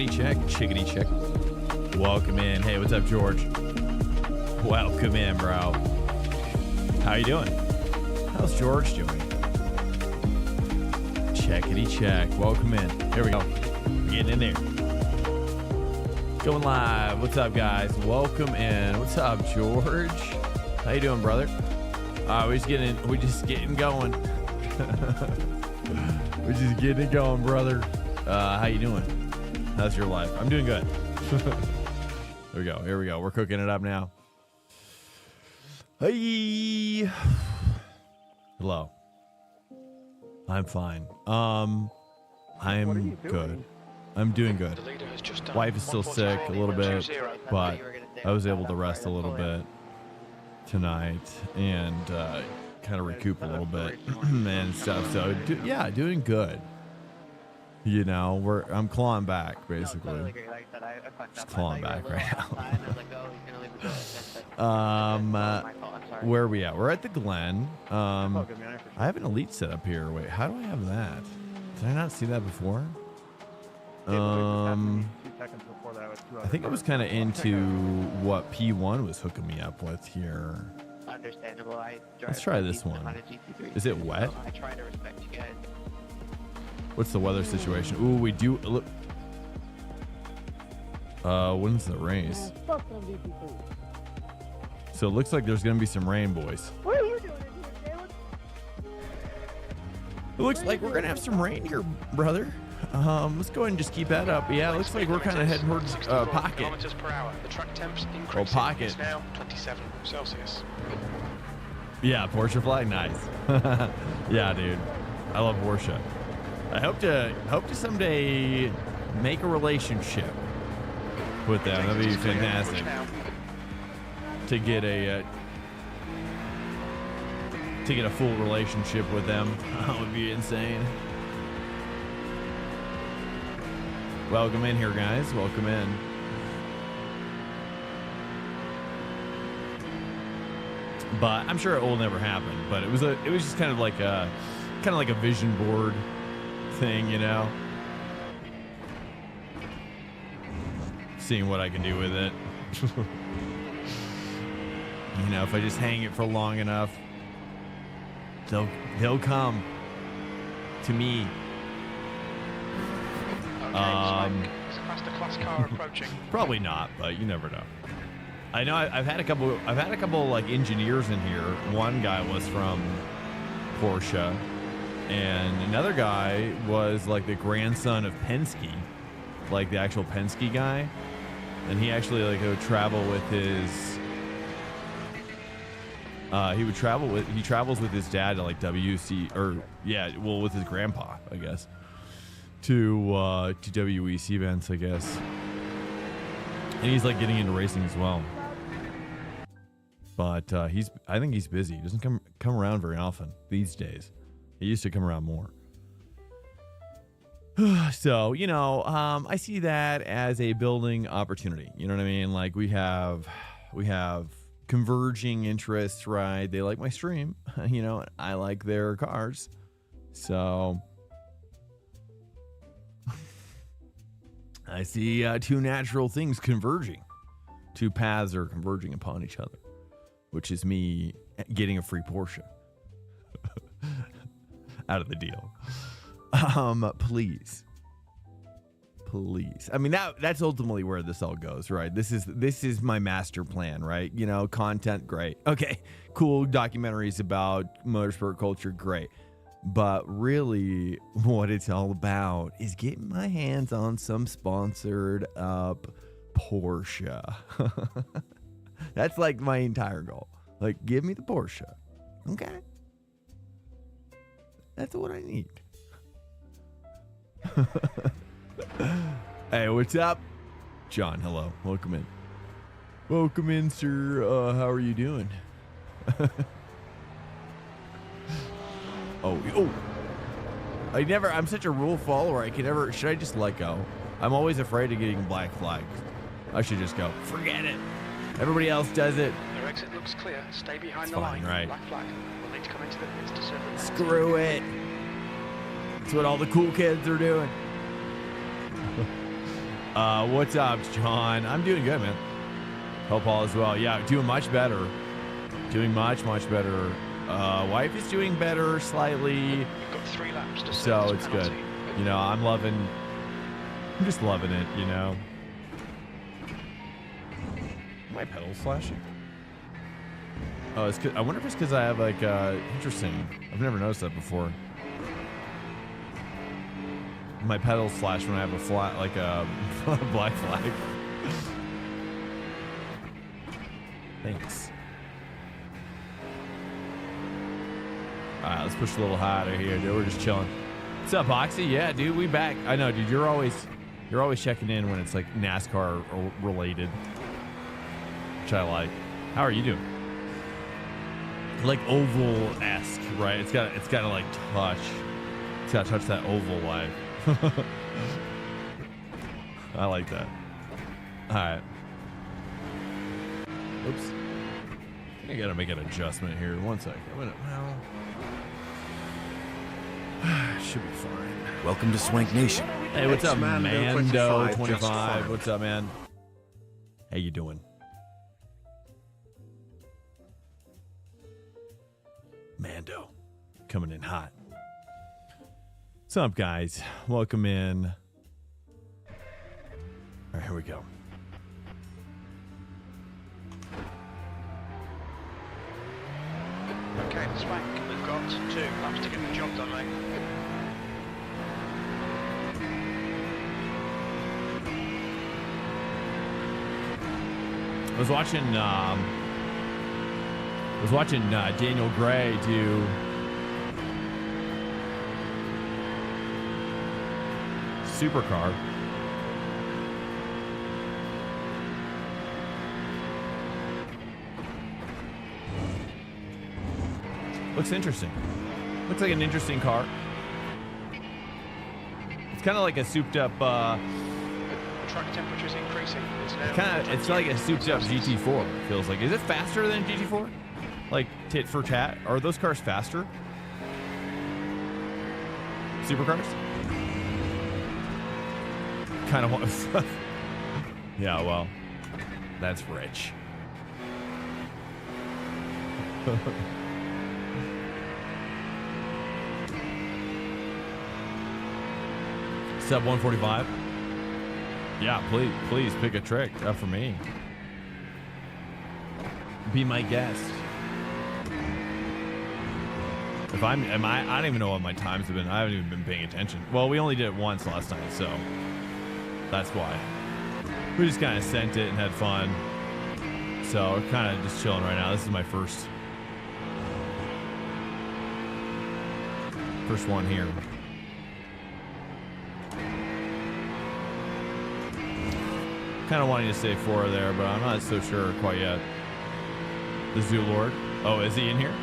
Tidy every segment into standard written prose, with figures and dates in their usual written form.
Chickadee check, chickadee check. Welcome in. Hey, what's up, George? Welcome in, bro. How you doing? How's George doing? Checkity check. Welcome in. Here we go. We're getting in there. Going live. What's up, guys? Welcome in. What's up, George? How you doing, brother? We're just getting going. We're just getting it going, brother. How you doing? How's your life? I'm doing good. There we go. Here we go. We're cooking it up now. Hey. Hello. I'm fine. I'm good. I'm doing good. Wife is still sick a little bit, but I was able to rest a little bit tonight and kind of recoup a little bit and stuff. So yeah, doing good. You know, I'm clawing back basically. Just clawing back right now. Where are we at? We're at the Glen. I have an elite set up here. Wait, how do I have that? Did I not see that before? I think I was kind of into what P1 was hooking me up with here. Understandable. Let's try this one. Is it wet? I try to respect you guys. What's the weather situation? Ooh, we do look. When's the race? So it looks like there's gonna be some rain, boys. What are you doing in here, Caleb? It looks like we're gonna have some rain here, brother. Let's go ahead and just keep that up. Yeah, it looks like we're kind of heading towards pocket. The track temps Oh, pocket. now 27 Celsius. Yeah, Porsche flag, nice. Yeah, dude, I love Porsche. I hope to someday make a relationship with them. That'd be fantastic. To get a full relationship with them, that would be insane. Welcome in here, guys. Welcome in. But I'm sure it will never happen. But it was just kind of like a vision board thing, you know. Seeing what I can do with it. You know, if I just hang it for long enough, they'll come to me. Probably not, but you never know. I know I've had a couple like engineers in here. One guy was from Porsche, and another guy was like the grandson of Penske, like the actual Penske guy, and he actually like would travel with his. He travels with his dad to like WC with his grandpa, I guess, to WEC events, I guess. And he's like getting into racing as well. But I think he's busy. He doesn't come around very often these days. He used to come around more. So, you know, I see that as a building opportunity. You know what I mean? Like we have converging interests, right? They like my stream, you know, I like their cars. So I see two natural things converging. Two paths are converging upon each other, which is me getting a free Porsche out of the deal. Please. I mean, that's ultimately where this all goes, right? This is my master plan, right? You know, content, great. Okay, cool documentaries about motorsport culture, great. But really, what it's all about is getting my hands on some sponsored up Porsche. That's like my entire goal. Like, give me the Porsche. Okay. That's what I need. Hey, what's up? John, hello. Welcome in. Welcome in, sir. How are you doing? Oh. I'm such a rule follower. Should I just let go? I'm always afraid of getting black flagged. I should just go, forget it. Everybody else does it. Their exit looks clear. Stay behind the fine, line. Right? Black flag. We'll need to come into the pits to serve the Screw it. That's what all the cool kids are doing. What's up, John? I'm doing good, man. Hope all is well. Yeah, doing much better. Doing much better. Wife is doing better slightly. You've got 3 laps to So serve it's this good. penalty. You know, I'm just loving it, you know. My pedals flashing? Oh, it's good. I wonder if it's because I have like interesting. I've never noticed that before. My pedals flash when I have a flat, like a black flag. Thanks. All right, let's push a little harder here, dude. We're just chilling. What's up, Oxy? Yeah, dude, we back. I know, dude. You're always checking in when it's like NASCAR related, which I like. How are you doing? Like oval-esque, right? It's got to like touch. It's got to touch that oval life. I like that. All right. Oops. I think I gotta make an adjustment here. 1 second. Well, should be fine. Welcome to Swank Nation. Hey, what's up, Mando Mando 25 just 25? followed. What's up, man? How you doing? Mando, coming in hot. What's up, guys? Welcome in. All right, here we go. Okay, Swank, we've got 2 laps to get the job done, mate. I was watching Daniel Gray do Supercar. Looks interesting. Looks like an interesting car. It's kind of like a souped up. The track temperature's increasing. It's now. It's like a souped up GT4. It feels like. Is it faster than GT4? Like tit for tat? Are those cars faster? Supercars? Kind of was. Yeah, well, that's rich. Sub 145. Yeah, please pick a trick for me. Be my guest. If I don't even know what my times have been. I haven't even been paying attention. Well, we only did it once last night, so that's why. We just kind of sent it and had fun. So we're kind of just chilling right now. This is my first one here. Kind of wanting to say 4 there, but I'm not so sure quite yet. The Zoo Lord. Oh, is he in here?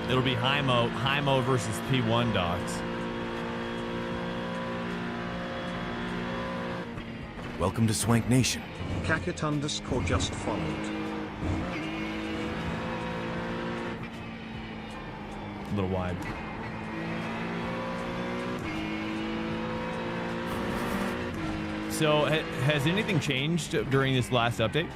It'll be Hymo versus P1 docs. Welcome to Swank Nation. Kakit_ just followed. A little wide. So, has anything changed during this last update?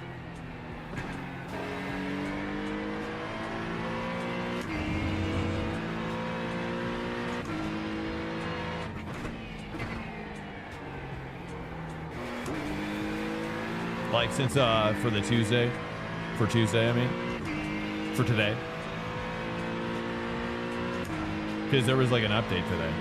Like since for Tuesday, I mean, for today, because there was like an update today.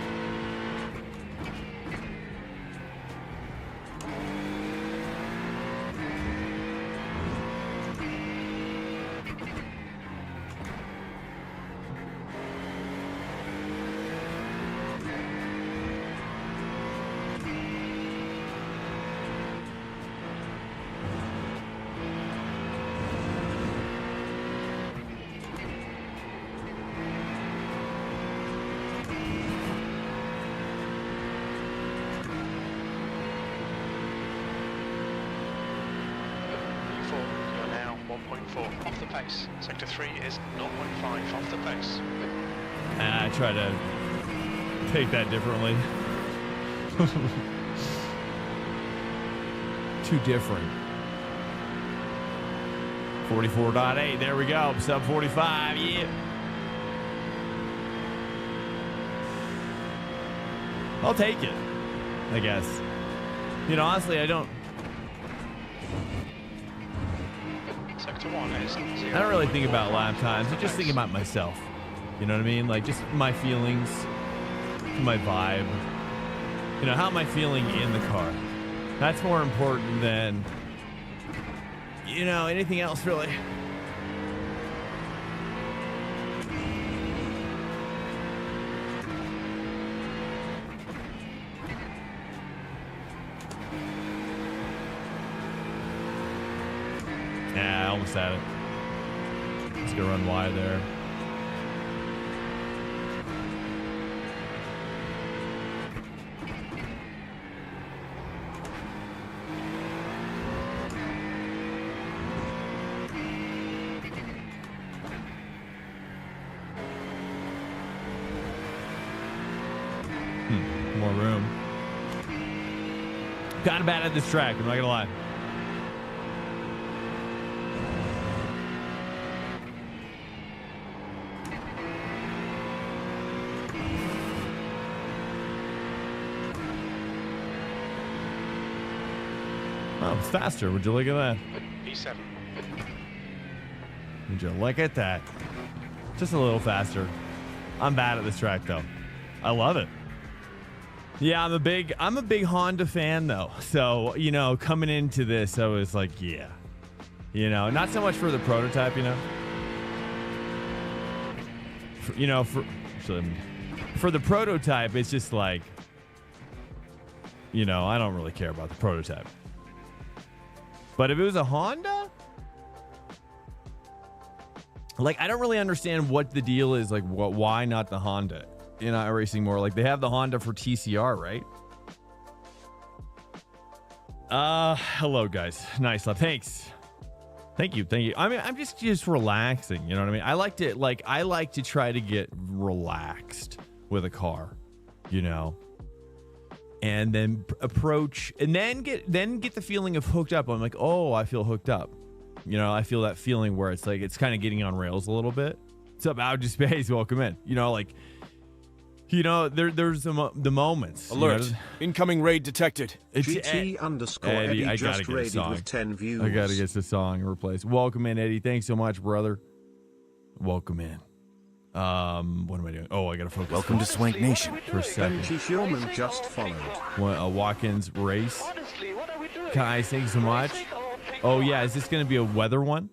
0.4 off the pace. Sector 3 is 0.5 off the pace. I try to take that differently. Too different. 44.8. There we go. Sub 45. Yeah. I'll take it, I guess. You know, honestly, I don't really think about lap times. I just think about myself. You know what I mean? Like, just my feelings, my vibe. You know, how am I feeling in the car? That's more important than, you know, anything else, really. Yeah, I almost had it. Just gonna run wide there. More room. Kind of bad at this track, I'm not gonna lie. Oh, it's faster. Would you look at that? P7. Would you look at that? Just a little faster. I'm bad at this track though. I love it. Yeah, I'm a big Honda fan though. So, you know, coming into this, I was like, yeah. You know, not so much for the prototype, you know. For the prototype, it's just like, you know, I don't really care about the prototype. But if it was a Honda, like, I don't really understand what the deal is. Like, why not the Honda in iRacing more? Like, they have the Honda for TCR, right? Hello, guys. Nice love. Thanks. Thank you. I mean, I'm just relaxing. You know what I mean? I like to try to get relaxed with a car, you know, and then approach and then get the feeling of hooked up. I'm like, oh, I feel hooked up. You know, I feel that feeling where it's like, it's kind of getting on rails a little bit. What's up, Outer Space? Welcome in. You know, like, you know, there's the moments. Alert. You know? Incoming raid detected. GT_Eddie I just gotta get a raided song. with 10 views. I gotta get the song replaced. Welcome in, Eddie. Thanks so much, brother. Welcome in. What am I doing? Oh, I gotta focus. Welcome to Swank Nation. For a second. Benji Human just followed. Watkins race. Guys, thanks so much. Oh yeah, is this gonna be a weather one?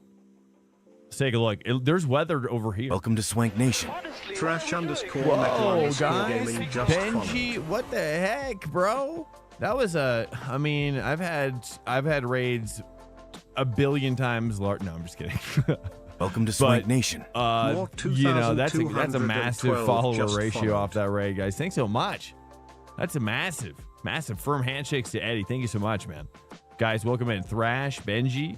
Let's take a look. There's weather over here. Welcome to Swank Nation. Trash_metal_gaming just Benji, followed. what the heck, bro? That was I mean, I've had raids a billion times large. No, I'm just kidding. Welcome to Swank Nation. You know, that's a massive follower ratio followed. off that raid, guys. Thanks so much. That's a massive firm handshakes to Eddie. Thank you so much, man. Guys, welcome in. Thrash, Benji,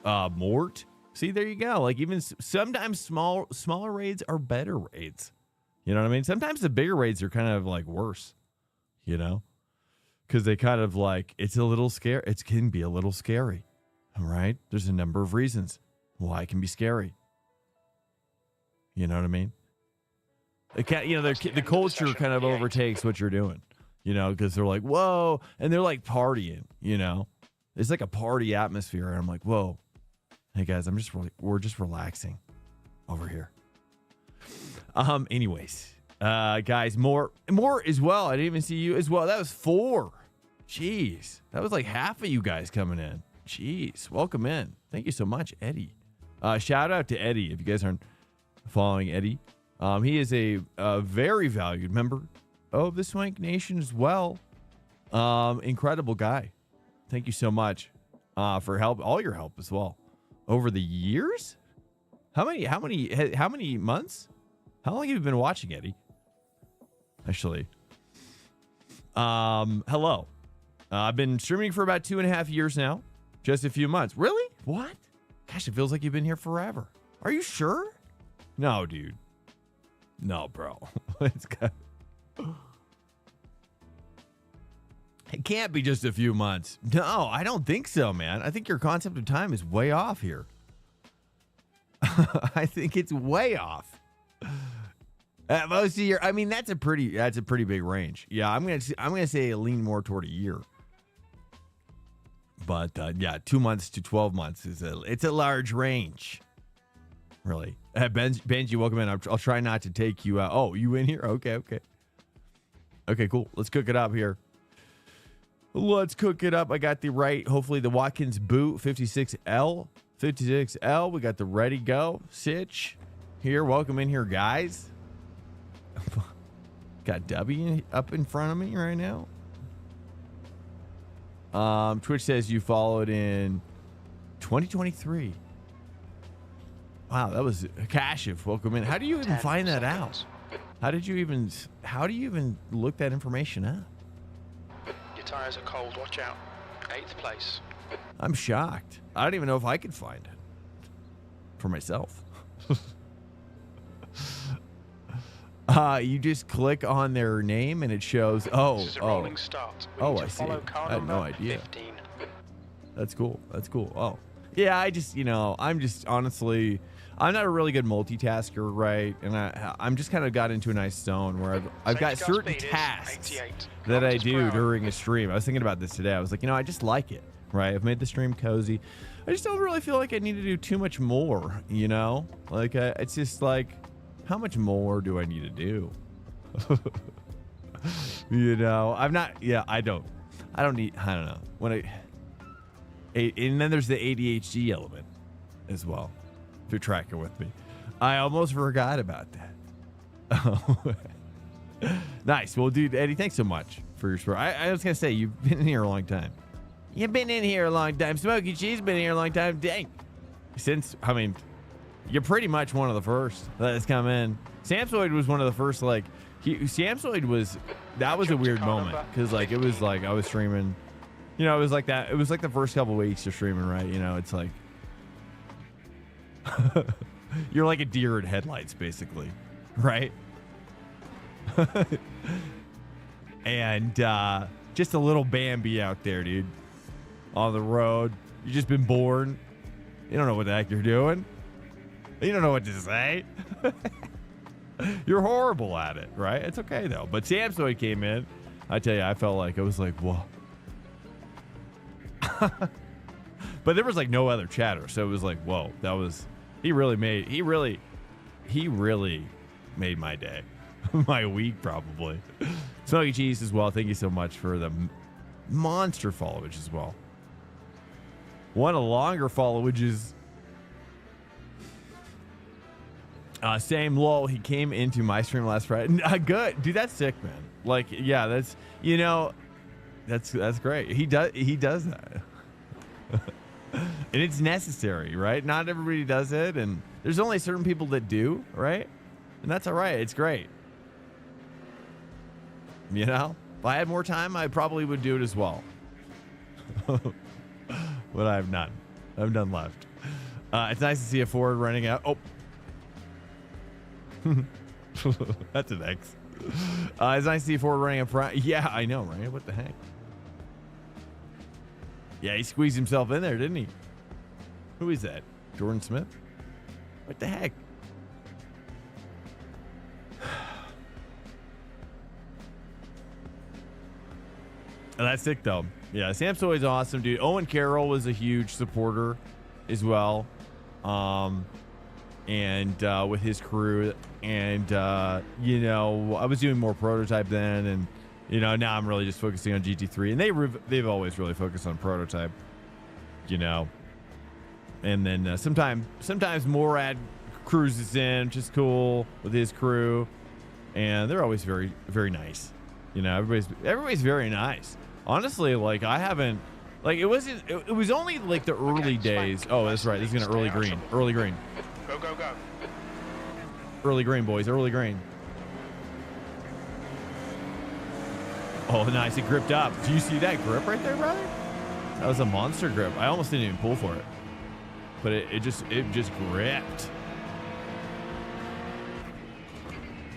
Mort. See, there you go. Like, even sometimes smaller raids are better raids. You know what I mean? Sometimes the bigger raids are kind of like worse, you know, because they kind of like, it's a little scary. It can be a little scary. All right. There's a number of reasons why it can be scary. You know what I mean? It can't, you know, the culture kind of overtakes what you're doing, you know, because they're like, whoa. And they're like partying, you know, it's like a party atmosphere. And I'm like, whoa. Hey guys, we're just relaxing over here. Anyways, guys, more as well. I didn't even see you as well. That was 4. Jeez, that was like half of you guys coming in. Jeez, welcome in. Thank you so much, Eddie. Shout out to Eddie if you guys aren't following Eddie. He is a very valued member of the Swank Nation as well. Incredible guy. Thank you so much for all your help as well. Over the years? How many months? How long have you been watching, Eddie? Actually. Hello. I've been streaming for about 2.5 years now. Just a few months. Really? What? Gosh, it feels like you've been here forever. Are you sure? No, dude. No, bro. It's got... It can't be just a few months. No, I don't think so, man. I think your concept of time is way off here. I think it's way off. At most a year. I mean, that's a pretty big range. Yeah, I'm gonna say lean more toward a year. But yeah, 2 months to 12 months it's a large range. Really. Benji, welcome in. I'll try not to take you out. Oh, you in here? Okay. Okay, cool. Let's cook it up here. Let's cook it up. I got hopefully the Watkins boot 56L. 56L. We got the ready go. Sitch. Here. Welcome in here, guys. Got W up in front of me right now. Twitch says you followed in 2023. Wow, that was Kashif. Welcome in. How do you even find that out? How do you even look that information up? Your tires are cold. Watch out. 8th place. I'm shocked. I don't even know if I could find it for myself. You just click on their name and it shows. This is a rolling start. I see. I had no idea. 15. That's cool. Oh, yeah. I'm just honestly, I'm not a really good multitasker, right? And I'm just kind of got into a nice zone where I've got certain tasks that I do during a stream. I was thinking about this today. I was like, I just like it, right? I've made the stream cozy. I just don't really feel like I need to do too much more, Like, it's just like, how much more do I need to do? I'm not, I don't know. And then there's the ADHD element as well. If you're tracking with me, I almost forgot about that. Nice. Well, dude, Eddie, thanks so much for your support. I was going to say, you've been in here a long time. You've been in here a long time. Smokey Cheese been in here a long time. Dang. You're pretty much one of the first that has come in. Samsoid was one of the first, that was a weird moment. Because, it was like I was streaming, it was like that. It was like the first couple weeks of streaming, right? It's like, you're like a deer in headlights, basically, right? And just a little Bambi out there, dude. On the road. You've just been born. You don't know what the heck you're doing. You don't know what to say. You're horrible at it, right? It's okay, though. But Samsoid came in. I tell you, I felt like, it was like, whoa. But there was, no other chatter. So it was like, whoa, that was... He really made my day. My week, probably. Smokey Cheese as well. Thank you so much for the monster followage as well. One of the longer followages... Same lol. He came into my stream last Friday. Good, dude. That's sick, man. That's that's great. He does that, and it's necessary, right? Not everybody does it, and there's only certain people that do, right? And that's all right. It's great. If I had more time, I probably would do it as well. But I have none. I have none left. It's nice to see a Ford running out. Oh. That's an X. It's nice to see Ford running up front. Yeah, I know, right? What the heck? Yeah, he squeezed himself in there, didn't he? Who is that? Jordan Smith? What the heck? That's sick, though. Yeah, Samsoid's awesome, dude. Owen Carroll was a huge supporter as well. And with his crew, and I was doing more prototype then, and now I'm really just focusing on GT3, and they've always really focused on prototype, and then sometimes Morad cruises in, which is cool with his crew, and they're always very, very nice. Everybody's very nice. Honestly, I haven't, it was only the early days. Oh, that's right. This is gonna early green. Go. Early green, boys. Early green. Oh, nice. It gripped up. Do you see that grip right there, brother? That was a monster grip. I almost didn't even pull for it. but it just gripped.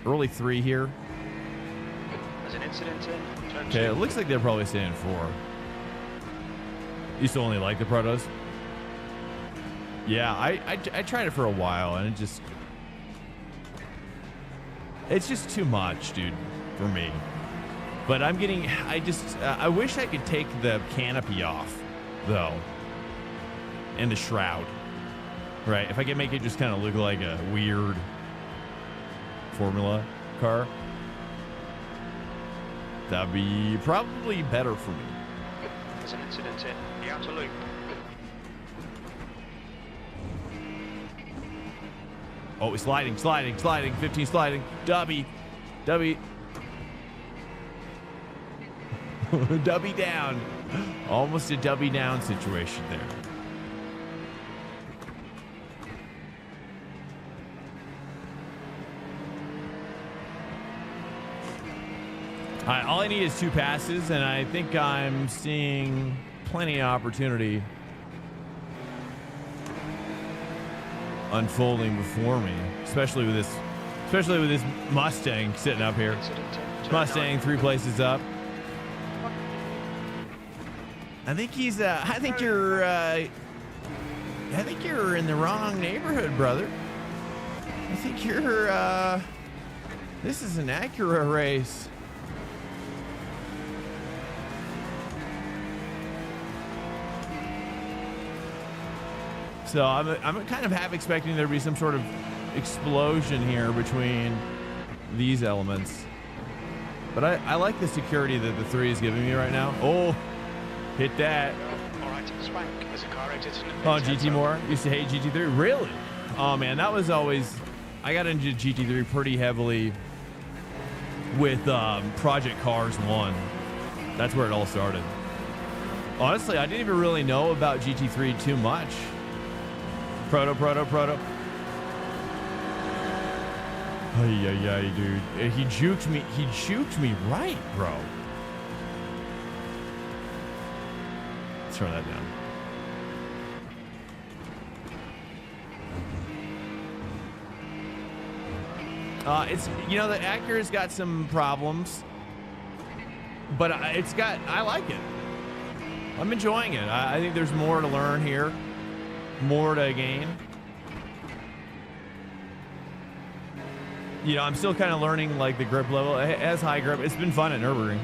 Early 3 here. There's an incident in turn Okay, 2. it looks like they're probably staying 4. Used to only like the protos. Yeah, I tried it for a while and it's just too much, dude, for me. But I wish I could take the canopy off, though, and the shroud, right? If I could make it just kind of look like a weird Formula car, that'd be probably better for me. There's an incident in the outer loop. Oh, it's sliding, 15 sliding, Dubby. Dubby down. Almost a dubby down situation there. All right, all I need is 2 passes, and I think I'm seeing plenty of opportunity unfolding before me, especially with this Mustang sitting up here. Incident in turn Mustang 9. 3 places up. I think he's I think you're in the wrong neighborhood, brother. I think you're this is an Acura race. So I'm kind of half expecting there to be some sort of explosion here between these elements. But I like the security that the 3 is giving me right now. Oh, hit that. All right, Swank. There's a car exit. Oh, GT more? Used to hate GT3? Really? Oh, man, that was always... I got into GT3 pretty heavily with Project Cars 1. That's where it all started. Honestly, I didn't even really know about GT3 too much. Proto. Ay, dude. He juked me right, bro. Let's turn that down. It's, the Acura's got some problems, but I like it. I'm enjoying it. I think there's more to learn here, more to gain. I'm still kind of learning like the grip level. It has high grip. It's been fun at Nurburgring.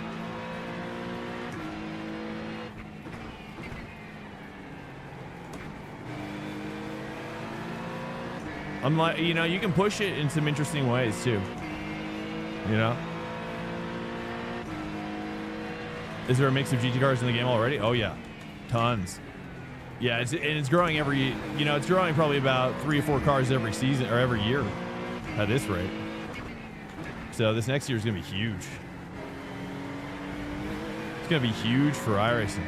I'm like, you can push it in some interesting ways too. Is there a mix of GT cars in the game already? Oh yeah, tons. Yeah, it's growing every, it's growing probably about 3 or 4 cars every season or every year at this rate. So this next year is gonna be huge. It's gonna be huge for iRacing.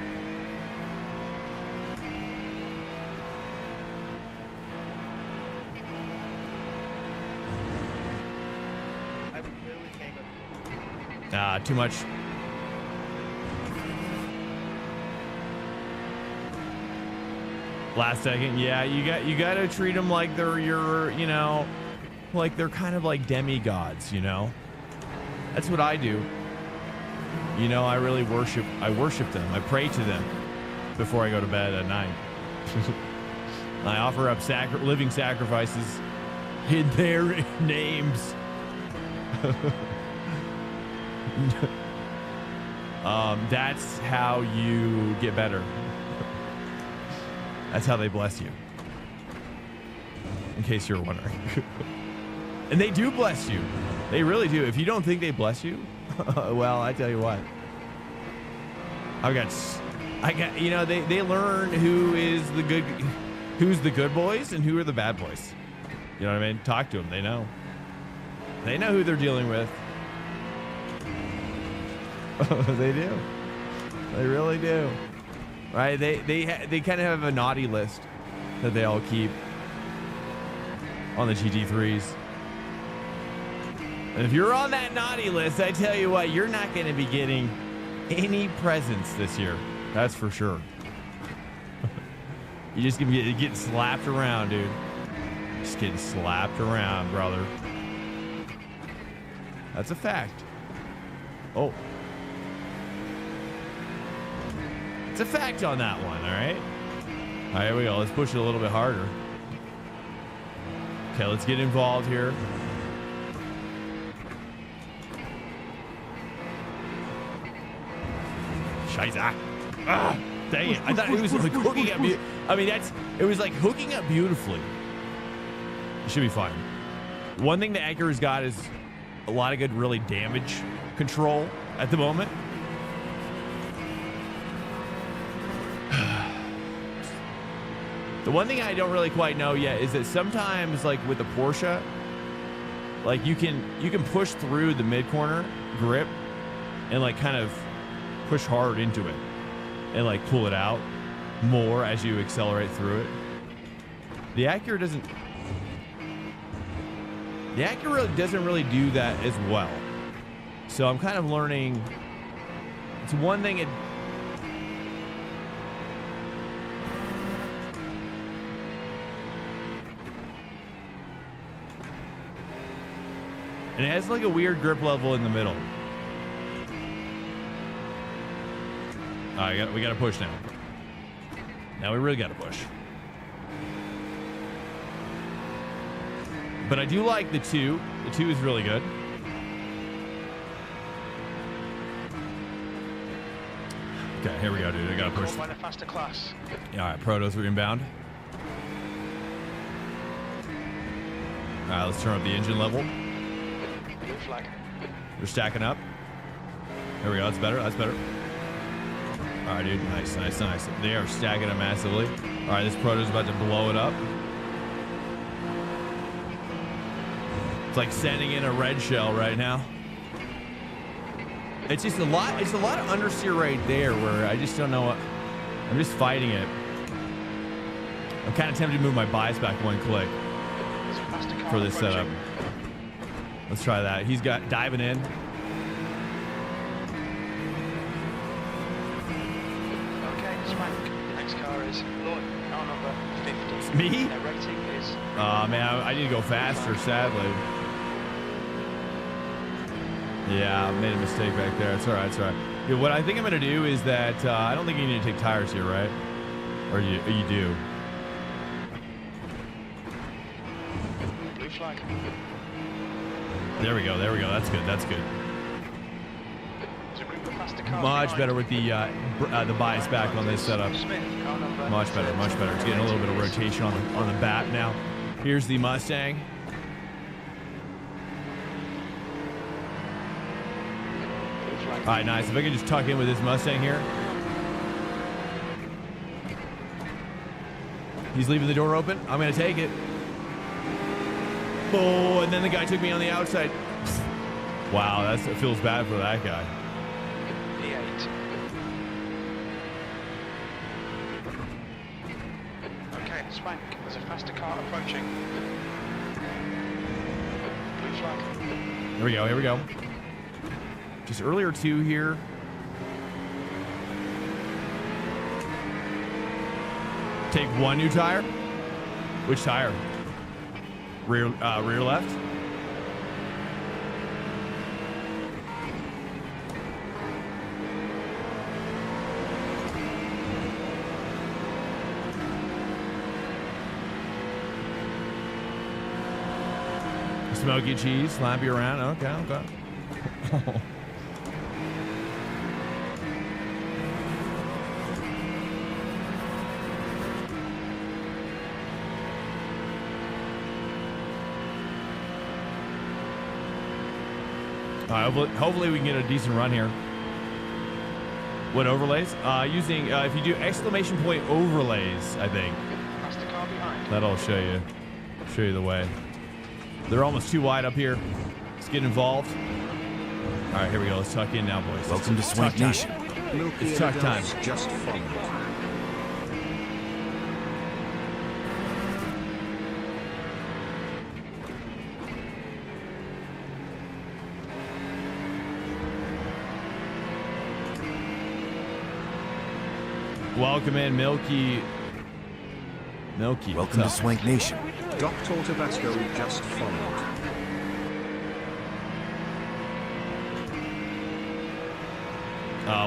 I would literally take Too much. Last second, yeah, you got to treat them like they're like they're kind of like demigods, That's what I do. I really worship them. I pray to them before I go to bed at night. I offer up living sacrifices in their names. That's how you get better. That's how they bless you. In case you're wondering. And they do bless you. They really do. If you don't think they bless you, well, I tell you what. I got, they learn who's the good boys and who are the bad boys. You know what I mean? Talk to them. They know. They know who they're dealing with. They do. They really do. Right? They kind of have a naughty list that they all keep on the GT3s. And if you're on that naughty list, I tell you what, you're not going to be getting any presents this year. That's for sure. You're just gonna be getting slapped around, dude. Just getting slapped around, brother. That's a fact. Oh. It's a fact on that one, all right? All right, here we go. Let's push it a little bit harder. Okay, let's get involved here. Scheiße. Ah, dang it. I thought it was like hooking up. I mean, it was like hooking up beautifully. It should be fine. One thing the Acura's got is a lot of good, really damage control at the moment. The one thing I don't really quite know yet is that sometimes, like with the Porsche, like you can push through the mid corner grip and like kind of push hard into it and like pull it out more as you accelerate through it. The Acura doesn't really do that as well. So I'm kind of learning. It's one thing and it has like a weird grip level in the middle. All right, we got to push now. Now we really got to push. But I do like the 2. The 2 is really good. Okay, here we go, dude. I got to push. By the faster class. All right, Protos are inbound. All right, let's turn up the engine level. Blue flag. They're stacking up. There we go. That's better. That's better. All right, dude. Nice, nice, nice. They are stacking up massively. All right, this Proto's about to blow it up. It's like sending in a red shell right now. It's just a lot. It's a lot of understeer right there where I just don't know what. I'm just fighting it. I'm kind of tempted to move my bias back one click for this setup. Let's try that. He's got diving in. Okay, Swank. Next car is Lloyd, car number 50. It's me? Their rating is. Man, I need to go faster, sadly. Yeah, I made a mistake back there. It's all right. It's all right. Yeah, what I think I'm going to do is that I don't think you need to take tires here, right? Or you do. Blue flag. There we go. There we go. That's good. That's good. There's a group of faster cars Much behind. better with the bias back on this setup. Smith, car number Much better. Much better. It's getting a little bit of rotation on the bat now. Here's the Mustang. All right, nice. If I can just tuck in with this Mustang here. He's leaving the door open. I'm going to take it. Oh, and then the guy took me on the outside. Wow, it feels bad for that guy. E8. Okay, Swank. There's a faster car approaching. Blue flag. Here we go. Here we go. Just earlier two here. Take one new tire. Which tire? Rear left. Smoky cheese, slap you around. Okay, okay. Hopefully we can get a decent run here. What overlays? Using if you do exclamation point overlays, I think Faster car behind. that'll show you the way. They're almost too wide up here. Let's get involved. All right, here we go. Let's tuck in now, boys. Welcome to Swank Nation. Milky It's tuck time. adults just followed. Welcome in, Milky Milky. Welcome to what's up? Swank Nation. Dr. Tabasco just followed.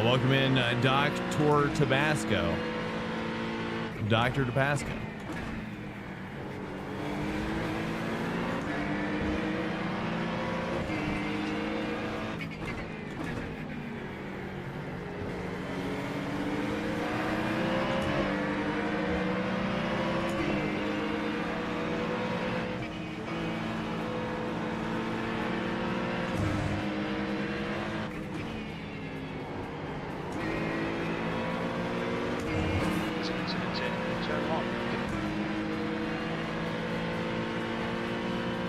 Welcome in, Dr. Tabasco. Dr. Tabasco.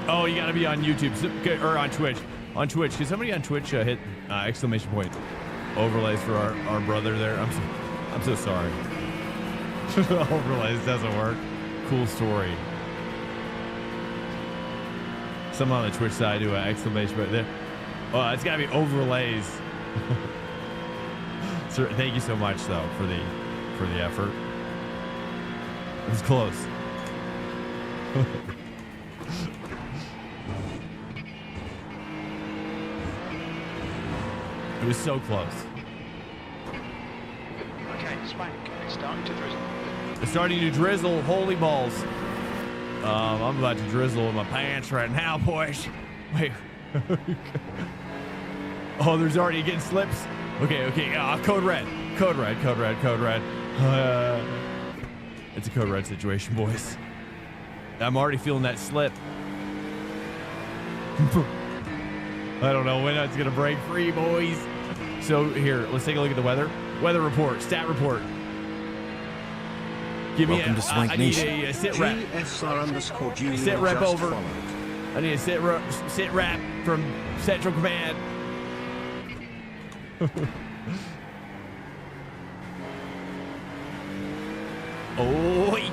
Oh, you gotta be on YouTube or on Twitch. On Twitch, can somebody on Twitch hit exclamation point overlays for our brother there? I'm so sorry. Overlays doesn't work. Cool story. Someone on the Twitch side do an exclamation point there. Oh, it's gotta be overlays. So, thank you so much though for the effort. It was close. It was so close. Okay, Swank, it's starting to drizzle. It's starting to drizzle. Holy balls. I'm about to drizzle in my pants right now, boys. Wait. Oh, there's already getting slips. Okay. Code red. Code red. It's a code red situation, boys. I'm already feeling that slip. I don't know when that's gonna break free, boys. So here, let's take a look at the weather. Weather report, stat report. Give me Welcome to Swank I need Nation. a sit rep. GSR_Junior Sit rep just over. followed. I need a sit rep from Central Command. Oi.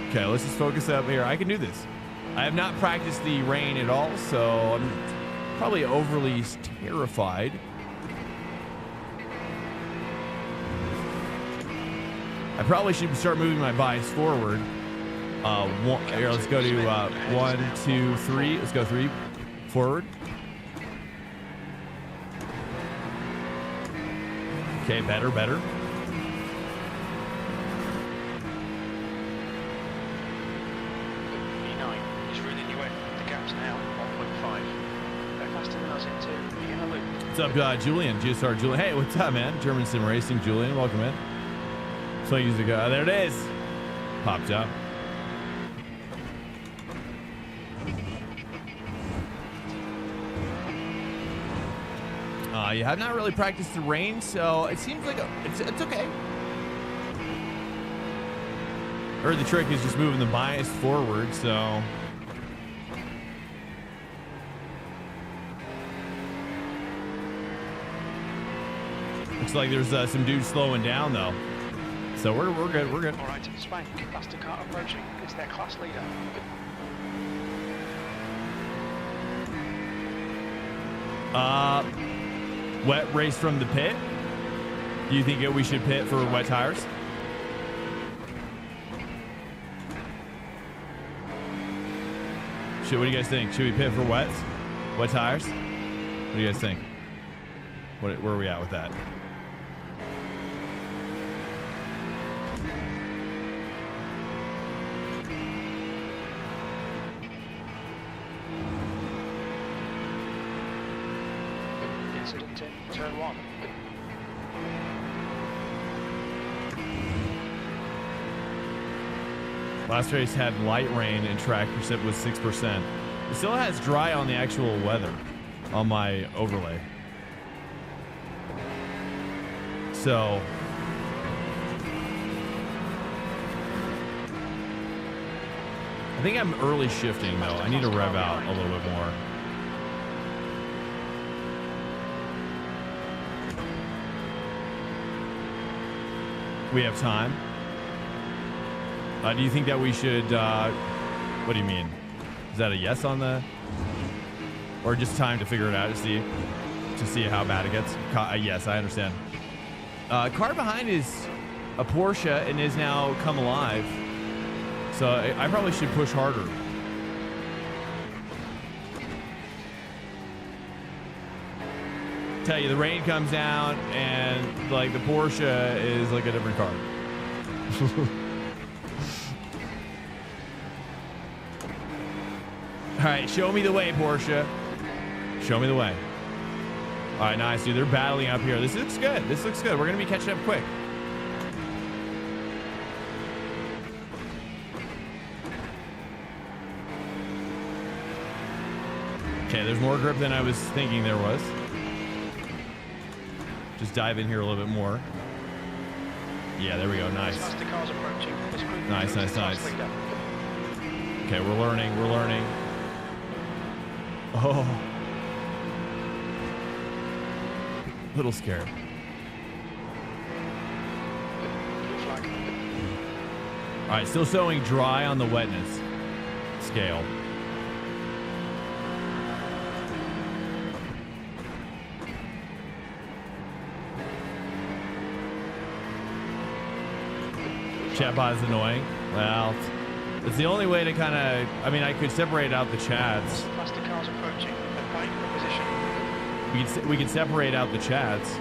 Okay, let's just focus up here. I can do this. I have not practiced the rain at all, so I'm probably overly terrified. I probably should start moving my bias forward. Here, let's go to 1, 2, 3. Let's go 3 forward. Okay, better. E9 is running you in. The gap's now 1.5. Go faster than us into the inner loop. What's up, Julian? GSR Julian. Hey, what's up, man? German Sim Racing, Julian. Welcome in. So use the go. There it is. Popped up. You have not really practiced the rain, so it seems like it's okay. Or the trick is just moving the bias forward, so. Looks like there's some dudes slowing down though. So we're good. We're good. All right, Swank, faster car approaching. It's their class leader. Wet race from the pit. Do you think we should pit for wet tires? What do you guys think? Should we pit for wet tires? What do you guys think? Where are we at with that? Incident in turn 1. Last race had light rain and track percent was 6%. It still has dry on the actual weather on my overlay. So I think I'm early shifting though. I need to rev out a little bit more. We have time. Do you think that we should, what do you mean? Is that a yes on the, or just time to figure it out to see how bad it gets? Yes, I understand. Car behind is a Porsche and is now come alive. So I probably should push harder. Tell you, the rain comes down and like the Porsche is like a different car. All right, show me the way, Porsche. Show me the way. All right, nice, dude. They're battling up here. This looks good. This looks good. We're gonna be catching up quick. Okay, there's more grip than I was thinking there was. Just dive in here a little bit more. Yeah, there we go. Nice. Nice, nice, nice. Okay, we're learning. We're learning. Oh. Little scared. All right, still showing dry on the wetness scale. Chatbot is annoying. Well, it's the only way to kind of. I mean, I could separate out the chats. Plastic cars approaching. They're fighting for position. We can separate out the chats.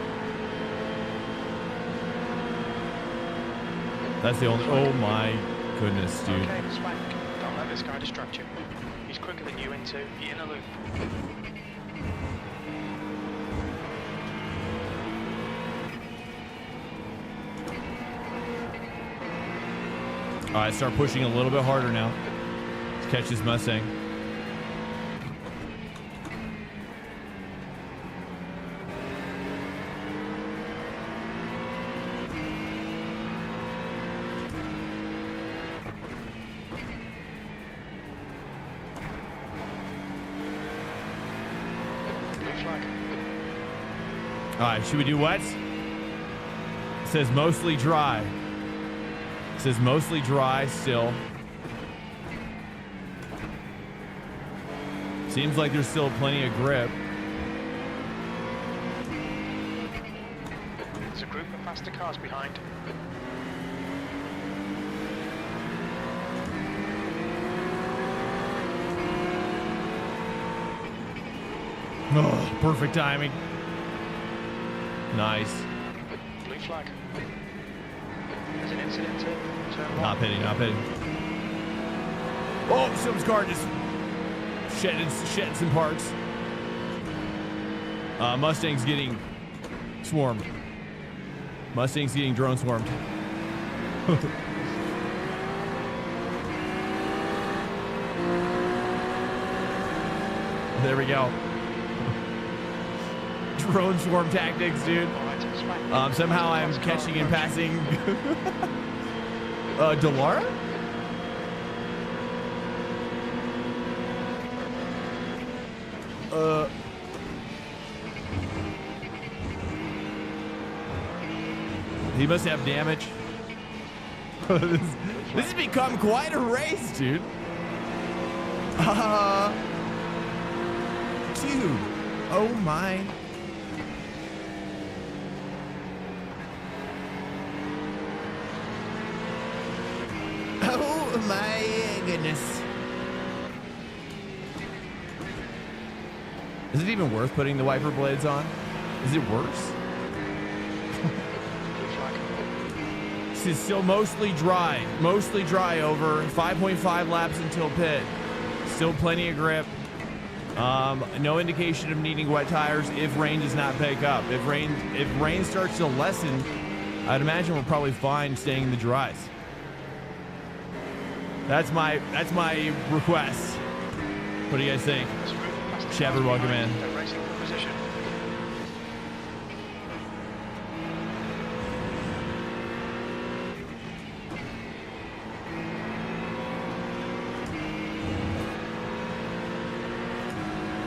That's the only. Oh my goodness, dude. Okay, Swank. Don't let this guy distract you. He's quicker than you into the inner loop. All right, start pushing a little bit harder now to catch this Mustang. All right, should we do what? It says mostly dry. It says mostly dry still. Seems like there's still plenty of grip. There's a group of faster cars behind. Oh, perfect timing. Nice. Blue flag. There's an incident turn one. Not pitting, not pitting. Oh, Sim's car just shedding some parts. Mustang's getting swarmed. Mustang's getting drone swarmed. There we go. Drone swarm tactics, dude. Somehow I'm catching and passing Delara? He must have damage. This has become quite a race, dude. Dude. Oh my. Oh my goodness. Is it even worth putting the wiper blades on? Is it worse? This is still mostly dry over 5.5 laps until pit. Still plenty of grip. No indication of needing wet tires if rain does not pick up. If rain starts to lessen, I'd imagine we're probably fine staying in the dries. That's my request. What do you guys think? Shepard, welcome in.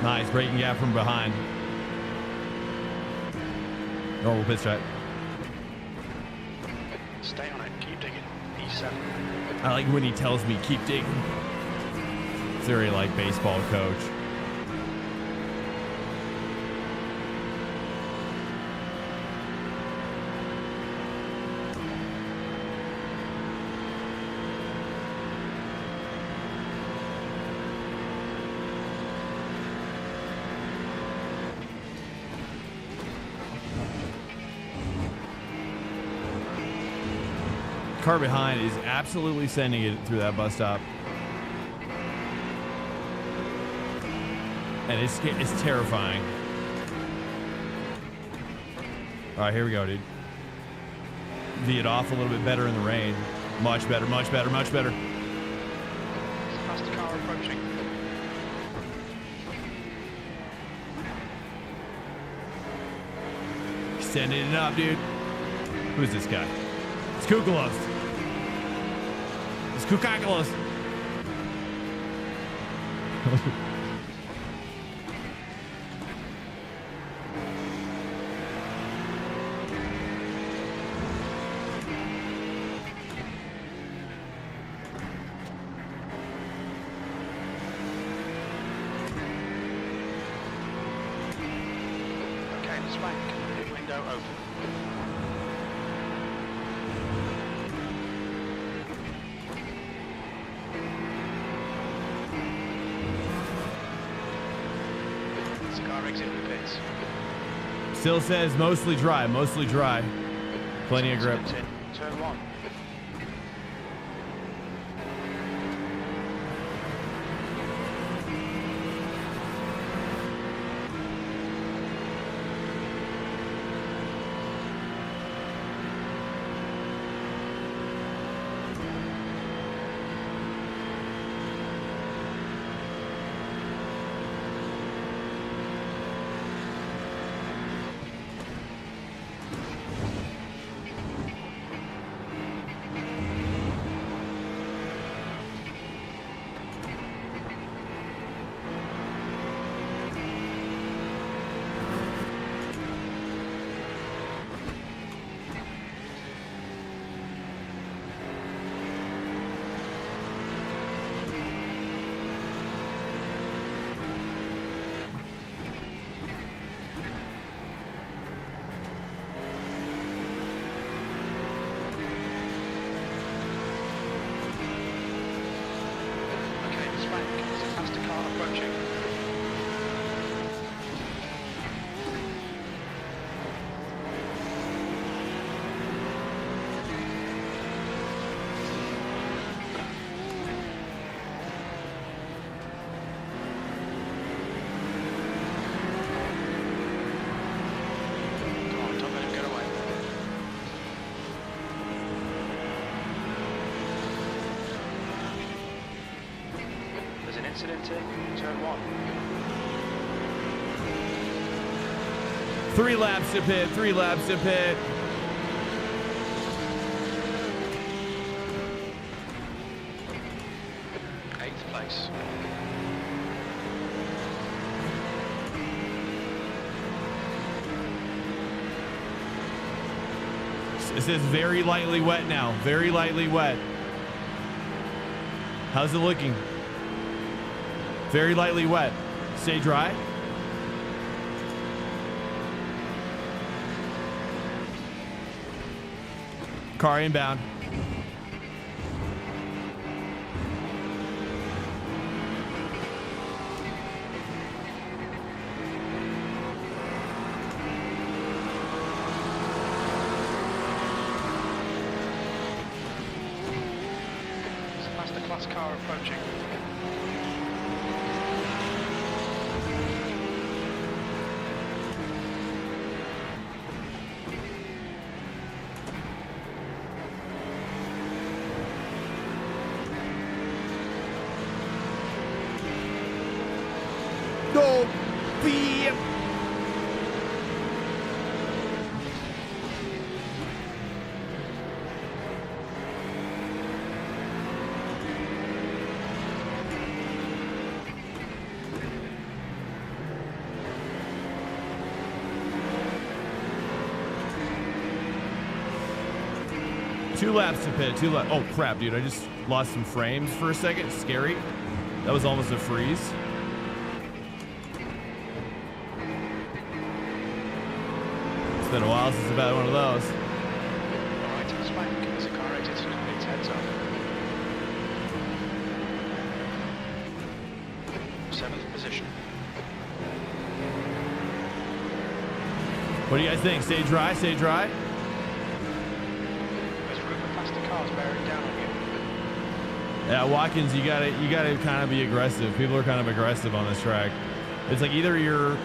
Nice, breaking gap from behind. Normal pit strat. Stay on it, keep digging. E7. I like when he tells me keep digging. It's very like baseball coach. Car behind is absolutely sending it through that bus stop. And it's terrifying. All right, here we go, dude. V it off a little bit better in the rain. Much better, much better, much better. Faster car approaching. Sending it up, dude. Who's this guy? It's Kukalos. It's Kukalos. Okay, Swank. Pit window open. Car exit the pits. Still says mostly dry, mostly dry. Plenty of grip. Turn 1. Faster car approaching. Come on, don't let him get away. There's an incident in turn 1. 3 laps to pit, 3 laps to pit. Eighth place. It says very lightly wet now, very lightly wet. How's it looking? Very lightly wet. Stay dry. Car inbound. There's a faster class car approaching. Go be. Two laps to pit, 2 laps. Oh crap, dude, I just lost some frames for a second. Scary. That was almost a freeze. It's been a while since I've had one of those. Alright, Swank. There's a car exit in its heads up. 7th position. What do you guys think? Stay dry, stay dry. There's a group of faster cars Yeah, Watkins, you gotta kind of be aggressive. People are kind of aggressive on this track. It's like either you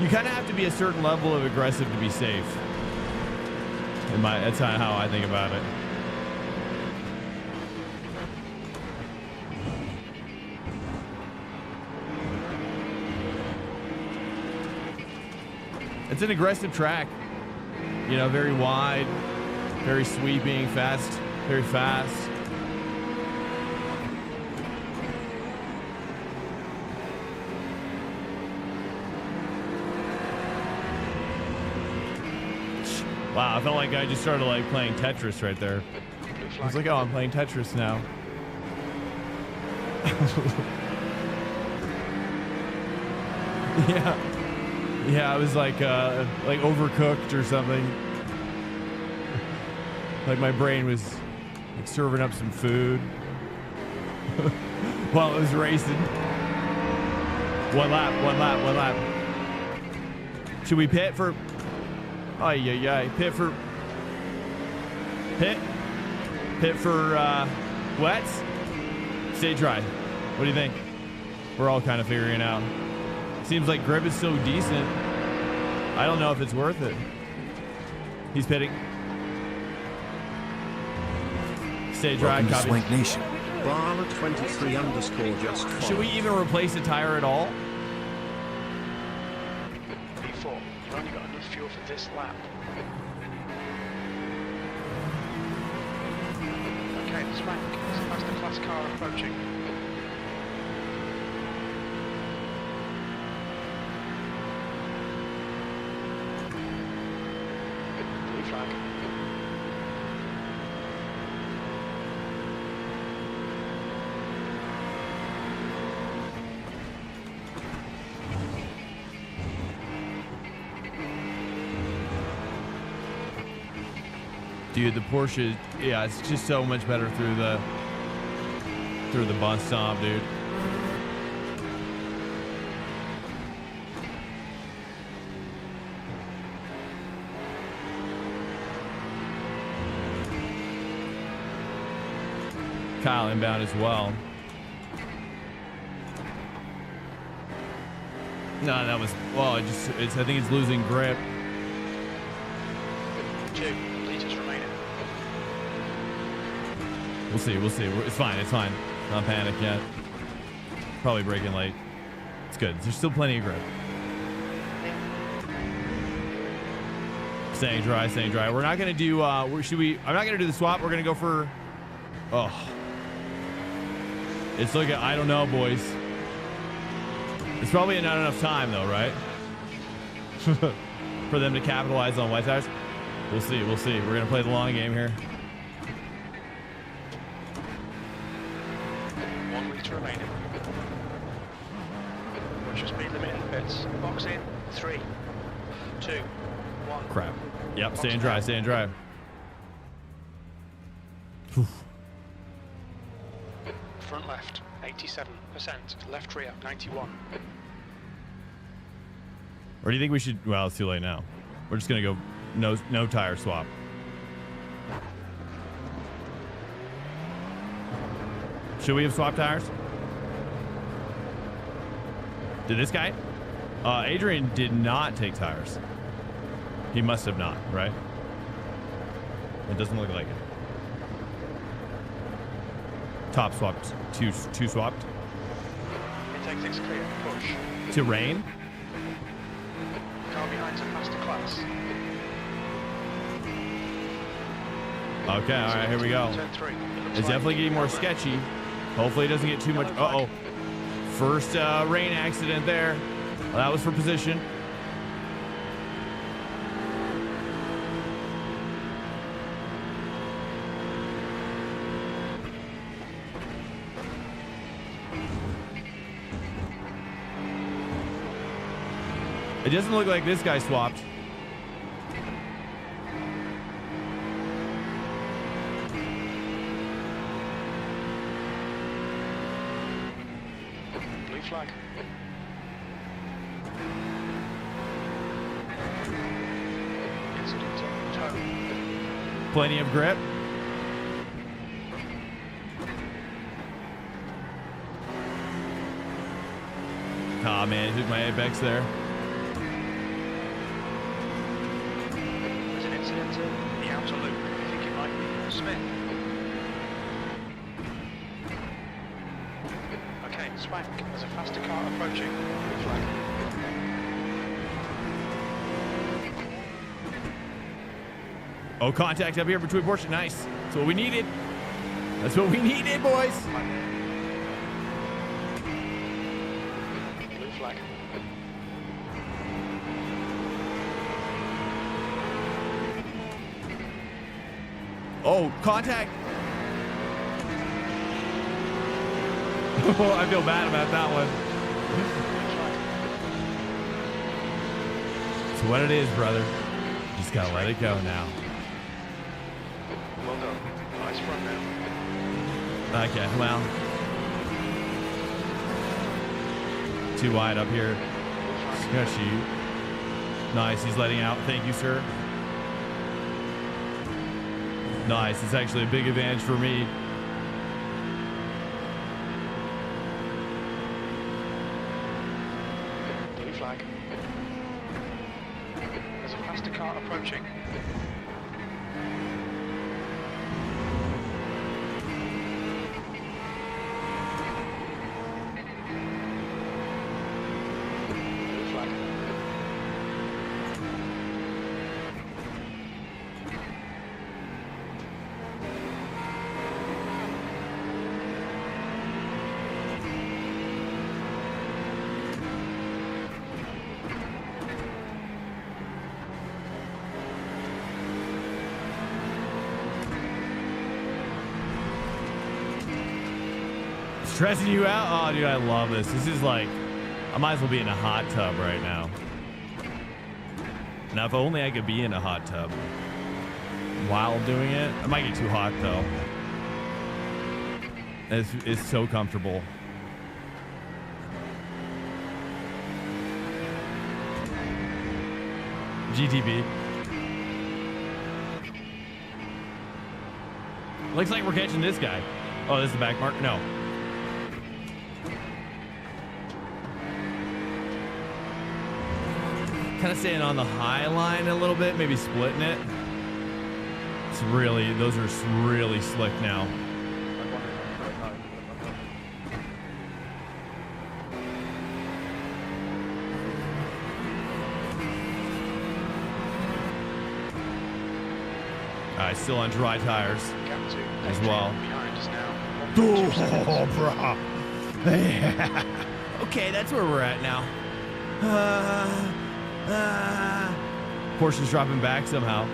kind of have to be a certain level of aggressive to be safe. That's how I think about it. It's an aggressive track. You know, very wide, very sweeping, fast, very fast. Wow, I felt like I just started like playing Tetris right there. I was like, oh, I'm playing Tetris now. Yeah, I was like overcooked or something. Like my brain was like serving up some food while it was racing. One lap. Should we pit for? Oh yeah. Pit for wets. Stay dry. What do you think? We're all kind of figuring it out. Seems like grip is so decent. I don't know if it's worth it. He's pitting. Stay dry. Welcome to Swank Nation. Bar 23 _ just followed. Should we even replace a tire at all? P4, you've only got enough fuel for this lap. Okay, the Swank is a faster class car approaching. Blue flag. Dude, the Porsche, yeah, it's just so much better through the bus stop, dude. Kyle inbound as well. No, that was, well, I think it's losing grip. 2 liters remaining. We'll see. It's fine. Not panic yet. Probably braking late. It's good. There's still plenty of grip. Staying dry. We're not gonna do. I'm not gonna do the swap. We're gonna go for. Oh. It's looking. I don't know, boys. It's probably not enough time though, right? For them to capitalize on white tires. We'll see. We're gonna play the long game here. 1 litre remaining. Watch your speed limit in the pits. Box in. 3, 2, 1. Crap. Yep. Box Staying dry. Front left, 87%. Left rear, 91. Or do you think we should? Well, it's too late now. We're just gonna go no tire swap. Should we have swapped tires? Did this guy? Adrian did not take tires. He must have not, right? It doesn't look like it. Top swapped. Two swapped. Intake 6 clear. Push. To rain. Car behind's a faster class. Okay, all right, here we go. Turn 3. It's definitely getting more sketchy. Hopefully it doesn't get too much. Uh-oh. First rain accident there. Well, that was for position. It doesn't look like this guy swapped. Blue flag. Incident toe. Plenty of grip. man, hit my apex there. There's an incident in the outer loop. I think it might be Smith. Okay, Swank. There's a faster car approaching. Blue flag. Oh, contact up here between Porsche. Nice. That's what we needed. That's what we needed, boys. Blue flag. Oh, contact. Oh, I feel bad about that one. It's what it is, brother. Just gotta let it go now. Well done. Nice front now. Okay, well. Too wide up here. Just gonna shoot. Nice, he's letting out. Thank you, sir. Nice, it's actually a big advantage for me. Blue flag. There's a faster car approaching. Blue flag. Stressing you out? Oh, dude, I love this. This is like, I might as well be in a hot tub right now. Now, if only I could be in a hot tub while doing it. I might get too hot, though. It's so comfortable. GTB. Looks like we're catching this guy. Oh, this is the back mark? No. Kind of staying on the high line a little bit, maybe splitting it. It's really, those are really slick now. Still on dry tires as well. Behind us now. Oh, brah. Okay, that's where we're at now. Porsche's dropping back somehow.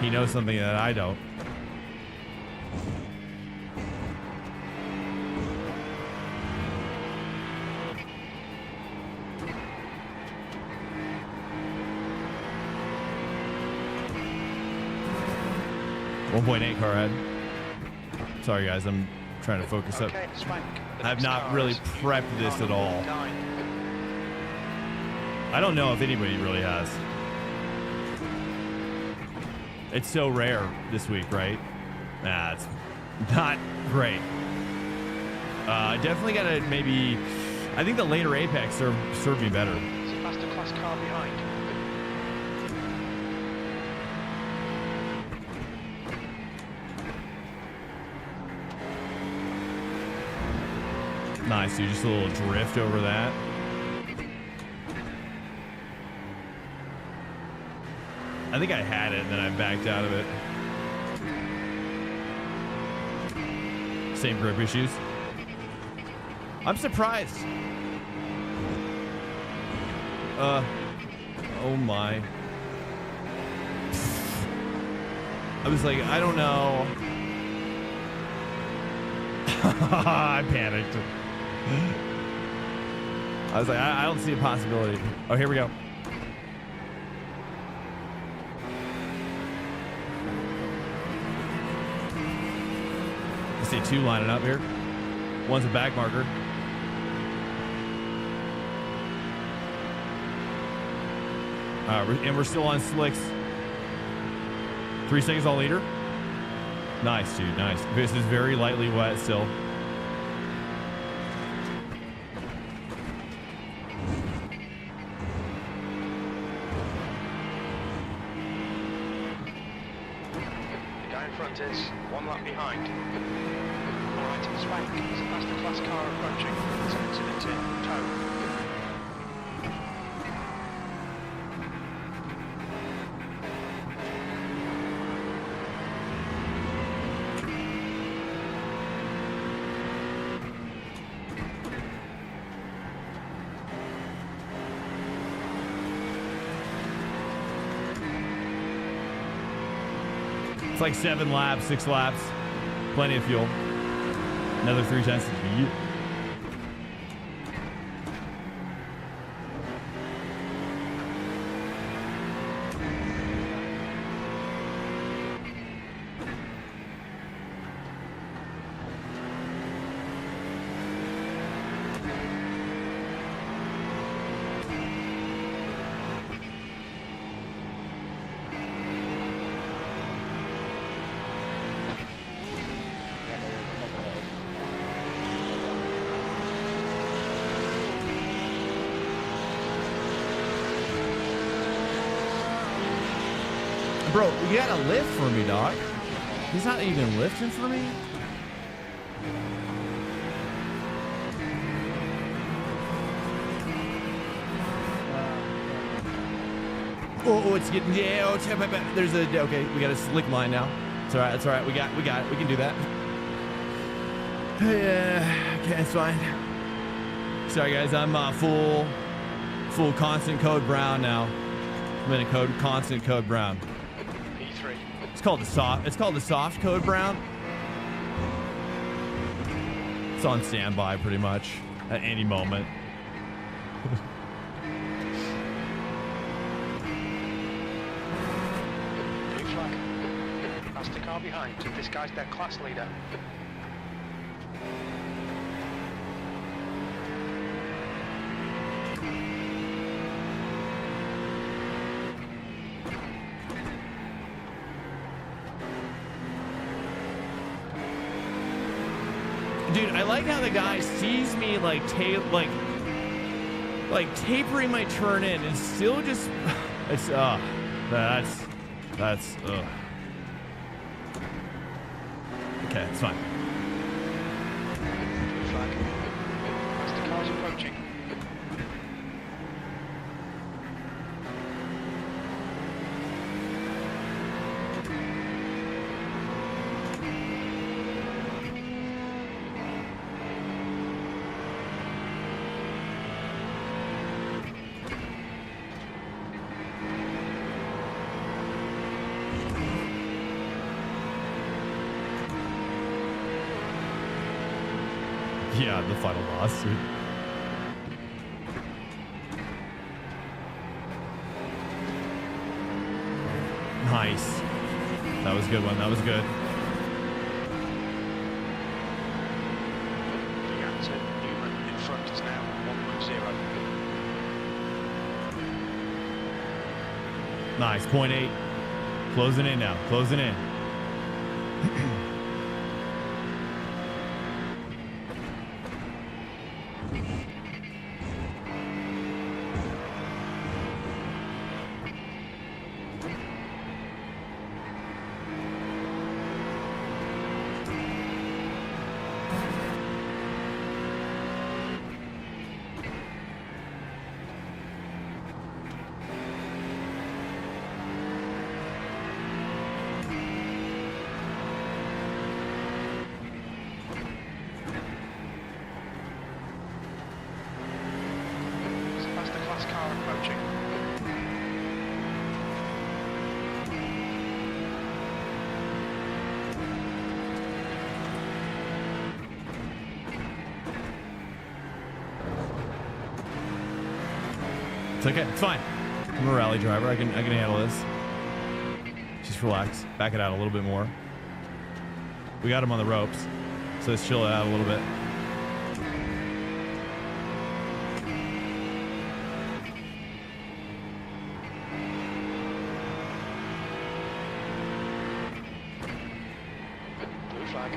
He knows something that I don't. .8 car head. Sorry guys, I'm trying to focus up. I've not really prepped this at all. I don't know if anybody really has. It's so rare this week, right? Nah, it's not great. Definitely gotta maybe, I think the later Apex served me better. There's a faster class car behind. Nice, dude. Just a little drift over that. I think I had it, and then I backed out of it. Same grip issues. I'm surprised. Oh my. I was like, I don't know. I panicked. I was like, I don't see a possibility. Oh, here we go. I see two lining up here. One's a back marker. And we're still on slicks. 3 seconds all leader. Nice, dude. Nice. This is very lightly wet still. in front is 1 lap behind. Alright, Swank, there's a faster class car approaching. It's an incident in tow. It's like 7 laps, 6 laps. Plenty of fuel. Another 3 chances. Yeah. Bro, you gotta lift for me, dog. He's not even lifting for me. Oh, it's getting, yeah, oh, there's a, okay, we got a slick line now. It's all right, it's all right, we got it, we can do that. Yeah, okay, it's fine. Sorry guys, I'm full constant code brown now. I'm in a constant code brown. P3. It's called the soft code brown. It's on standby pretty much at any moment. Blue flag. That's the car behind. This guy's their class leader. Dude, I like how the guy sees me like tapering my turn in and still just it's that's okay, it's fine. Blue flag. That's the car's approaching. Yeah, the final boss, dude. Nice. That was a good one. That was good. The answer, Newman in front is now 1.0. Nice. 0.8. Closing in now. Closing in. It's okay. It's fine. I'm a rally driver. I can handle this. Just relax. Back it out a little bit more. We got him on the ropes, so let's chill it out a little bit. Blue flag.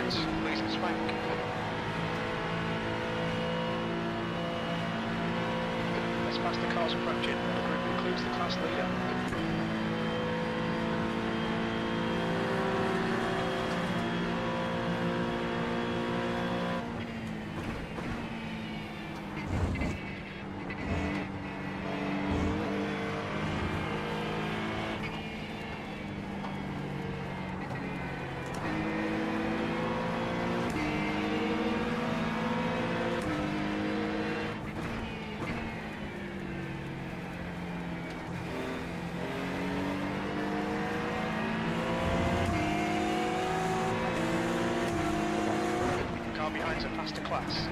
minutes, losing Swank. Let's pass the cars approaching. The group includes the class leader. Behind a faster class.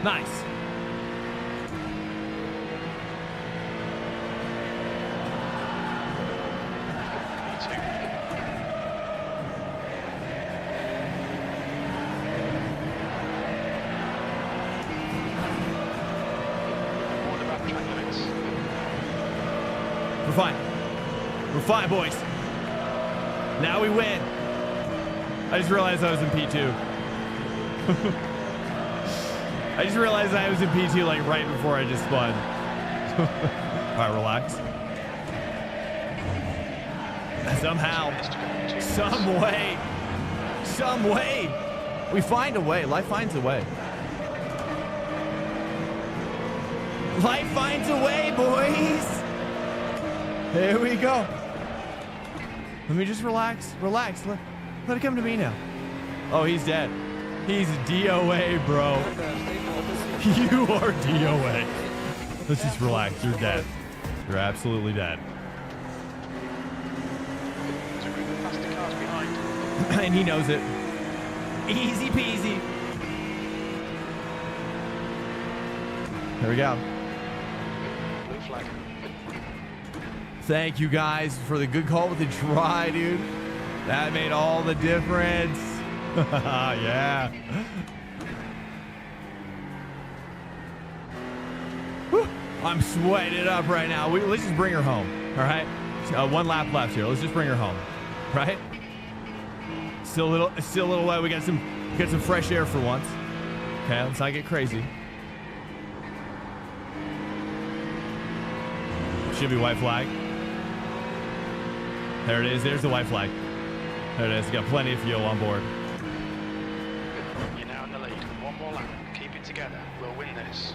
Nice. We're fine. We're fine, boys. Now we win. I just realized I was in P2. I just realized I was in P2 like right before I just spun. All right, relax. Somehow, some way, we find a way. Life finds a way. Life finds a way, boys. Here we go. Let me just relax. Relax. Let it come to me now. Oh, he's dead. He's DOA, bro. You are DOA. Let's just relax. You're dead. You're absolutely dead. And he knows it. Easy peasy. There we go. Blue flag. Thank you guys for the good call with the try, dude. That made all the difference. Yeah. Whew. I'm sweating it up right now. Let's just bring her home. All right. One lap left here. Let's just bring her home. Right. Still a little wet. We got some fresh air for once. Okay. Let's not get crazy. Should be white flag. There it is. There's the white flag. There it is. Got plenty of fuel on board. You're now in the lead. One more lap. Keep it together. We'll win this.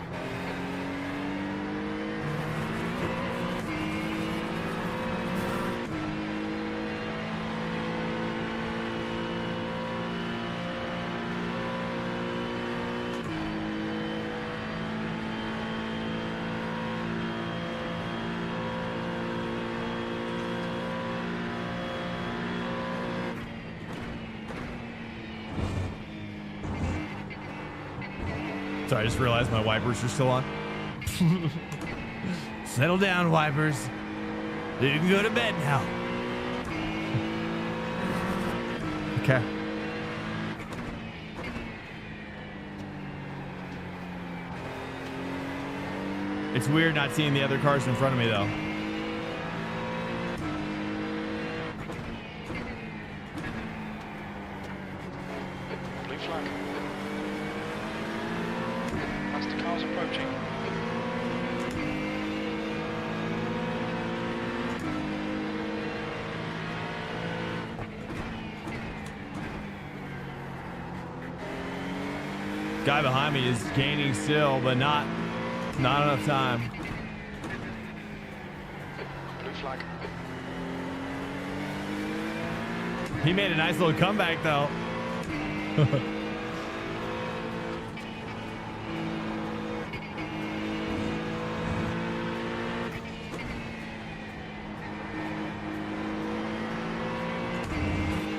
Sorry, I just realized my wipers are still on. Settle down, wipers. You can go to bed now. Okay. It's weird not seeing the other cars in front of me, though. Blue flag. Faster cars approaching. Guy behind me is gaining still, but not enough time. Blue flag. He made a nice little comeback, though.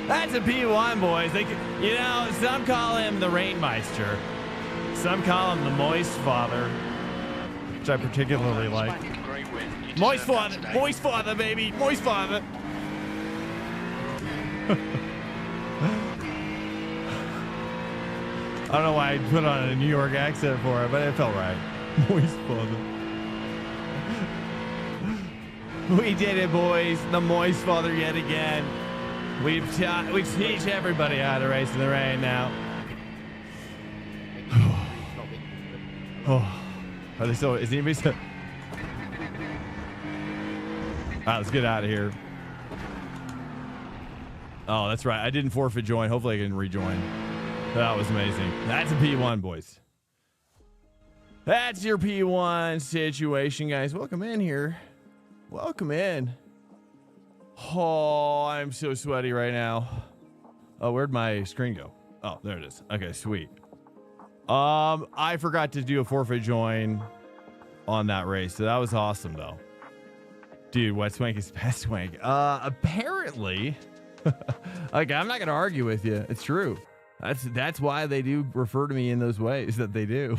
That's a P1, boys. You know, some call him the Rainmeister. Some call him the Moist Father, which I particularly like. Moist Father, baby. Moist Father. I don't know why I put on a New York accent for it, but it felt right. Moist Father. We did it, boys. The Moist Father yet again. We teach everybody how to race in the rain now. Oh, are they still? Is anybody still? All right, let's get out of here. Oh, that's right. I didn't forfeit join. Hopefully, I can rejoin. That was amazing. That's a P1, boys. That's your P1 situation, guys. Welcome in here. Welcome in. Oh, I'm so sweaty right now. Oh, where'd my screen go? Oh, there it is. Okay, sweet. I forgot to do a forfeit join on that race, so that was awesome, though. Dude, what Swank is best Swank? Apparently, like, I'm not gonna argue with you. It's true. That's why they do refer to me in those ways that they do.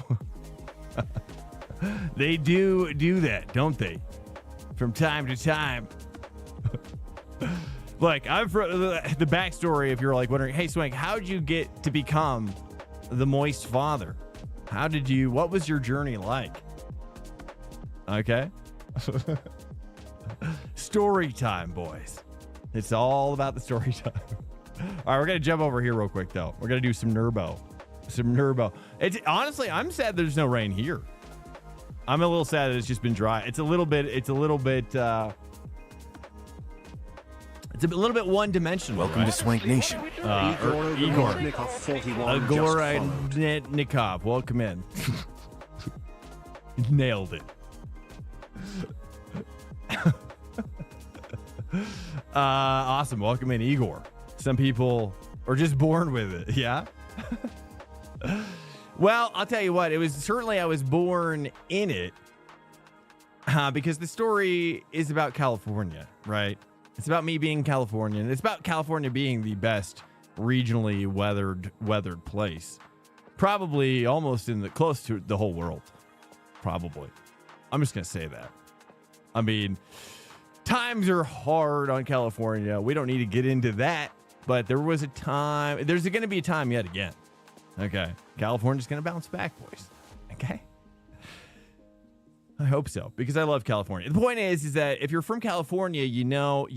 They do that, don't they? From time to time. Like, I'm from the backstory. If you're like wondering, hey Swank, how'd you get to become the Moist Father? What was your journey like? Okay. Story time, boys. It's all about the story time. All right, we're gonna jump over here real quick though. We're gonna do some Nurbo. It's honestly, I'm sad there's no rain here. I'm a little sad that it's just been dry. It's a little bit one-dimensional. Welcome to Swank Nation. Igor Nikov, welcome in. Nailed it. Awesome. Welcome in, Igor. Some people are just born with it. Yeah. Well, I'll tell you what. It was certainly I was born in it because the story is about California, right? It's about me being Californian. It's about California being the best regionally weathered place, probably almost close to the whole world. Probably. I'm just gonna say that. I mean, times are hard on California. We don't need to get into that, but there was a time. There's going to be a time yet again. Okay, California's going to bounce back, boys. Okay, I hope so because I love California. The point is that if you're from California, you know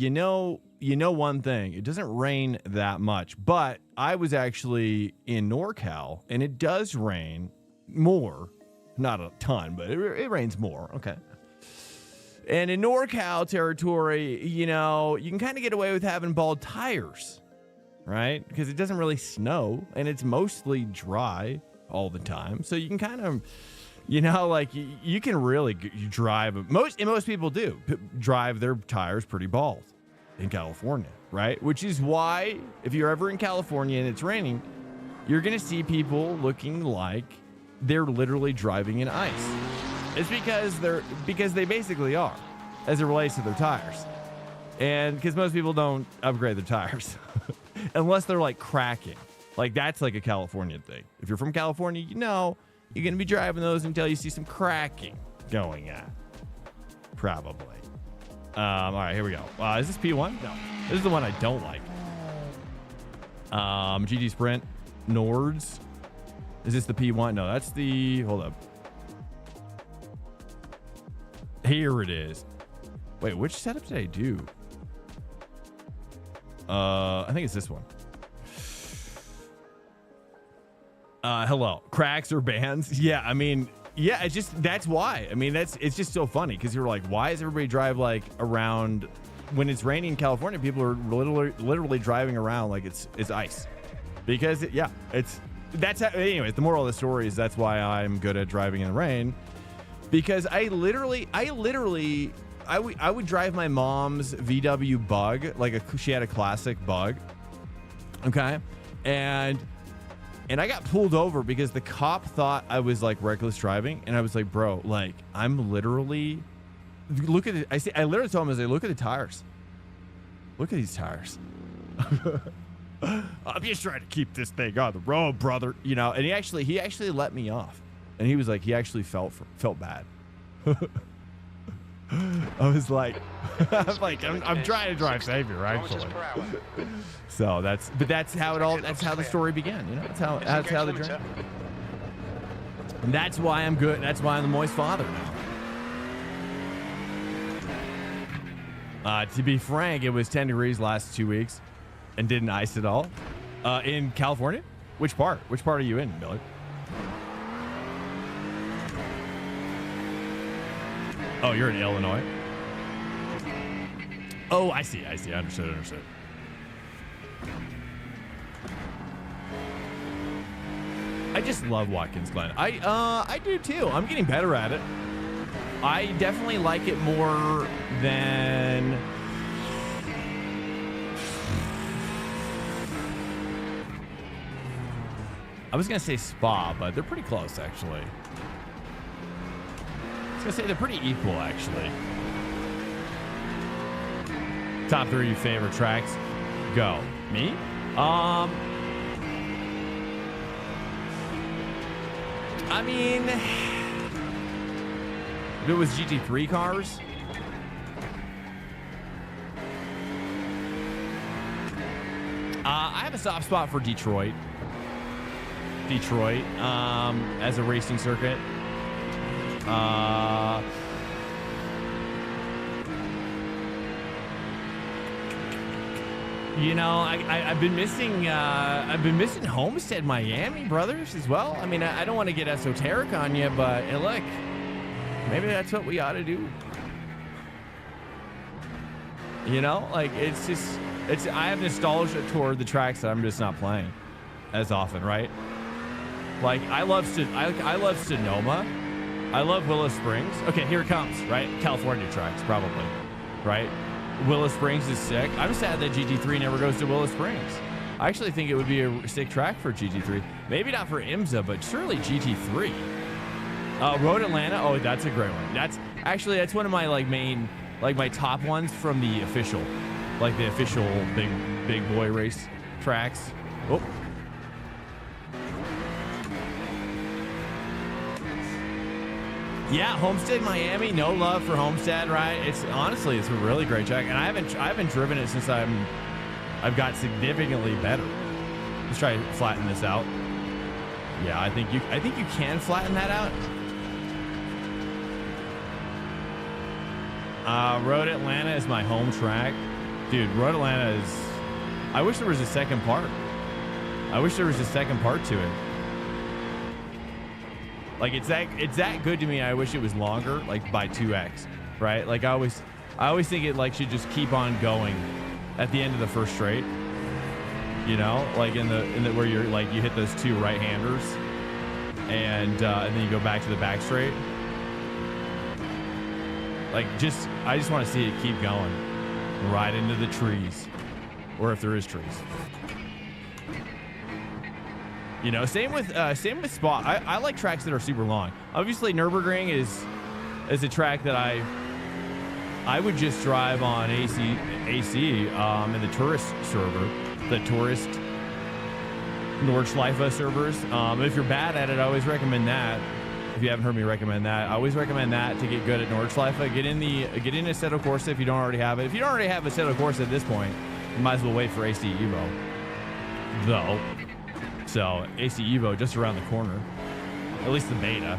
one thing: it doesn't rain that much. But I was actually in NorCal, and it does rain more, not a ton, but it rains more. Okay. And in NorCal territory, you can kind of get away with having bald tires, right? Because it doesn't really snow and it's mostly dry all the time. So you can kind of, you can really drive. Most people do drive their tires pretty bald in California, right? Which is why if you're ever in California and it's raining, you're going to see people looking like they're literally driving in ice. It's because they basically are, as it relates to their tires, and because most people don't upgrade their tires unless they're like cracking. Like that's like a California thing. If you're from California, you're gonna be driving those until you see some cracking going on. Probably. All right, here we go. Is this P1? No, this is the one I don't like. GT Sprint Nords. Is this the P1? No, that's the. Hold up. Here it is. Wait, which setup did I do? I think it's this one. Hello. Cracks or bands? Yeah, I mean, yeah, it's just, that's why. I mean, it's just so funny because you're like, why does everybody drive like around when it's raining in California? People are literally driving around like it's ice because anyways, the moral of the story is that's why I'm good at driving in the rain. Because I would drive my mom's VW Bug, she had a classic Bug, Okay. And I got pulled over because the cop thought I was like reckless driving. And I was like, bro, like I'm literally, look at it. I literally told him, I was like, look at the tires. Look at these tires. I'm just trying to keep this thing on the road, brother. You know, and he actually let me off. And he was like, he actually felt bad. I was like, I'm trying to drive savior, actually. So that's how the story began. You know, that's how the journey. And that's why I'm good. That's why I'm the moist father now. To be frank, it was 10 degrees last 2 weeks and didn't ice at all. In California? Which part? Which part are you in, Billy? Oh, you're in Illinois? Oh, I see. Understood. I just love Watkins, Glen. I do too. I'm getting better at it. I definitely like it more than... I was going to say Spa, but they're pretty close, actually. I was going to say they're pretty equal, actually. Top 3 favorite tracks. Go. Me? I mean, if it was GT3 cars, I have a soft spot for Detroit. As a racing circuit. You know, I've been missing Homestead, Miami, brothers, as well. I mean, I don't want to get esoteric on you, but hey, look, maybe that's what we ought to do. You know, like I have nostalgia toward the tracks that I'm just not playing as often, right? Like I love Sonoma, I love Willow Springs. Okay, here it comes, right? California tracks, probably, right? Willow Springs is sick. I'm sad that GT3 never goes to Willow Springs. I actually think it would be a sick track for GT3. Maybe not for IMSA, but surely GT3. Road Atlanta. Oh, that's a great one. That's one of my my top ones from the official, like the official big boy race tracks. Oh. Yeah, Homestead, Miami. No love for Homestead, right? It's honestly, it's a really great track, and I haven't driven it since I've got significantly better. Let's try to flatten this out. Yeah, I think you can flatten that out. Road Atlanta is my home track, dude. Road Atlanta is. I wish there was a second part. To it. Like it's that good to me. I wish it was longer, like by 2x, right? Like I always think it like should just keep on going at the end of the first straight. You know, like in the where you're like you hit those 2 right-handers, and then you go back to the back straight. Like I just want to see it keep going right into the trees, or if there is trees. You know, same with Spa. I like tracks that are super long. Obviously, Nurburgring is a track that I would just drive on AC in the tourist server, the tourist Nordschleife servers. If you're bad at it, I always recommend that. If you haven't heard me recommend that, I always recommend that to get good at Nordschleife. Get in Assetto Corsa if you don't already have it. If you don't already have Assetto Corsa at this point, you might as well wait for AC Evo, though. So AC Evo just around the corner, at least the beta.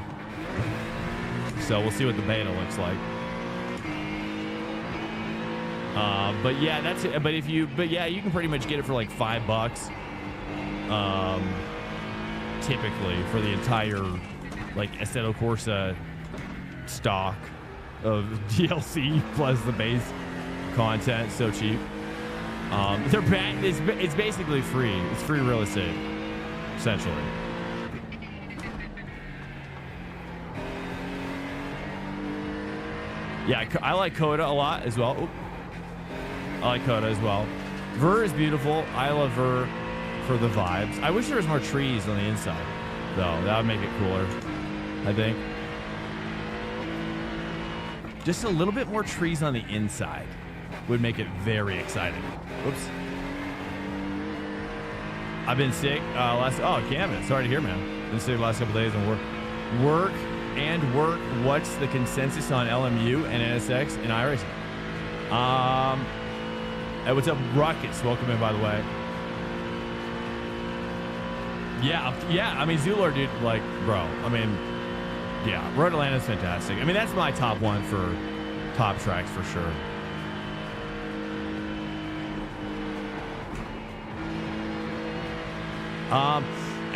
So we'll see what the beta looks like. But yeah, that's it. But yeah, you can pretty much get it for like $5. Typically for the entire like Assetto Corsa stock of DLC plus the base content. So cheap. It's basically free. It's free real estate. Essentially. Yeah, I like Coda a lot as well. Oop. I like Coda as well. Ver is beautiful. I love Ver. for the vibes. I wish there was more trees on the inside, though. That would make it cooler, I think. Just a little bit more trees on the inside would make it very exciting. Whoops. I've been sick Cameron, sorry to hear, man. Been sick the last couple days and work. What's the consensus on LMU and NSX and iRacing? Hey, what's up, Rockets? Welcome in, by the way. Yeah. I mean, Zulor, dude, like, bro. I mean, yeah, Road Atlanta's fantastic. I mean, that's my top one for top tracks for sure.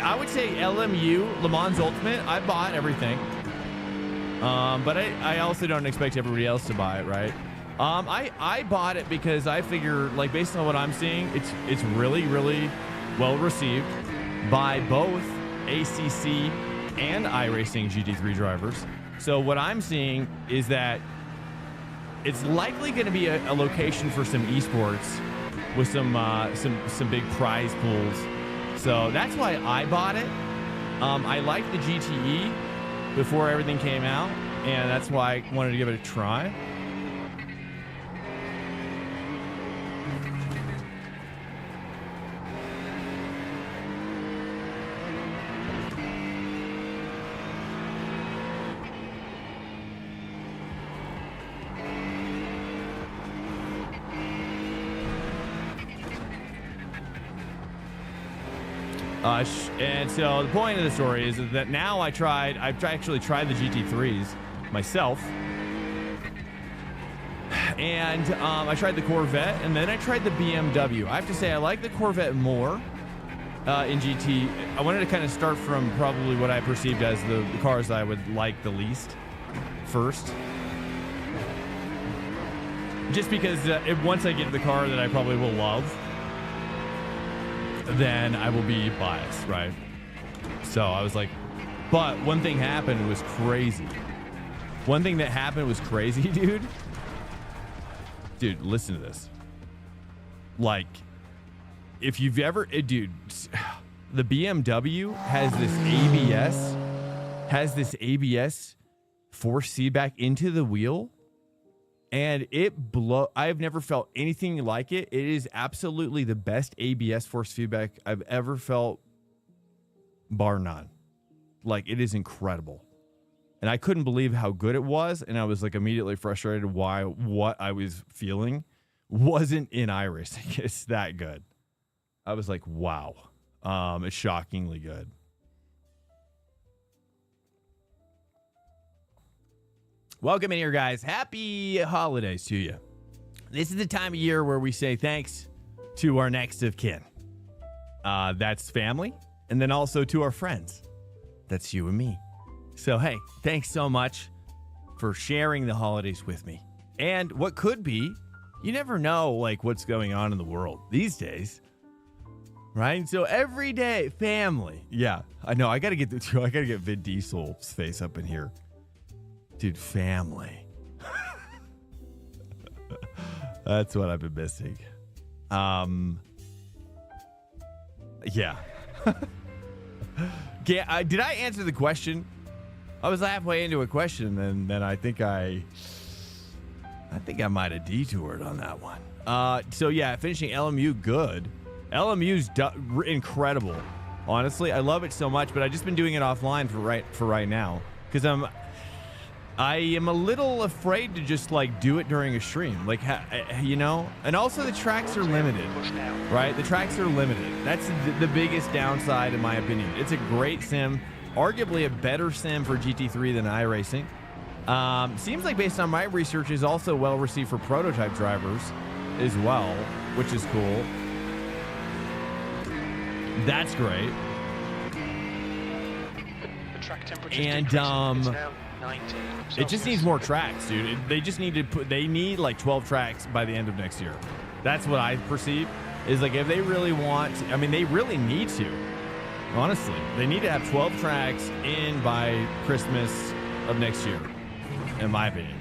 I would say LMU, Le Mans Ultimate. I bought everything, but I also don't expect everybody else to buy it, right? I bought it because I figure, like, based on what I'm seeing, it's really, really well received by both ACC and iRacing GT3 drivers. So what I'm seeing is that it's likely going to be a location for some esports with some big prize pools. So that's why I bought it. I liked the GTE before everything came out, and that's why I wanted to give it a try. And so the point of the story is that now I've actually tried the GT3s myself. And I tried the Corvette, and then I tried the BMW. I have to say I like the Corvette more in GT. I wanted to kind of start from probably what I perceived as the cars I would like the least first. Just because once I get to the car that I probably will love, then I will be biased, right? So I was like, but one thing happened, it was crazy. One thing that happened was crazy, dude. Dude, listen to this. Like, if you've ever, dude, the BMW has this ABS force feedback into the wheel. And I've never felt anything like it. It is absolutely the best ABS force feedback I've ever felt, bar none. Like, it is incredible. And I couldn't believe how good it was. And I was like immediately frustrated why what I was feeling wasn't in iRacing. It's that good. I was like, wow. It's shockingly good. Welcome in here, guys. Happy holidays to you. This is the time of year where we say thanks to our next of kin. That's family. And then also to our friends. That's you and me. So, hey, thanks so much for sharing the holidays with me. And what could be, you never know, like, what's going on in the world these days. Right? So every day, family. Yeah, I know. I got to get Vin Diesel's face up in here. Dude, family. That's what I've been missing. Yeah. Did I answer the question? I was halfway into a question, and then I think I might have detoured on that one. So yeah, finishing LMU good. LMU's incredible. Honestly, I love it so much, but I've just been doing it offline for right now because I am a little afraid to just like do it during a stream, like, you know, and also the tracks are limited, right? The tracks are limited. That's the biggest downside in my opinion. It's a great sim, arguably a better sim for GT3 than iRacing. Seems like based on my research is also well received for prototype drivers as well, which is cool. That's great. The track temperature and is now 90 it just needs more tracks, dude. They just need to they need like 12 tracks by the end of next year. That's what I perceive is like if they really want to, I mean, they really need to, honestly, they need to have 12 tracks in by Christmas of next year, in my opinion,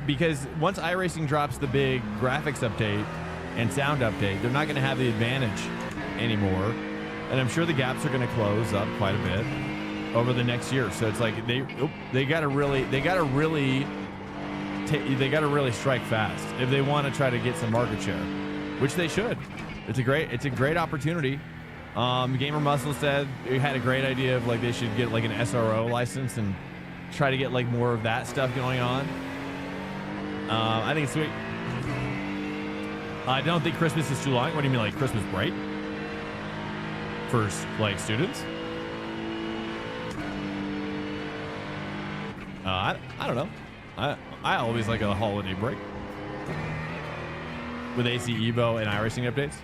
because once iRacing drops the big graphics update and sound update, they're not going to have the advantage anymore, and I'm sure the gaps are going to close up quite a bit over the next year. So it's like they got to really strike fast if they want to try to get some market share, which they should. It's a great opportunity. Gamer Muscle said he had a great idea of like they should get like an SRO license and try to get like more of that stuff going on. I think it's sweet. I don't think Christmas is too long. What do you mean, like Christmas break for like students? I don't know. I always like a holiday break with AC Evo and iRacing updates.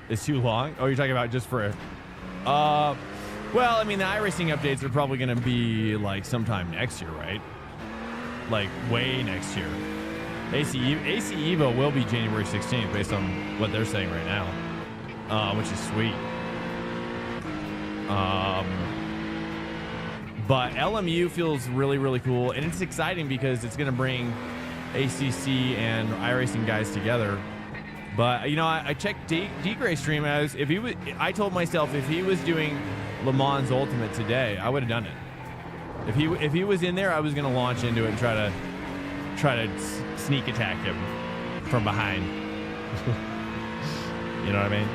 It's too long. Oh, you're talking about just for well, I mean, the iRacing updates are probably going to be like sometime next year, right? Like way next year. AC Evo will be January 16th based on what they're saying right now, which is sweet. But LMU feels really, really cool, and it's exciting because it's going to bring ACC and iRacing guys together. But you know, I checked D-Gray's stream. I told myself if he was doing Le Mans Ultimate today, I would have done it. If he was in there, I was going to launch into it and try to sneak attack him from behind. You know what I mean?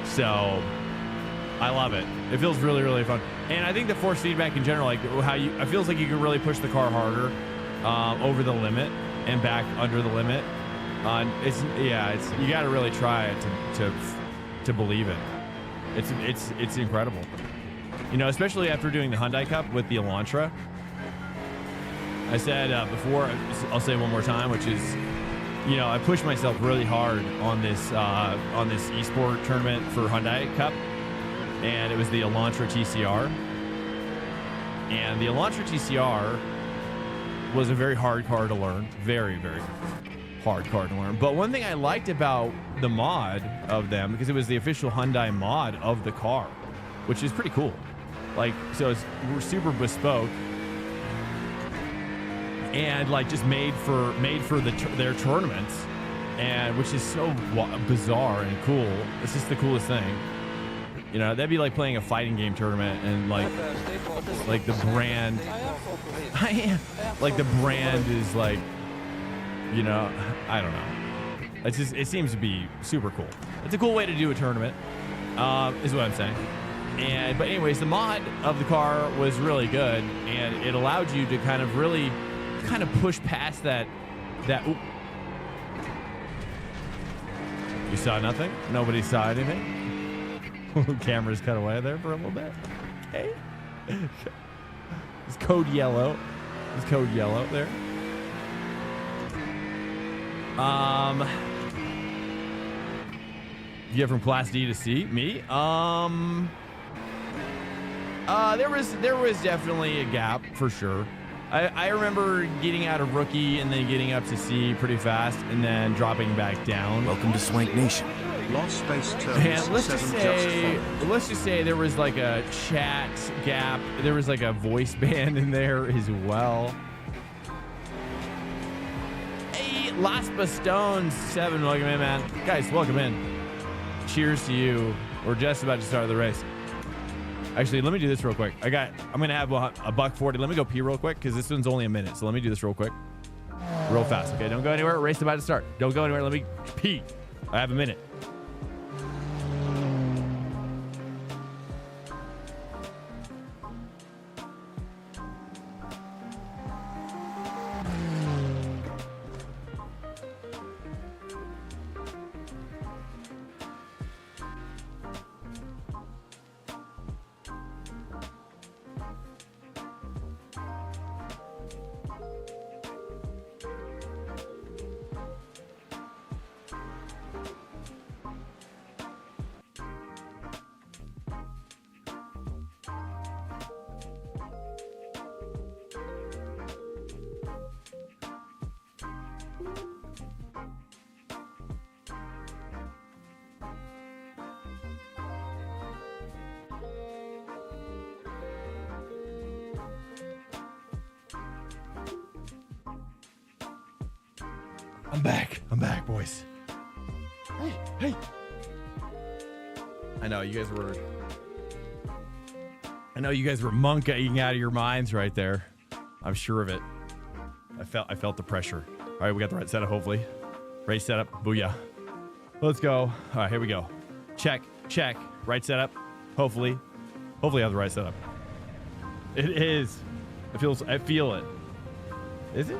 So I love it. It feels really, really fun. And I think the force feedback in general, like it feels like you can really push the car harder over the limit and back under the limit. You got to really try it to believe it. It's incredible. You know, especially after doing the Hyundai Cup with the Elantra. I said before, I'll say one more time, which is, you know, I pushed myself really hard on this esport tournament for Hyundai Cup, and it was the Elantra TCR. And the Elantra TCR was a very hard car to learn, very, very hard car to learn. But one thing I liked about the mod of them, because it was the official Hyundai mod of the car, which is pretty cool. Like, so we're super bespoke. And like just made for their tournaments, and which is so bizarre and cool. It's just the coolest thing. You know, that'd be like playing a fighting game tournament, and like the brand, like the brand is like, you know, I don't know. It seems to be super cool. It's a cool way to do a tournament, is what I'm saying. But anyways, the mod of the car was really good, and it allowed you to kind of push past that. Ooh. You saw nothing? Nobody saw anything? Cameras cut away there for a little bit. Okay. It's code yellow. It's code yellow there. You get from Class D to C? Me? There was definitely a gap for sure. I remember getting out of rookie and then getting up to C pretty fast and then dropping back down. Welcome to Swank Nation. Lost space turns. And let's just say there was like a chat gap. There was like a voice band in there as well. Hey, Las Bastones 7, welcome in, man. Guys, welcome in. Cheers to you. We're just about to start the race. Actually, let me do this real quick. I'm gonna have a buck 40. Let me go pee real quick because this one's only a minute. So let me do this real quick, real fast. Okay, don't go anywhere. Race about to start. Don't go anywhere. Let me pee. I have a minute. I'm back, boys. Hey. I know you guys were monkeying out of your minds right there. I'm sure of it. I felt the pressure. All right, we got the right setup, hopefully. Race setup, booyah. Let's go. All right, here we go. Check. Right setup, hopefully. Hopefully I have the right setup. It is. I feel it. Is it?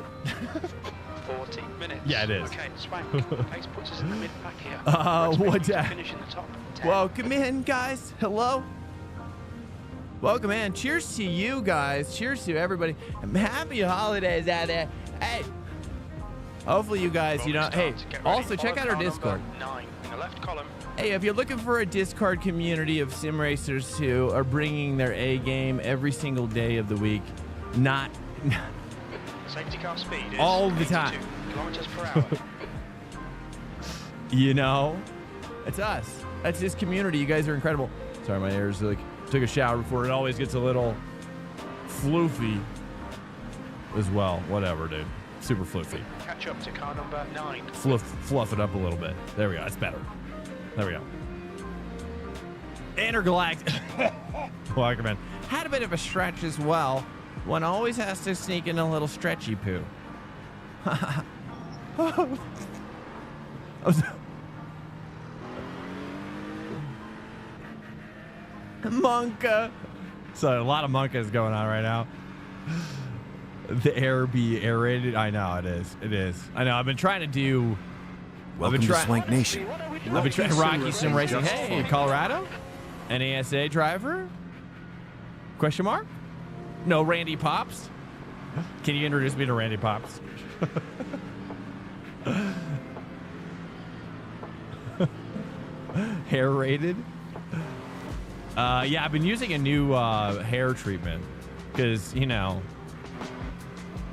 40 minutes. Yeah, it is. Okay, Swank. Pace puts us in the mid-pack here. What's that? Finish in the top 10. Welcome in, guys. Hello. Welcome in. Cheers to you guys. Cheers to everybody. Happy holidays out there. Hey. Hopefully you guys, hey, also check out our Discord. 9 in the left column. Hey, if you're looking for a Discord community of sim racers who are bringing their A game every single day of the week, not Safety car speed is all the time. Kilometers per hour. It's us. That's this community. You guys are incredible. Sorry, my ears took a shower before. It always gets a little floofy as well. Whatever, dude. Super floofy. Catch up to car number 9. Fluff it up a little bit. There we go. That's better. There we go. Intergalactic. Welcome in. Had a bit of a stretch as well. One always has to sneak in a little stretchy poo. Monka. So a lot of monkas going on right now. The air be aerated. I know it is. It is. I know. I've been trying to do. Welcome to Swank Nation. I've been trying Rocky Sim Racing. Hey, Colorado, NASA driver? Question mark? No, Randy Pops. Can you introduce me to Randy Pops? Hair rated. Yeah, I've been using a new hair treatment because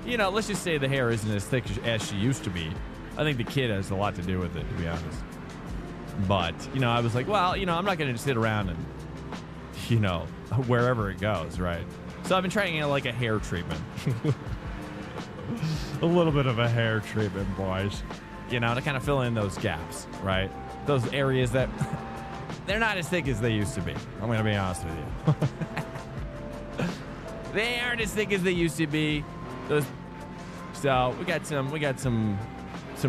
let's just say the hair isn't as thick as she used to be. I think the kid has a lot to do with it, to be honest. But I was like, well, I'm not going to just sit around and wherever it goes, right? So I've been trying like a hair treatment. A little bit of a hair treatment, boys. To kind of fill in those gaps, right? Those areas that they're not as thick as they used to be. I'm going to be honest with you. They aren't as thick as they used to be. So we got some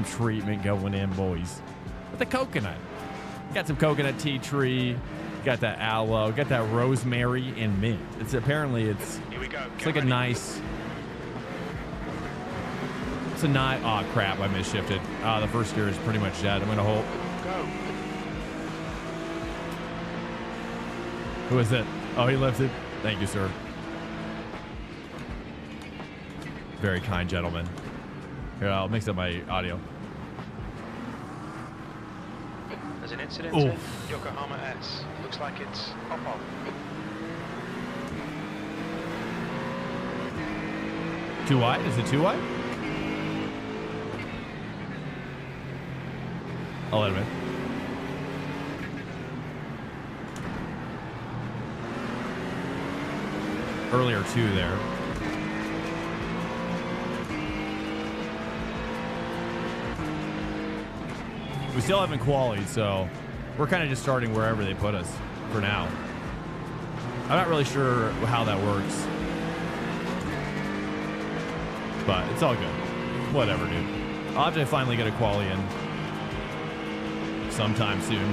treatment going in, boys. With the coconut. Got some coconut tea tree. Got that aloe. Got that rosemary and mint. Here we go. It's like a nice. It's a nice. Oh crap! I misshifted. The first gear is pretty much dead. I'm gonna hold. Go. Who is it? Oh, he lifted. Thank you, sir. Very kind gentleman. Here, I'll mix up my audio. There's an incident in Yokohama S. Looks like it's pop-off. Too wide? Is it too wide? I'll let him in. Earlier too there. We still haven't qualified, so we're kind of just starting wherever they put us for now. I'm not really sure how that works, but it's all good. Whatever, dude. I'll have to finally get a quali in sometime soon.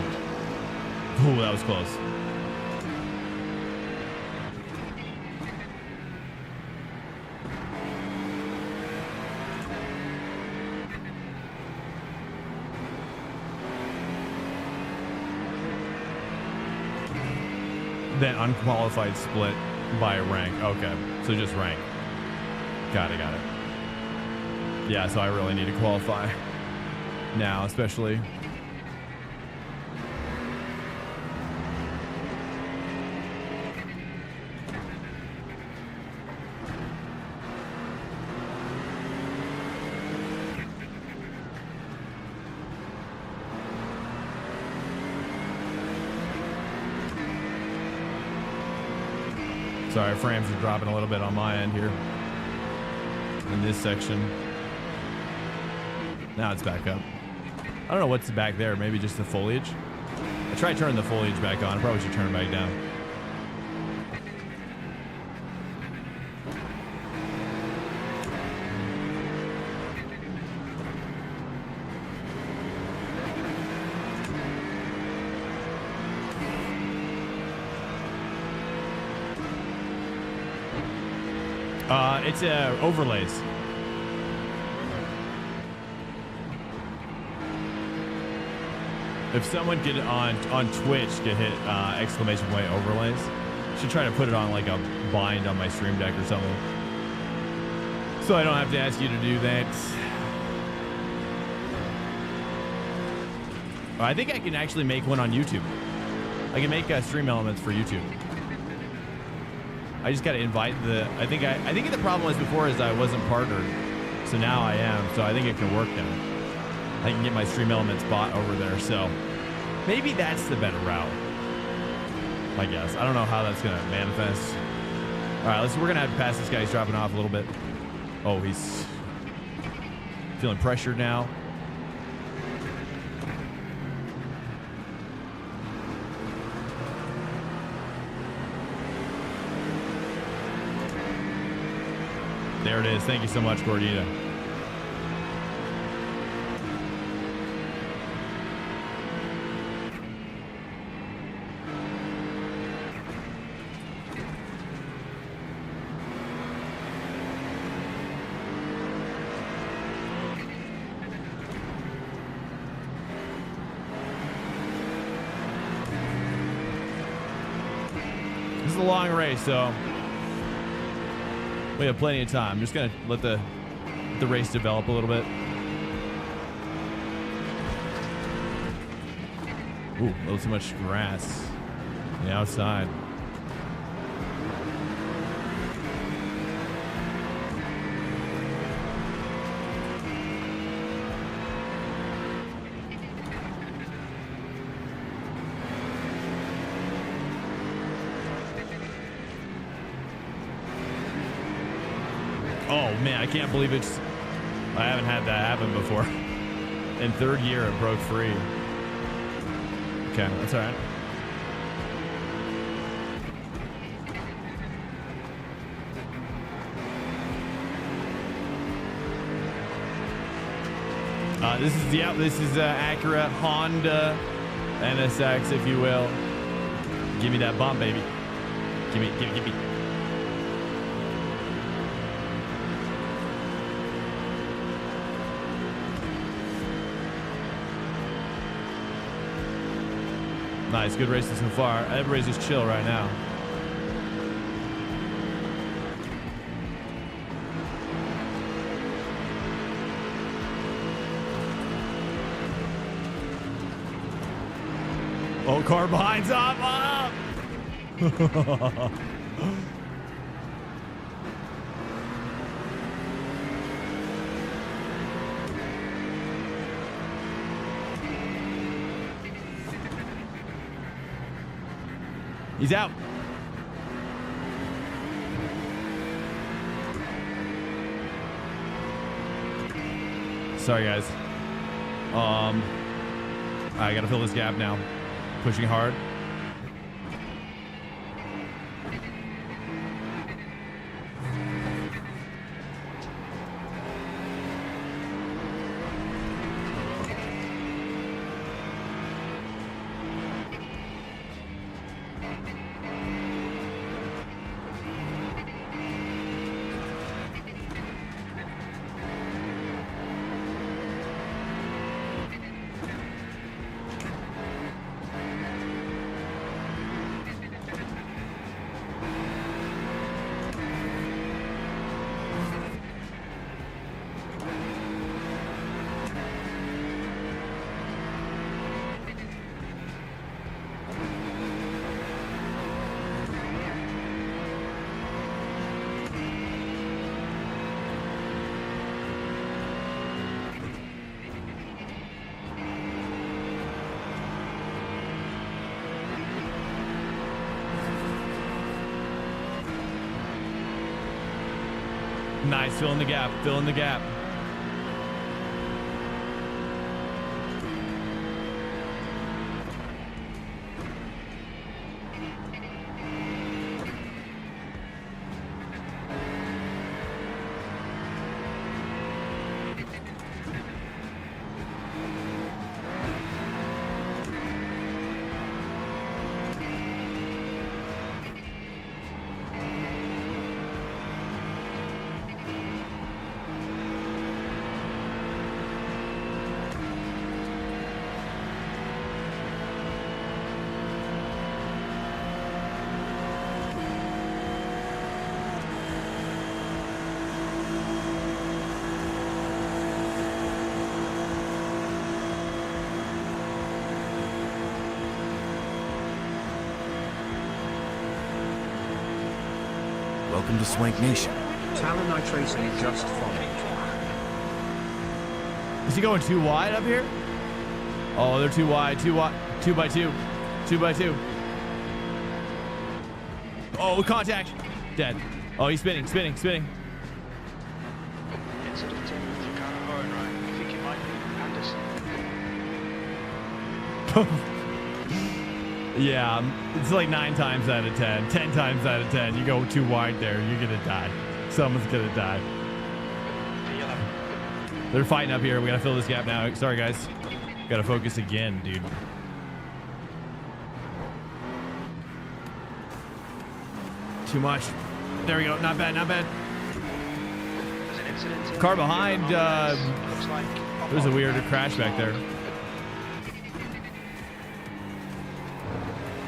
Ooh, that was close. Then unqualified split by rank. Okay, so just rank. Got it. Yeah, so I really need to qualify now, especially. Sorry, frames are dropping a little bit on my end here in this section. Now it's back up. I don't know what's back there. Maybe just the foliage. I tried turning the foliage back on. I probably should turn it back down. It's overlays. If someone could on Twitch could hit exclamation point overlays, should try to put it on like a bind on my stream deck or something, so I don't have to ask you to do that. I think I can actually make one on YouTube. I can make stream elements for YouTube. I just got to invite the. I think the problem was before is I wasn't partnered, so now I am. So I think it can work now. I can get my stream elements bot over there. So maybe that's the better route. I guess I don't know how that's gonna manifest. All right, we're gonna have to pass this guy. He's dropping off a little bit. Oh, he's feeling pressured now. There it is. Thank you so much, Gordita. This is a long race, so we have plenty of time. I'm just gonna let the race develop a little bit. Ooh, a little too much grass on the outside. Oh man, I can't believe it's. I haven't had that happen before. In third year, it broke free. Okay, that's all right. This is Acura Honda NSX, if you will. Give me that bump, baby. Give me. Nice, good racing so far. Everybody's just chill right now. Oh, car behind's up! He's out. Sorry, guys. I gotta fill this gap now. Pushing hard. Nice, filling the gap, filling the gap. Welcome to Swank Nation. Talonite Racing just followed. Is he going too wide up here? Oh, they're too wide. 2 by 2. 2 by 2. Oh, contact. Dead. Oh, he's spinning. Incident with your car horn, right? I think it might be Anderson. Yeah, it's like 9 times out of 10. 10 times out of 10. You go too wide there, you're going to die. Someone's going to die. They're fighting up here. We got to fill this gap now. Sorry, guys. Got to focus again, dude. Too much. There we go. Not bad, not bad. There's an incident. Car behind. Looks like There's a weird crash back there.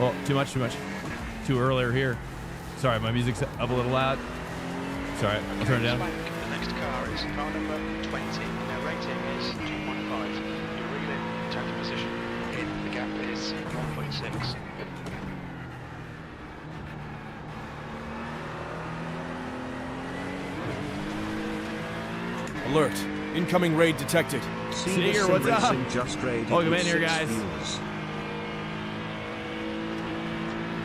Oh, too much. Too earlier here. Sorry, my music's up a little loud. Sorry, I'll turn it down. The next car is car number 20. Their rating is 2.5. You're really taking position. The gap is 1.6. Alert. Incoming raid detected. Sneaker, what's up? Just raided Welcome with in here, 6 guys. viewers.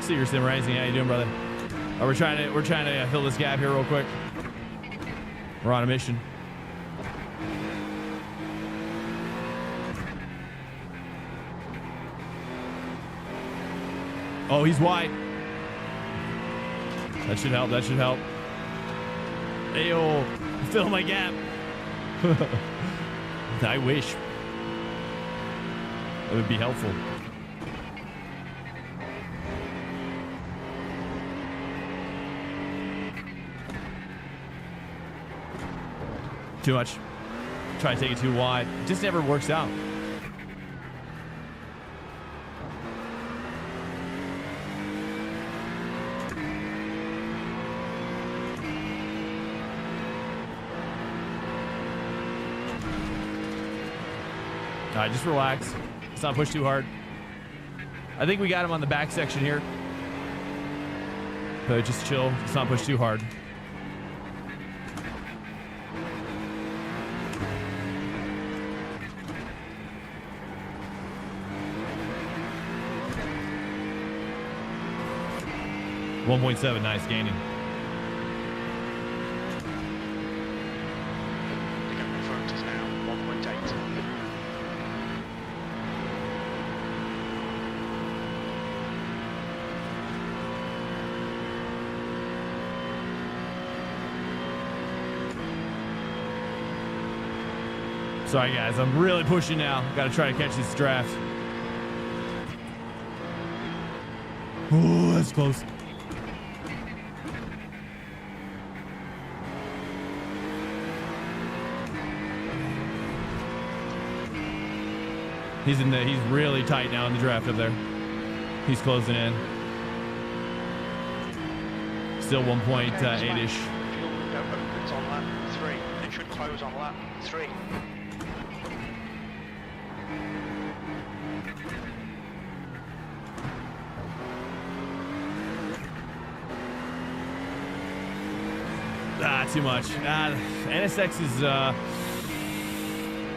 See your SIMRACING. How you doing, brother? Oh, we're trying to fill this gap here real quick. We're on a mission. Oh, he's wide. That should help. Ayo, fill my gap. I wish. That would be helpful. Too much. Try to take it too wide. It just never works out. All right, just relax. Let's not push too hard. I think we got him on the back section here. But just chill. Let's not push too hard. .7, nice gaining. The gap in front is now 1.8. Sorry, guys. I'm really pushing now. Got to try to catch this draft. Oh, that's close. He's really tight now in the draft up there. He's closing in. Still 1.8-ish. Fuel window opens on lap 3. It should close on lap 3. Too much. NSX is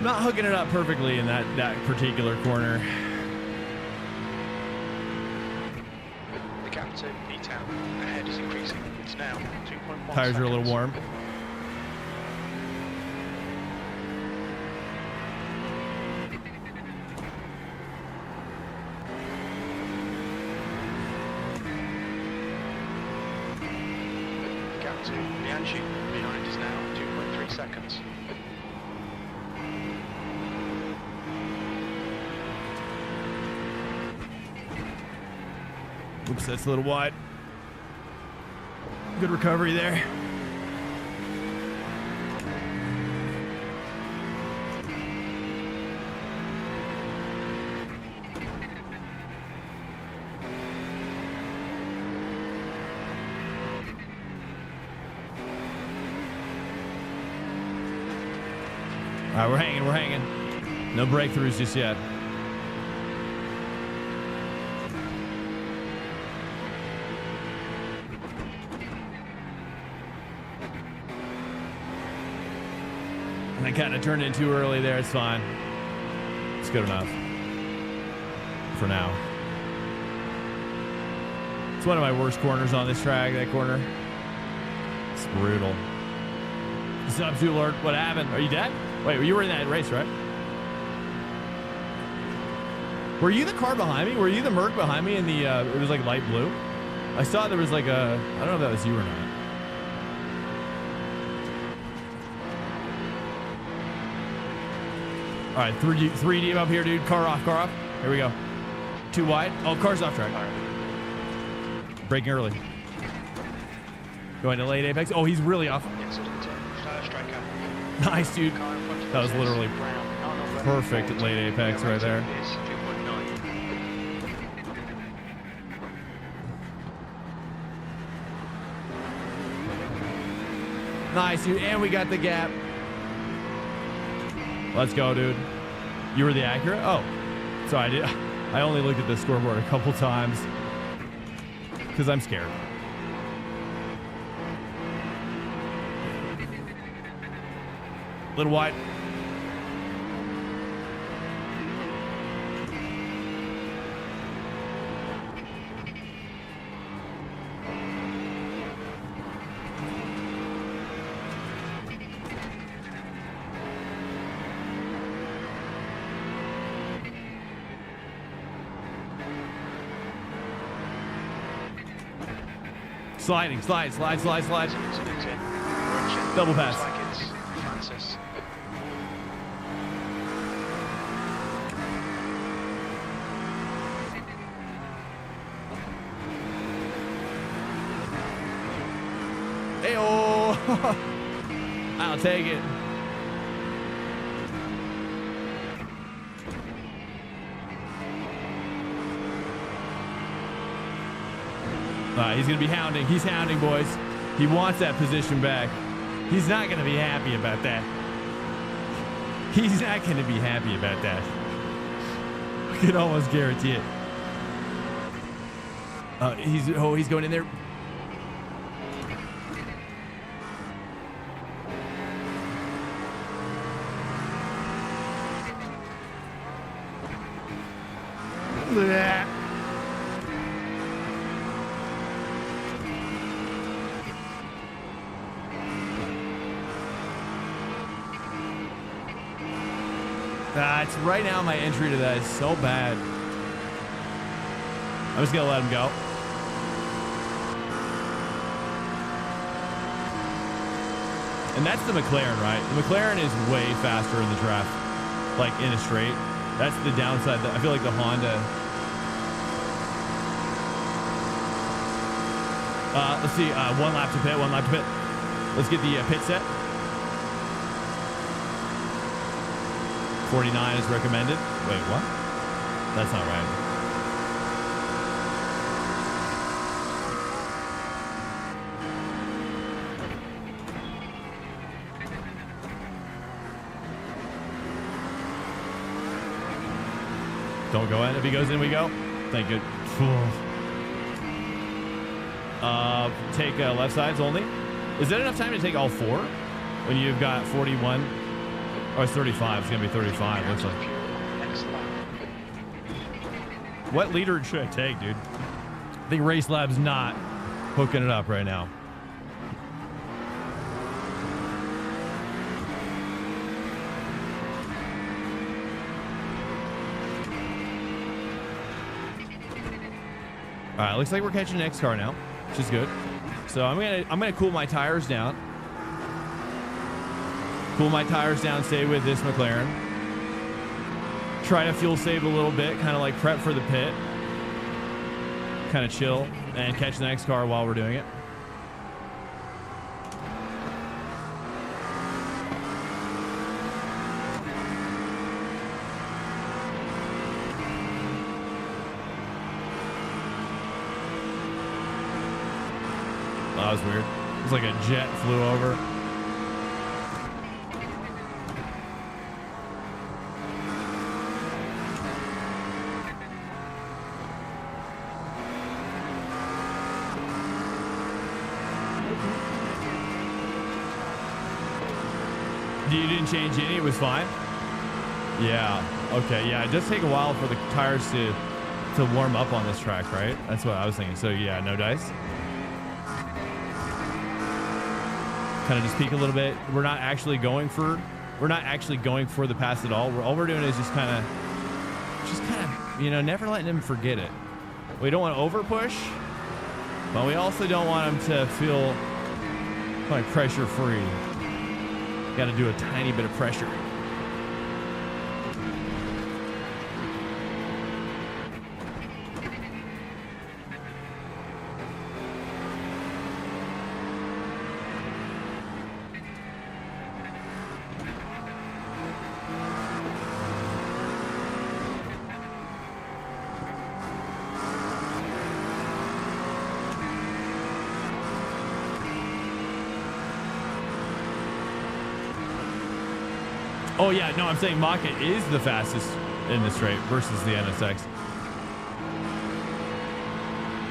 not hooking it up perfectly in that particular corner. The gap to E-Town ahead is increasing. It's now 2.1 Tires are a little seconds. warm. The gap to Bianchi behind is now 2.3 seconds. Oops, that's a little wide. Good recovery there. All right, we're hanging. No breakthroughs just yet. I kind of turned in too early there. It's fine. It's good enough for now. It's one of my worst corners on this track, that corner. It's brutal. What's up, Zoo Lord? What happened? Are you dead? Wait, you were in that race, right? Were you the car behind me? Were you the Merc behind me in the, it was like light blue? I saw there was like a, I don't know if that was you or not. All right, 3 deep up here, dude. Car off, car off. Here we go. Too wide. Oh, car's off track. Braking early. Going to late apex. Oh, he's really off. Nice, dude. That was literally perfect at late apex right there. Nice, dude. And we got the gap. Let's go, dude. You were the Acura? Oh, sorry. I only looked at the scoreboard a couple times because I'm scared. Little wide. Sliding, slide. Double pass. Hey-oh! I'll take it. He's going to be hounding. He's hounding, boys. He wants that position back. He's not going to be happy about that. He's not going to be happy about that. I can almost guarantee it. He's going in there. Blech. It's right now my entry to that is so bad. I'm just gonna let him go. And that's the McLaren, right? The McLaren is way faster in the draft, like in a straight. That's the downside. I feel like the Honda. Let's see. One lap to pit. Let's get the pit set. 49 is recommended. Wait, what? That's not right. Don't go in. If he goes in, we go. Thank you. Take left sides only. Is that enough time to take all four? When you've got 41? Oh, it's 35. It's going to be 35, looks like. What leader should I take, dude? I think Race Lab's not hooking it up right now. All right, looks like we're catching the next car now, which is good. So I'm gonna cool my tires down. Cool my tires down, stay with this McLaren. Try to fuel save a little bit, kind of like prep for the pit. Kind of chill and catch the next car while we're doing it. That was weird. It was like a jet flew over. You didn't change any? It was fine? Yeah. Okay. Yeah. It does take a while for the tires to warm up on this track, right? That's what I was thinking. So yeah, no dice. Kind of just peek a little bit. We're not actually going for the pass at all. All we're doing is just kind of, you know, never letting him forget it. We don't want to over push, but we also don't want him to feel like pressure free. Got to do a tiny bit of pressure. Oh yeah, no, I'm saying Maka is the fastest in this straight versus the NSX.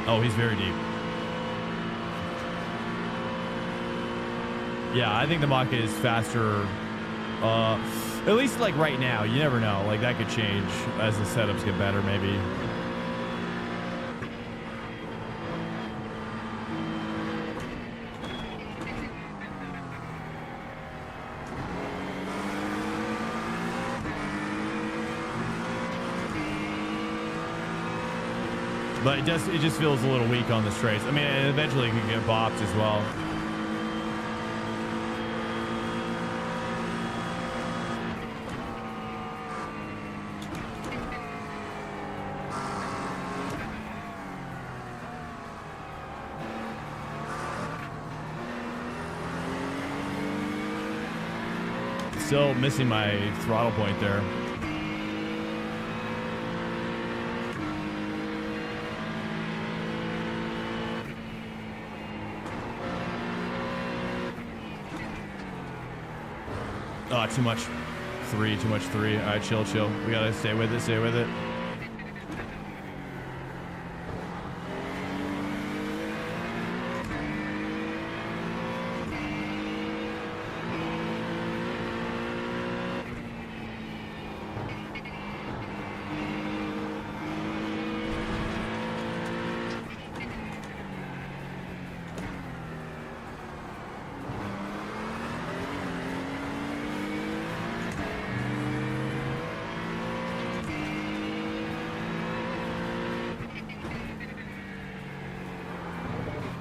Oh, he's very deep. Yeah, I think the Maka is faster. At least like right now. You never know. Like that could change as the setups get better, maybe. But it just feels a little weak on the straights. I mean, and eventually it can get bopped as well. Still missing my throttle point there. Oh, too much three. All right, chill. We gotta stay with it.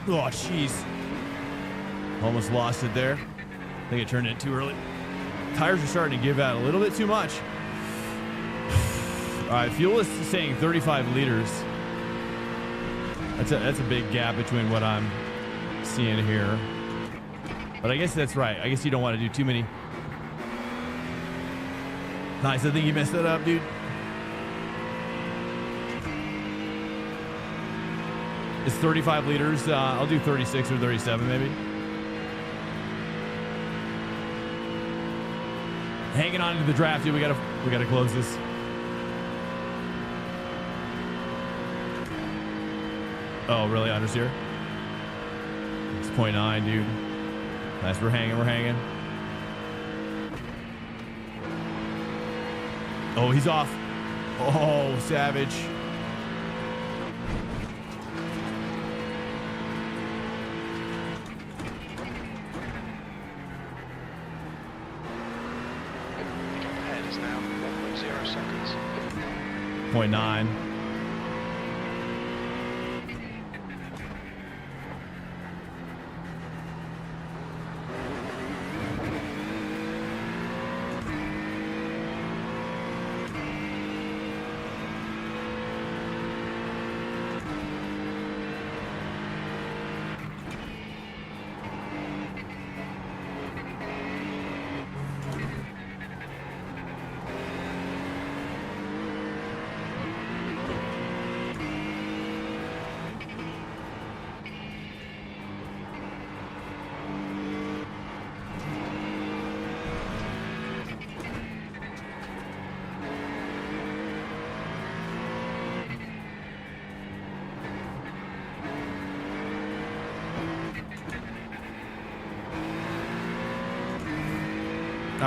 Oh, jeez. Almost lost it there. I think I turned it too early. Tires are starting to give out a little bit too much. All right, fuel is saying 35 liters. That's a big gap between what I'm seeing here. But I guess that's right. I guess you don't want to do too many. Nice. I think you messed that up, dude. It's 35 liters. I'll do 36 or 37 maybe. Hanging on to the draft, dude. We gotta close this. Oh, really? Understeer? It's 0.9, dude. Nice. We're hanging. Oh, he's off. Oh, savage. Ahead is now 1.0 seconds. 0.9.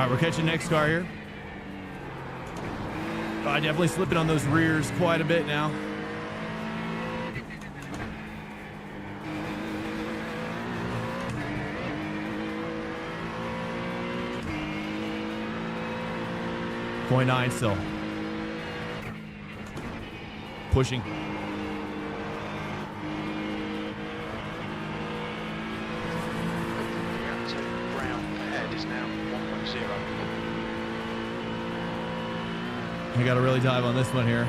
right, we're catching next car here. Definitely slipping on those rears quite a bit now. .9 still. Pushing. I got to really dive on this one here.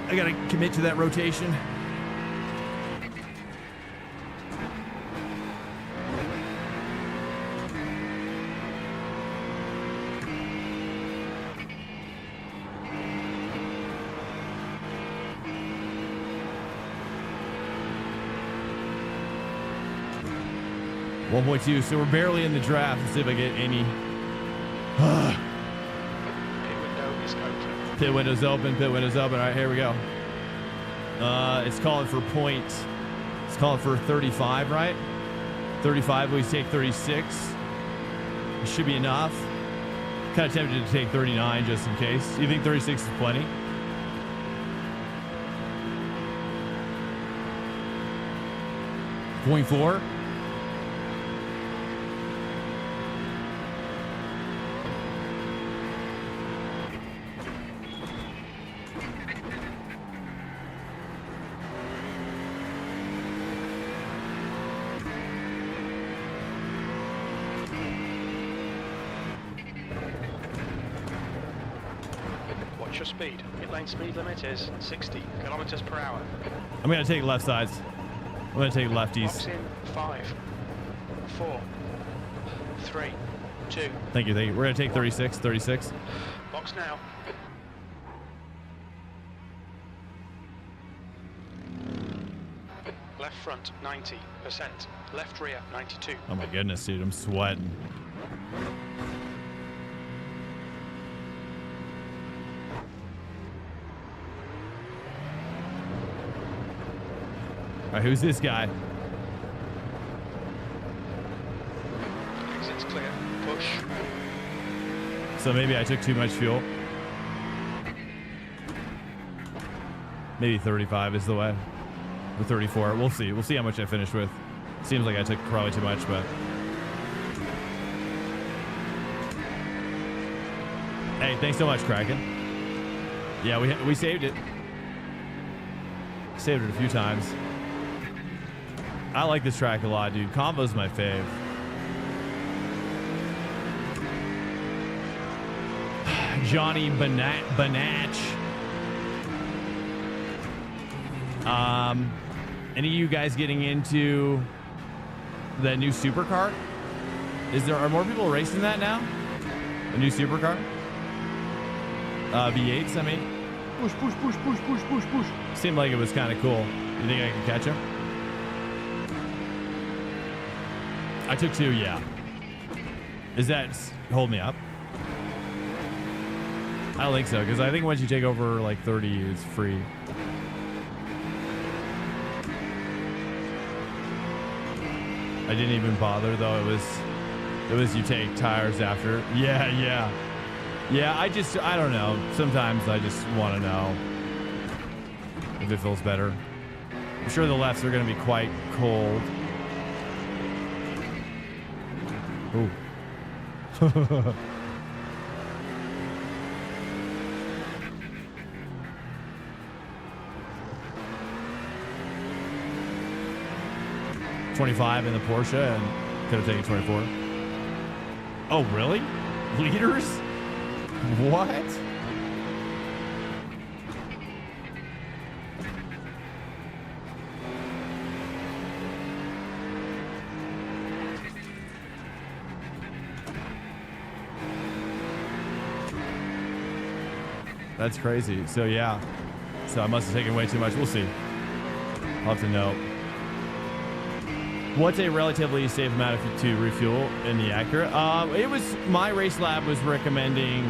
I got to commit to that rotation. .2, so we're barely in the draft. Let's see if I get any. Pit window's open. Pit window's open. All right, here we go. It's calling for points. It's calling for 35, right? 35. We take 36. It should be enough. Kind of tempted to take 39 just in case. You think 36 is plenty? .4. Your speed. Pit lane speed limit is 60 kilometers per hour. I'm going to take left sides. I'm going to take lefties. Box in 5, 4, 3, 2. Thank you. We're going to take 36. 36. Box now. Left front 90%. Left rear 92. Oh my goodness, dude. I'm sweating. All right, who's this guy? Exit's clear. Push. So maybe I took too much fuel. Maybe 35 is the way. Or 34. We'll see. We'll see how much I finish with. Seems like I took probably too much, but. Hey, thanks so much, Kraken. Yeah, we saved it. Saved it a few times. I like this track a lot, dude. Combo's my fave. Johnny Banach. Any of you guys getting into the new supercar? Are more people racing that now? A new supercar? V8s, I mean. Push, push, push, push, push, push, push. Seemed like it was kind of cool. You think I can catch him? I took 2, yeah. Is that hold me up? I don't think so, because I think once you take over like 30, it's free. I didn't even bother though. It was you take tires after. Yeah. I don't know. Sometimes I just want to know if it feels better. I'm sure the lefts are going to be quite cold. Ooh. $25 in the Porsche and could have taken 24. Oh, really? Liters? What? That's crazy. So yeah. So I must have taken way too much. We'll see. I'll have to know. What's a relatively safe amount to refuel in the Acura? It was my race lab was recommending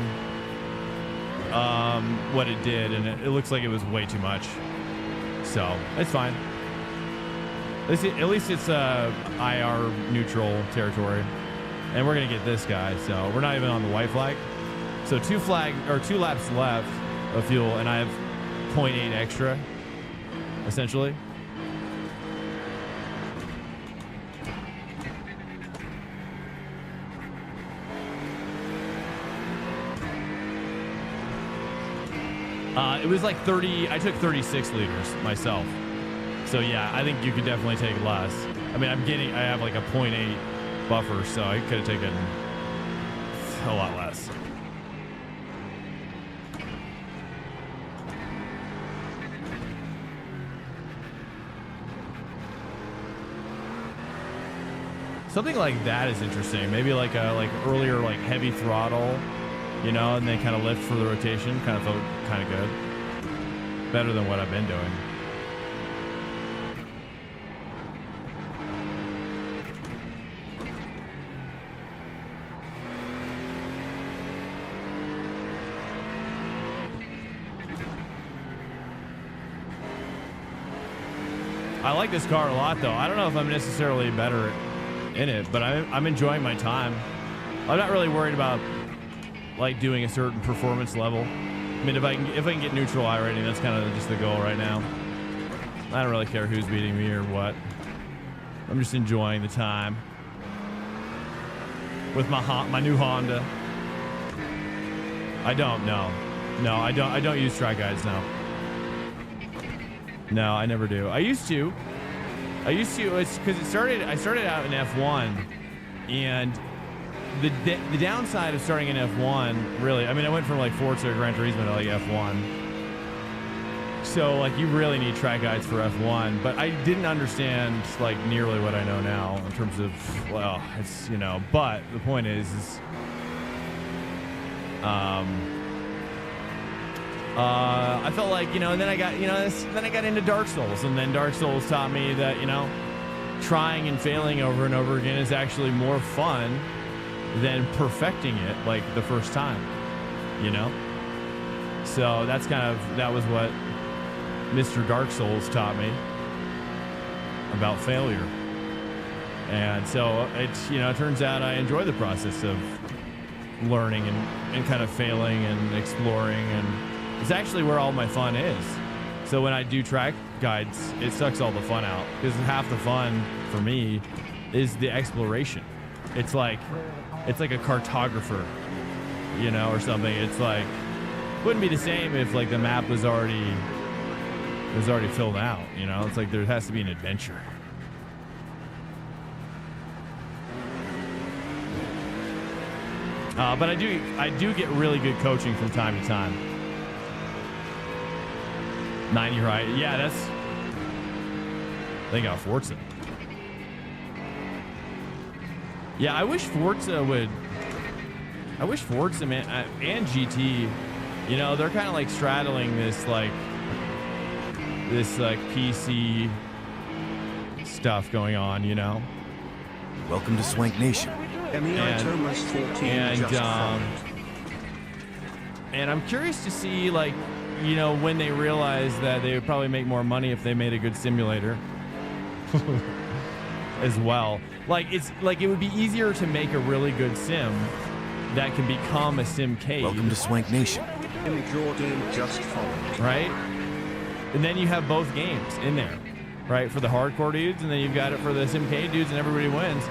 what it did, and it looks like it was way too much. So it's fine. At least it's IR neutral territory, and we're gonna get this guy. So we're not even on the white flag. So 2 laps left of fuel, and I have 0.8 extra, essentially. It was like 30. I took 36 liters myself. So yeah, I think you could definitely take less. I mean, I have like a 0.8 buffer, so I could have taken a lot less. Something like that is interesting. Maybe like earlier like heavy throttle, you know, and they kind of lift for the rotation. Kind of felt kind of good. Better than what I've been doing. I like this car a lot, though. I don't know if I'm necessarily better in it, but I'm enjoying my time. I'm not really worried about like doing a certain performance level. I mean, if I can get neutral iRating, that's kind of just the goal right now. I don't really care who's beating me or what. I'm just enjoying the time with my new Honda. I don't use track guides now. No, I never do. I used to. It's because I started out in F1, and the downside of starting in F1, really, I mean, I went from like Forza or Gran Turismo to like F1. So like you really need track guides for F1, but I didn't understand like nearly what I know now in terms of, well, it's, you know, but the point is I felt like, you know, and then I got, you know, then I got into Dark Souls, and then Dark Souls taught me that, you know, trying and failing over and over again is actually more fun than perfecting it like the first time, you know? So that was what Mr. Dark Souls taught me about failure. And so it's, you know, it turns out I enjoy the process of learning and kind of failing and exploring, and it's actually where all my fun is. So when I do track guides, it sucks all the fun out, because half the fun for me is the exploration. It's like a cartographer, you know, or something. It's like, wouldn't be the same if like the map was already filled out, you know? It's like there has to be an adventure. But I do get really good coaching from time to time. 90 right. Yeah, they got Forza. Yeah, I wish Forza, man, and GT, you know, they're kind of like straddling this PC stuff going on, you know? Welcome to Swank Nation. And I'm curious to see, like, you know, when they realize that they would probably make more money if they made a good simulator as well. Like, it's like it would be easier to make a really good sim that can become a simcade. Welcome to Swank Nation. Right? And then you have both games in there, right? For the hardcore dudes, and then you've got it for the simcade dudes, and everybody wins.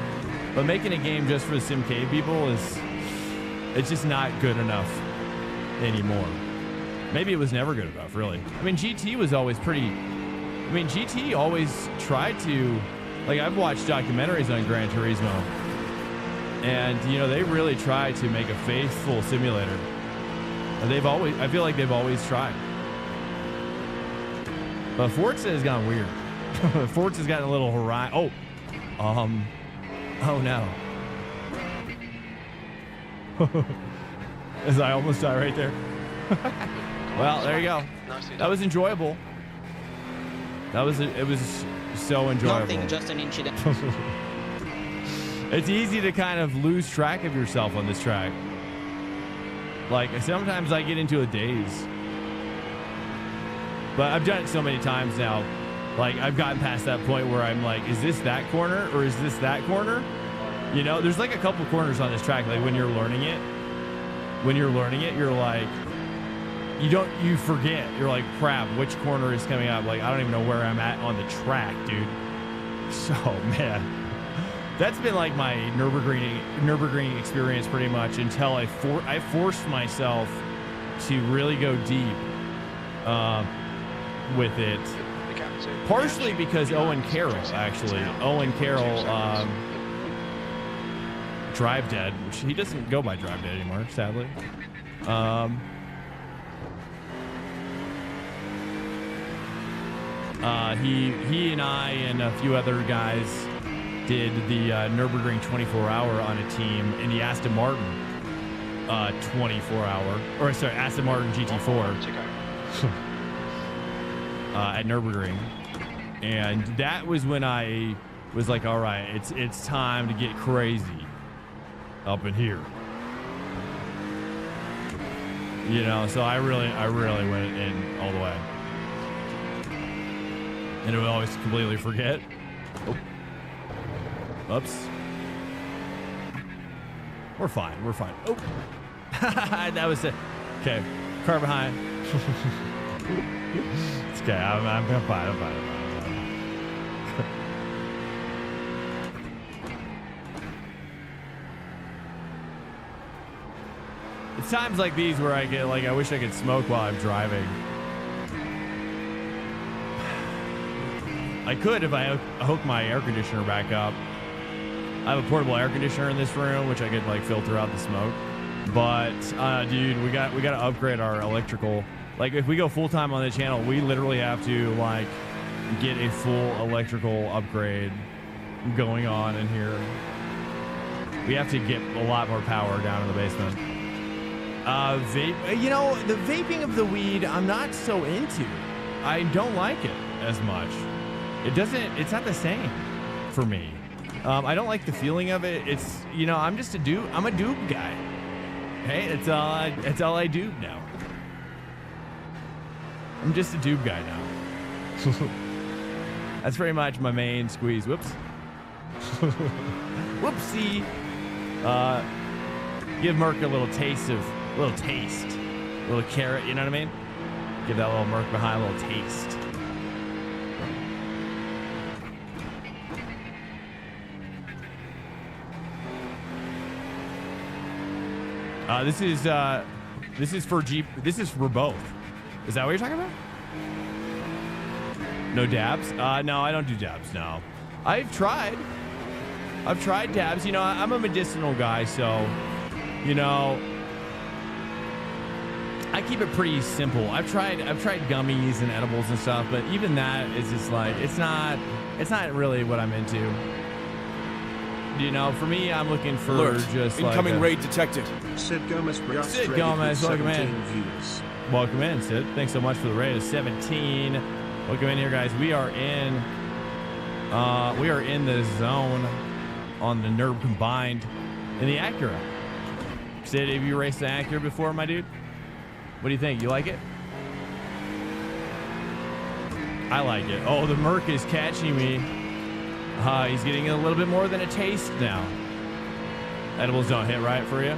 But making a game just for the simcade people it's just not good enough anymore. Maybe it was never good enough, really. I mean, GT was always GT always tried to, like, I've watched documentaries on Gran Turismo, and, you know, they really tried to make a faithful simulator. I feel like they've always tried. But Forza has gone weird. Forza's gotten a little horizon. Oh no. As I almost died right there. Well, there you go. That was enjoyable. It was so enjoyable. Nothing, just an incident. It's easy to kind of lose track of yourself on this track. Like, sometimes I get into a daze. But I've done it so many times now. Like, I've gotten past that point where I'm like, is this that corner or is this that corner? You know, there's like a couple corners on this track. Like, when you're learning it, you're like, you forget. You're like, crap, which corner is coming up? Like, I don't even know where I'm at on the track, dude. So, man, that's been like my Nurburgring experience pretty much until I forced myself to really go deep with it. Partially because Owen Carroll, actually. Owen Carroll, Drive Dead, which he doesn't go by Drive Dead anymore, sadly. He and I and a few other guys did the Nurburgring 24-hour on a team in the Aston Martin 24-hour, or sorry, Aston Martin GT4 at Nurburgring, and that was when I was like, all right, it's time to get crazy up in here, you know. So I really went in all the way. And we always completely forget. Oh. Oops. We're fine. Oh. That was it. Okay. Car behind. It's okay. I'm fine. It's times like these where I get like, I wish I could smoke while I'm driving. I could if I hook my air conditioner back up. I have a portable air conditioner in this room, which I could like filter out the smoke. But dude, we got to upgrade our electrical. Like, if we go full time on the channel, we literally have to like get a full electrical upgrade going on in here. We have to get a lot more power down in the basement. Vape, you know, the vaping of the weed, I'm not so into. I don't like it as much. It's not the same for me. I don't like the feeling of it. It's, you know, I'm a doob guy. Hey, it's all I do now. I'm just a doob guy now. That's pretty much my main squeeze. Whoops. Whoopsie. Give Merc a little taste, a little carrot, you know what I mean? Give that little Merc behind a little taste. This is for Jeep. This is for both. Is that what you're talking about? No dabs? No, I don't do dabs. No, I've tried dabs. You know, I'm a medicinal guy, so, you know, I keep it pretty simple. I've tried gummies and edibles and stuff, but even that is just like, it's not really what I'm into. You know, for me, I'm looking for Alert. just incoming like raid detected. Sid Gomez, Sid Gomez, welcome in. Welcome in, Sid. Thanks so much for the raid of 17. Welcome in here, guys. We are in the zone on the Nurb combined in the Acura. Sid, have you raced the Acura before, my dude? What do you think? You like it? I like it. Oh, the Merc is catching me. He's getting a little bit more than a taste now. Edibles don't hit right for you.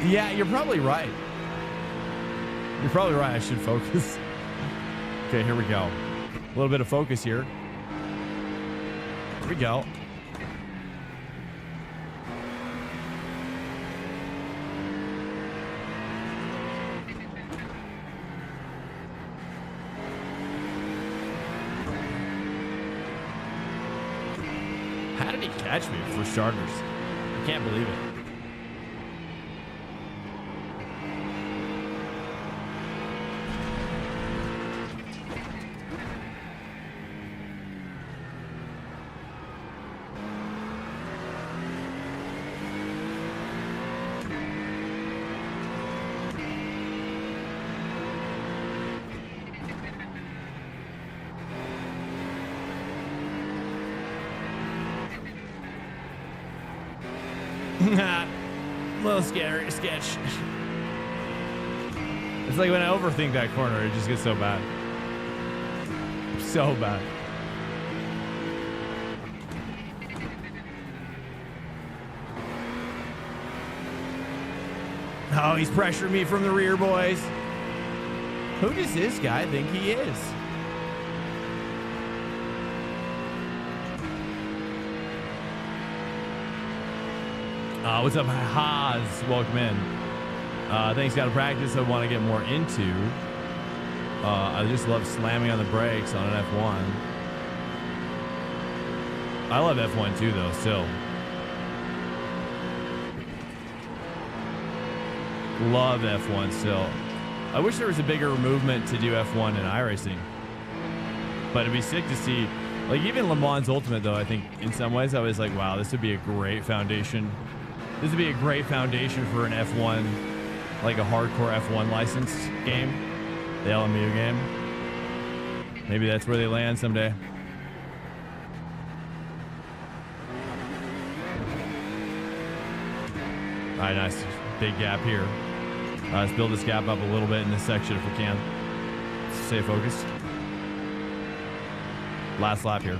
Yeah, you're probably right. You're probably right. I should focus. Okay, here we go. A little bit of focus here. Here we go. How did he catch me for starters? I can't believe it. Little scary sketch. It's like when I overthink that corner, it just gets so bad. So bad. Oh, he's pressuring me from the rear, boys. Who does this guy think he is? What's up, Haas? Welcome in. Thanks, got to practice. I want to get more into. I just love slamming on the brakes on an F1. I love F1 too, though, still. Love F1 still. I wish there was a bigger movement to do F1 in iRacing. But it'd be sick to see, like even Le Mans Ultimate, though, I think in some ways I was like, wow, this would be a great foundation. This would be a great foundation for an F1, like a hardcore F1 licensed game, the LMU game. Maybe that's where they land someday. All right, nice. Big gap here. Let's build this gap up a little bit in this section if we can. Stay focused. Last lap here.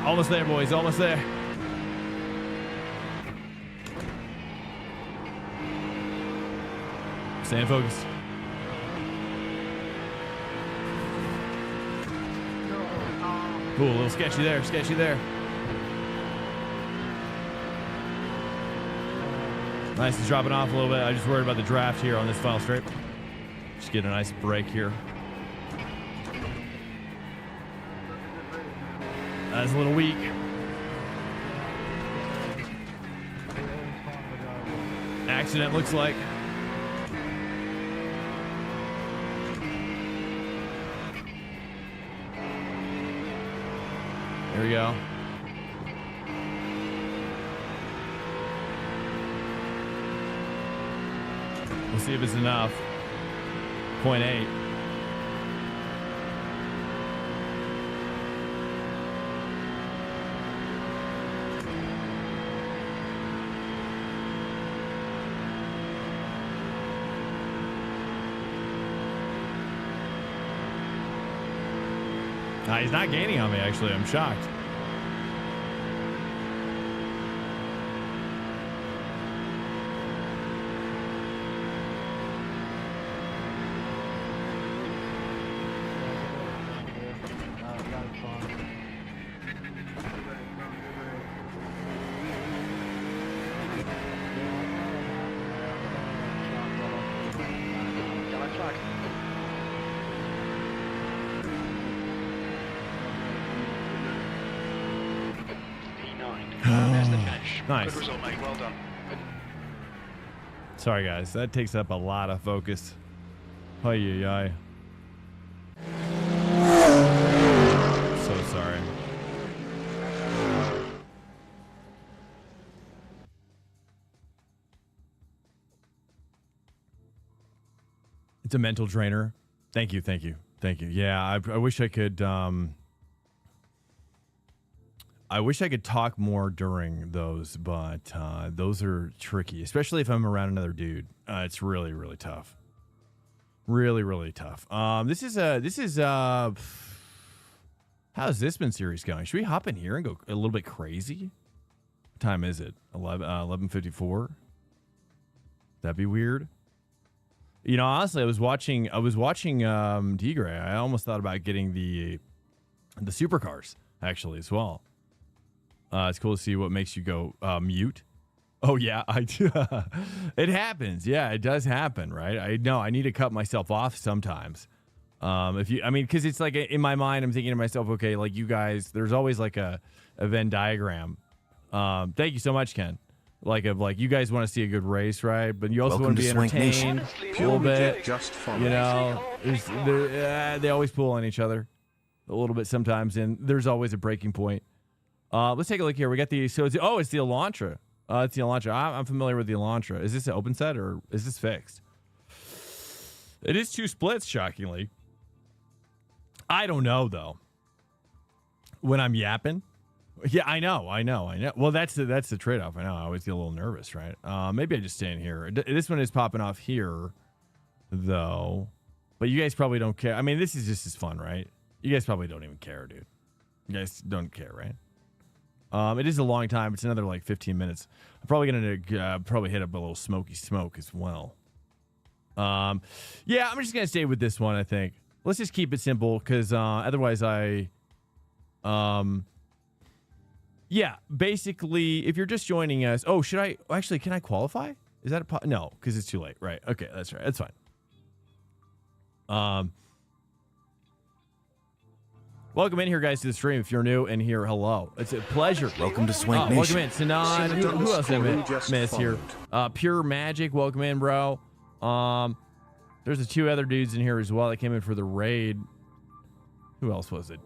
Almost there, boys. Almost there. Staying focused. Ooh, a little sketchy there. Sketchy there. Nice. It's dropping off a little bit. I just worried about the draft here on this final straight. Just get a nice break here. That's a little weak. Accident looks like. There we go. We'll see if it's enough. 0.8. He's not gaining on me, actually. I'm shocked. Nice. Good result, mate. Well done. Sorry, guys. That takes up a lot of focus. Ay. So sorry. It's a mental drainer. Thank you. Yeah, I wish I could... I wish I could talk more during those, but those are tricky, especially if I'm around another dude. It's really, really tough. Really tough. This is how's this been series going? Should we hop in here and go a little bit crazy? What time is it? 11:54. That'd be weird. You know, honestly, I was watching D-Gray. I almost thought about getting the supercars. actually, as well. It's cool to see what makes you go mute. Oh, yeah, I do. It happens. Yeah, it does happen, right? I know I need to cut myself off sometimes. Because it's like in my mind, I'm thinking to myself, okay, like you guys, there's always like a Venn diagram. Thank you so much, Ken. Like you guys want to see a good race, right? But you also want to be entertained a little bit. You know, they always pull on each other a little bit sometimes, and there's always a breaking point. Let's take a look here. We got it's the Elantra. It's the Elantra. I'm familiar with the Elantra. Is this an open set or is this fixed? It is 2 splits, shockingly. I don't know, though. When I'm yapping. Yeah, I know. Well, that's the trade-off. I know. I always get a little nervous, right? Maybe I just stay in here. This one is popping off here, though. But you guys probably don't care. I mean, this is just as fun, right? You guys probably don't even care, dude. You guys don't care, right? It is a long time. It's another like 15 minutes. I'm probably gonna probably hit up a little smoky smoke as well. Yeah, I'm just gonna stay with this one. I think let's just keep it simple because otherwise yeah, basically, if you're just joining us, should I actually? Can I qualify? Is that no? Because it's too late, right? Okay, that's right. That's fine. Welcome in here, guys, to the stream. If you're new and here, hello. It's a pleasure. Welcome to Swank Nation. Welcome in, Sinan. Who else did I miss here? Pure Magic. Welcome in, bro. There's 2 other dudes in here as well that came in for the raid. Who else was it?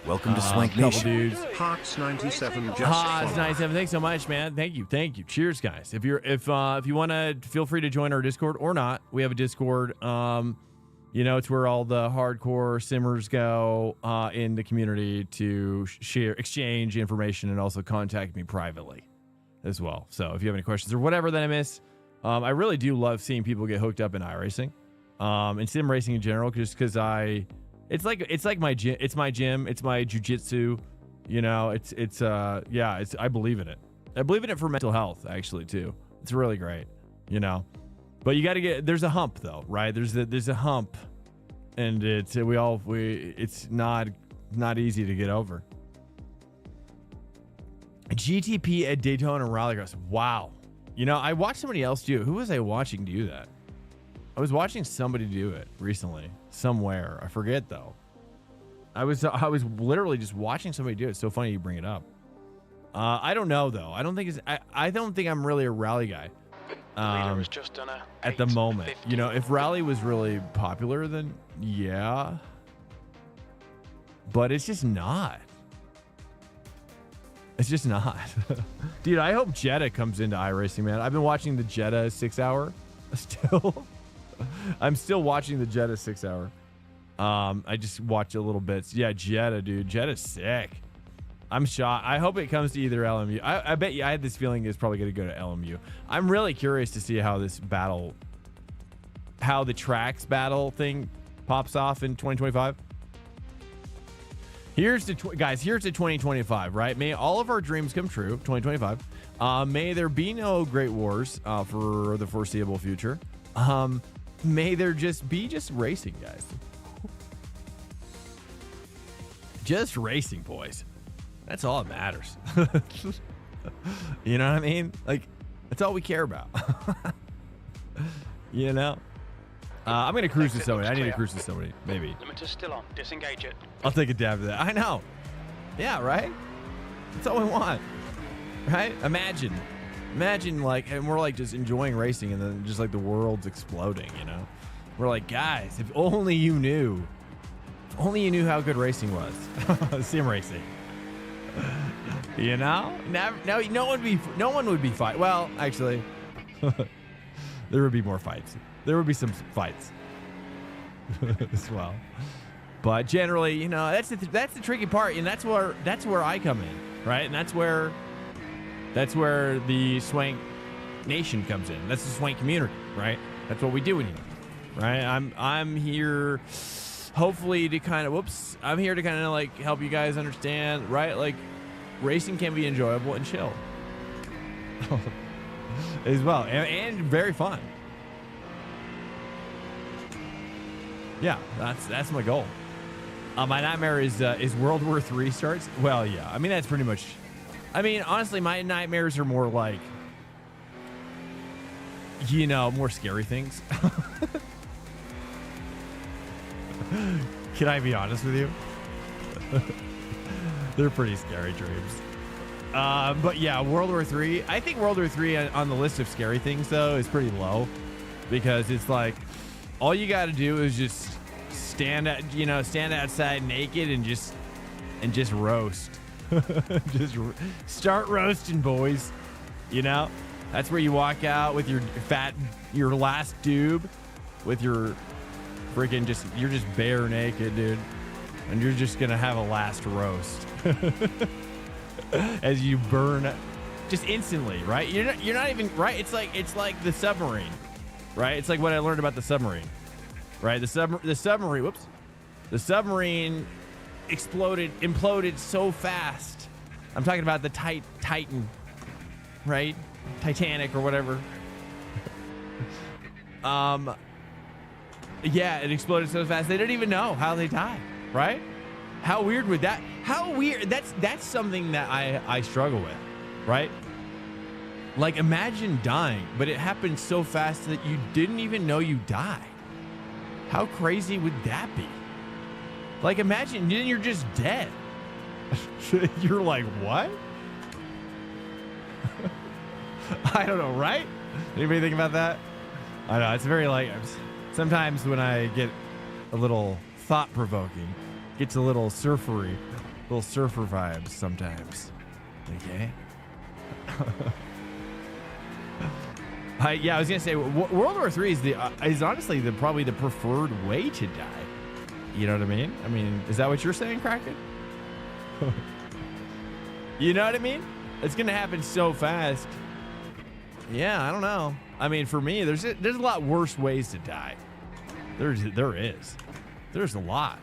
Welcome to Swank Nation. Dudes. Hearts 97. Hearts 97. Thanks so much, man. Thank you. Cheers, guys. If you want to, feel free to join our Discord or not. We have a Discord. You know, it's where all the hardcore simmers go in the community to exchange information and also contact me privately as well. So if you have any questions or whatever that I miss, I really do love seeing people get hooked up in iRacing and sim racing in general, just because it's like my gym. It's my gym. It's my jujitsu. You know, I believe in it. I believe in it for mental health, actually, too. It's really great, you know. But you got to there's a hump though, right? There's a hump, and it's not easy to get over. GTP at Daytona Rallycross. Wow. You know, I watched somebody else do it. Who was I watching do that? I was watching somebody do it recently somewhere. I forget though. I was literally just watching somebody do it. It's so funny you bring it up. I don't know though. I don't think I'm really a rally guy. At the moment, you know, if rally was really popular, then yeah, but it's just not. Dude, I hope Jetta comes into iRacing, man. I've been watching the Jetta 6 hour I'm still watching the Jetta 6 hour. I just watch a little bit. Yeah, Jetta, dude. Jetta's sick. I'm shocked. I hope it comes to either LMU. I bet you I had this feeling it's probably going to go to LMU. I'm really curious to see how the tracks battle thing pops off in 2025. Here's the 2025, right? May all of our dreams come true. 2025. May there be no Great Wars for the foreseeable future. May there just be racing, guys. Just racing, boys. That's all that matters. You know what I mean? Like, that's all we care about. You know? I'm going to cruise to somebody. I need to cruise to somebody, maybe. Limiter's still on. Disengage it. I'll take a dab to that. I know. Yeah, right? That's all we want. Right? Imagine like, and we're like just enjoying racing and then just like the world's exploding, you know? We're like, guys, if only you knew how good racing was. Sim racing. You know? No one would be fight. Well, actually, there would be more fights. There would be some fights as well. But generally, you know, that's the tricky part, and that's where I come in, right? And that's where the Swank Nation comes in. That's the Swank community, right? That's what we do in here, right? I'm here, hopefully to kind of I'm here to kind of like help you guys understand, right? Like, racing can be enjoyable and chill as well, and very fun. Yeah, that's my goal. My nightmare is World War III starts. Well, yeah. I mean, that's pretty much. I mean, honestly, my nightmares are more like, you know, more scary things. Can I be honest with you? They're pretty scary dreams. But yeah, World War III. I think World War III on the list of scary things though is pretty low, because it's like all you got to do is just stand outside naked and just roast. Just start roasting, boys. You know, that's where you walk out with your last doob, with your freaking you're just bare naked, dude, and you're just gonna have a last roast. As you burn just instantly, right? You're not even right. It's like the submarine, right? It's like what I learned about the submarine, right? The submarine. Whoops, the submarine imploded so fast. I'm talking about the Titan, right? Titanic or whatever. Yeah, it exploded so fast they didn't even know how they died, right? How weird would that? How weird? That's something that I struggle with, right? Like, imagine dying, but it happened so fast that you didn't even know you died. How crazy would that be? Like, imagine then you're just dead. You're like, what? I don't know, right? Anybody think about that? I know, it's very like, sometimes when I get a little thought-provoking, gets a little surfer vibes sometimes. Okay. I was gonna say World War III is honestly probably the preferred way to die. You know what I mean? I mean, is that what you're saying, Kraken? You know what I mean? It's gonna happen so fast. Yeah, I don't know. I mean, for me, there's a lot worse ways to die. There is. There's a lot.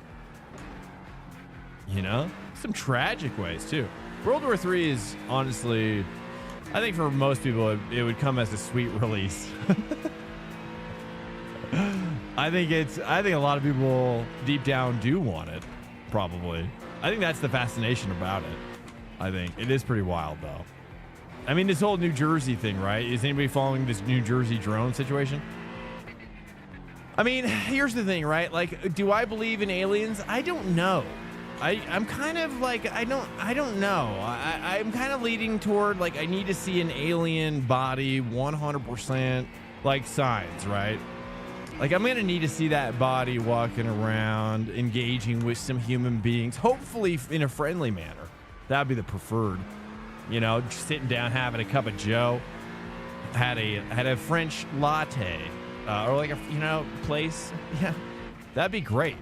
You know, some tragic ways too. World War III is honestly, I think for most people it would come as a sweet release. I think a lot of people deep down do want it, probably. I think that's the fascination about it. I think it is pretty wild though. I mean, this whole New Jersey thing, right? Is anybody following this New Jersey drone situation? I mean, here's the thing, right? Like, do I believe in aliens? I don't know. I'm kind of like, I don't know. I'm kind of leading toward like, I need to see an alien body 100% like signs, right? Like, I'm going to need to see that body walking around, engaging with some human beings, hopefully in a friendly manner. That'd be the preferred, you know, just sitting down, having a cup of joe, had a French latte, or like a, you know, place. Yeah, that'd be great.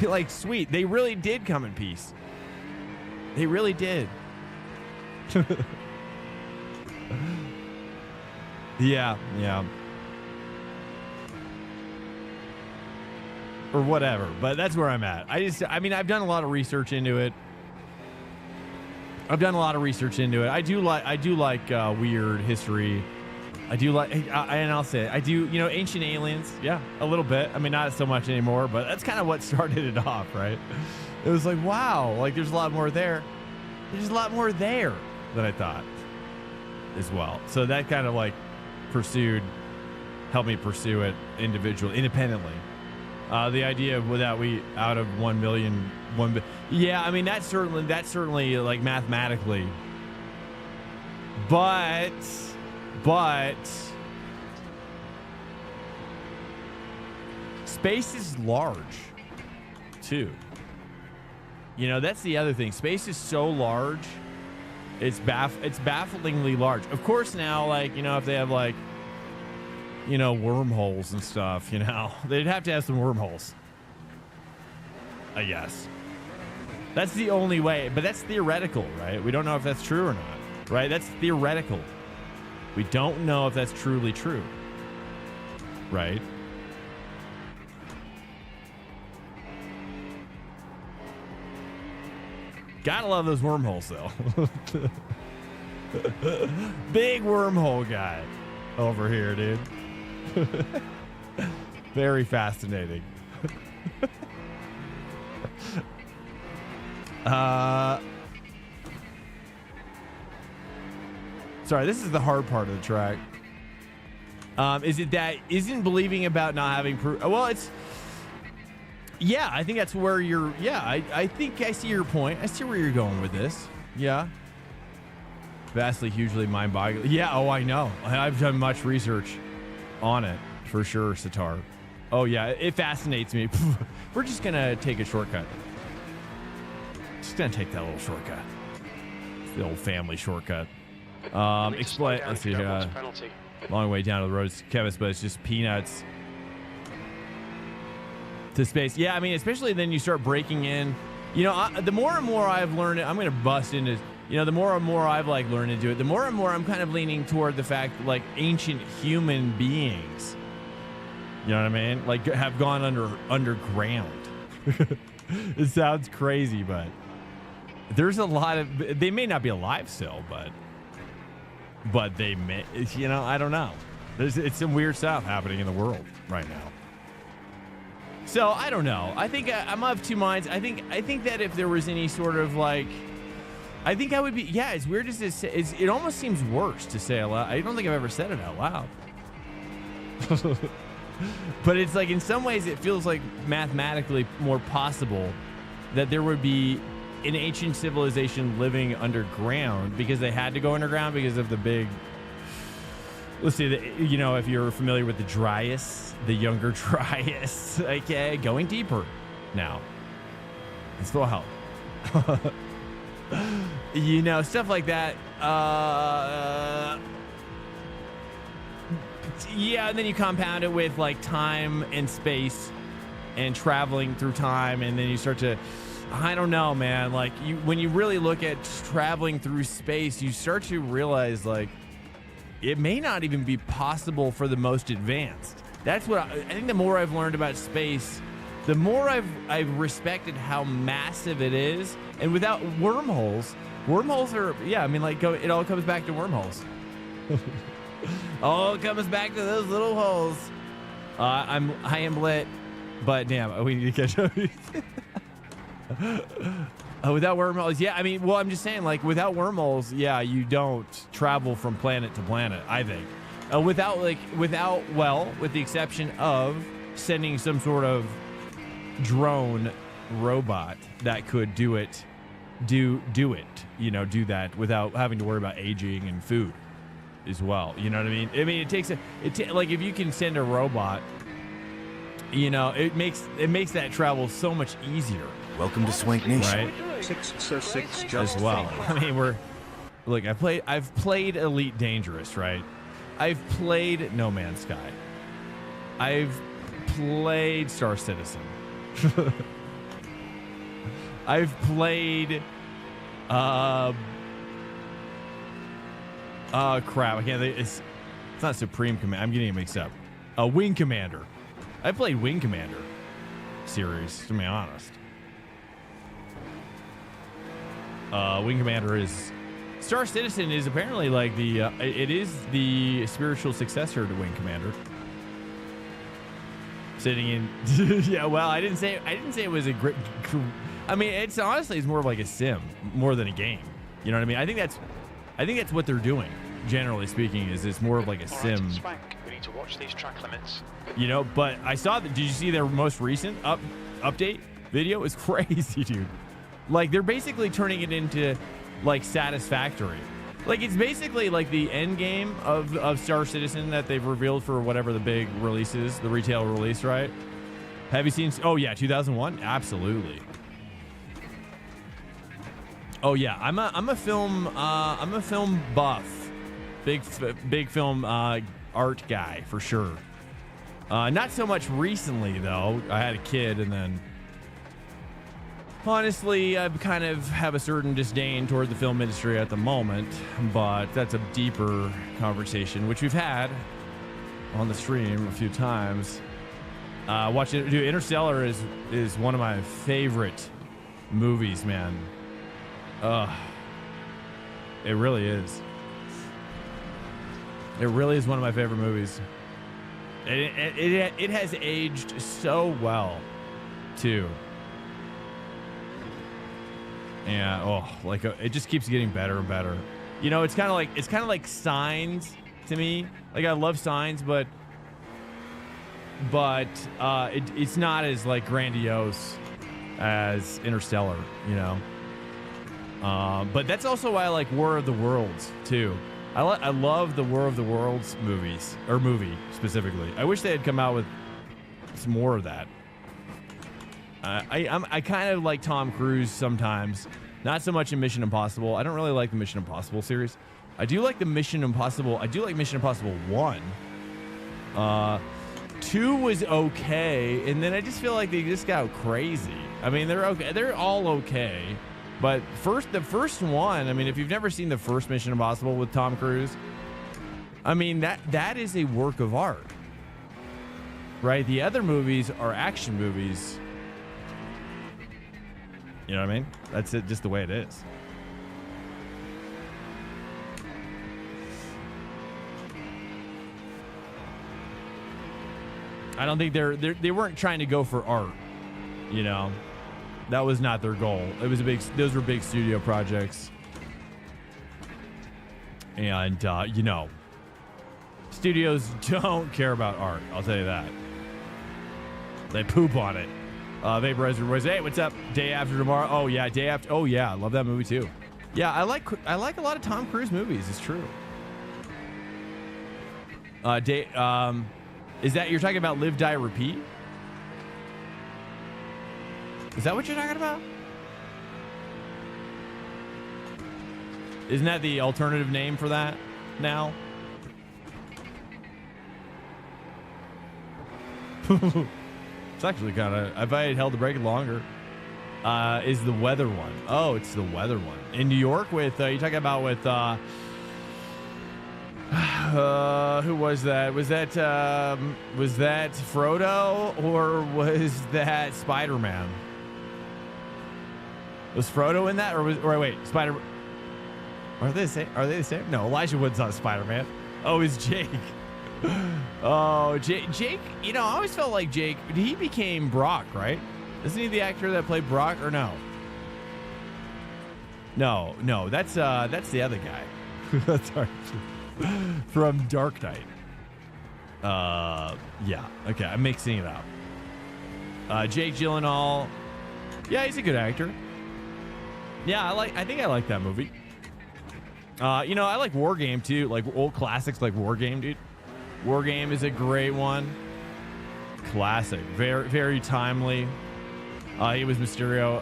Like, sweet. They really did come in peace. They really did. Yeah. Or whatever. But that's where I'm at. I mean, I've done a lot of research into it. I do like weird history. I do like, and I'll say it, I do, you know, ancient aliens. Yeah, a little bit. I mean, not so much anymore, but that's kind of what started it off, right? It was like, wow, like there's a lot more there. There's a lot more there than I thought as well. So that kind of like helped me pursue it independently. The idea of out of 1 million, yeah, I mean, that's certainly like mathematically, but space is large too. You know, that's the other thing. Space is so large. It's bafflingly large. Of course now, like, you know, if they have like, you know, wormholes and stuff, you know, they'd have to have some wormholes, I guess. That's the only way, but that's theoretical, right? We don't know if that's true or not, right? That's theoretical. We don't know if that's truly true, right? Gotta love those wormholes, though. Big wormhole guy over here, dude. Very fascinating. Sorry, this is the hard part of the track. Is it that isn't believing about not having proof? Well, it's, yeah, I think that's where you're, yeah, I think I see your point. I see where you're going with this. Yeah. Vastly, hugely mind-boggling. Yeah, oh, I know. I've done much research on it, for sure, Sitar. Oh, yeah, it fascinates me. We're just going to take a shortcut. Just going to take that little shortcut. It's the old family shortcut. Explain, let's see, long way down to the road, Kevis, but it's just peanuts to space. Yeah, I mean, especially then you start breaking in. You know, the more and more I've learned it, I'm going to bust into, you know, the more and more I've like learned to do it, the more and more I'm kind of leaning toward the fact that, like, ancient human beings, you know what I mean? Like, have gone underground. It sounds crazy, but there's a lot of, they may not be alive still, but they may, you know, I don't know. It's some weird stuff happening in the world right now. So I don't know. I think I'm of two minds. I think that if there was any sort of like, I think I would be. Yeah, as weird as this is, it almost seems worse to say out loud. I don't think I've ever said it out loud. But it's like in some ways it feels like mathematically more possible that there would be an ancient civilization living underground because they had to go underground because of the big. Let's see, you know, if you're familiar with the Dryas, the younger Dryas, okay, going deeper now. It's will help. You know, stuff like that. Yeah, and then you compound it with like time and space and traveling through time, and then you start to, I don't know, man. Like when you really look at traveling through space, you start to realize like it may not even be possible for the most advanced. That's what I think. The more I've learned about space, the more I've respected how massive it is. And without wormholes are, yeah, I mean, like, it all comes back to wormholes. All comes back to those little holes. I am lit, but damn, we need to catch up. Without wormholes, yeah, I mean, well, I'm just saying, like, without wormholes, yeah, you don't travel from planet to planet, I think. With the exception of sending some sort of drone robot that could do it, you know, do that without having to worry about aging and food as well. You know what I mean? I mean, it takes like, if you can send a robot, you know, it makes that travel so much easier. Welcome to Swank Nation. Right? 6 as well. I mean, look, I've played Elite Dangerous, right? I've played No Man's Sky. I've played Star Citizen. I've played crap, I can't think. It's not Supreme Command. I'm getting it mixed up. Wing Commander. I played Wing Commander series, to be honest. Wing Commander is, Star Citizen is apparently like it is the spiritual successor to Wing Commander. Sitting in, yeah. Well, I didn't say it was a great. I mean, it's honestly, it's more of like a sim more than a game. You know what I mean? I think that's what they're doing. Generally speaking, is it's more of like a sim. Swank, we need to watch these track limits. You know, but I saw that. Did you see their most recent update video? It's crazy, dude. Like, they're basically turning it into like Satisfactory. Like, it's basically like the end game of Star Citizen that they've revealed for whatever the big release is, the retail release, right? Have you seen? Oh yeah, 2001. Absolutely. Oh yeah, I'm a film buff, big film art guy for sure. Not so much recently though. I had a kid, and then honestly, I kind of have a certain disdain toward the film industry at the moment. But that's a deeper conversation, which we've had on the stream a few times. Watching, dude, Interstellar is one of my favorite movies, man. It really is. It really is one of my favorite movies. It has aged so well, too. Yeah. Oh, like it just keeps getting better and better. You know, it's kind of like Signs to me. Like I love Signs, but it's not as like grandiose as Interstellar. You know. But that's also why I like War of the Worlds too. I love the War of the Worlds movies, or movie specifically. I wish they had come out with some more of that. I kind of like Tom Cruise sometimes, not so much in Mission Impossible. I don't really like the Mission Impossible series. I do like the Mission Impossible. I do like Mission Impossible 1. 2 was okay, and then I just feel like they just got crazy. I mean, they're okay. They're all okay. But the first one, I mean, if you've never seen the first Mission Impossible with Tom Cruise, I mean, that is a work of art, right? The other movies are action movies. You know what I mean? That's it, just the way it is. I don't think they weren't trying to go for art, you know. That was not their goal. Those were big studio projects. And, you know, studios don't care about art. I'll tell you that. They poop on it. Vaporizer Boys, hey, what's up? Day After Tomorrow. Oh, yeah, Day After. Oh, yeah, I love that movie, too. Yeah, I like a lot of Tom Cruise movies. It's true. Is that you're talking about Live, Die, Repeat? Is that what you're talking about? Isn't that the alternative name for that now? It's actually kind of, if I had held the break longer, is the weather one. Oh, it's the weather one. In New York with, you talking about with, who was that? Was that Frodo or was that Spider-Man? Was Frodo in that, or wait, Spider? Are they the same? Are they the same? No, Elijah Wood's not Spider-Man. Oh, it's Jake. Oh, Jake. You know, I always felt like Jake. He became Brock, right? Isn't he the actor that played Brock, or no? No, that's the other guy. That's hard. From Dark Knight. Yeah. Okay, I'm mixing it up. Jake Gyllenhaal. Yeah, he's a good actor. Yeah, I think I like that movie. You know, I like War Game too, like old classics like War Game, dude. War Game is a great one. Classic, very, very timely. He was Mysterio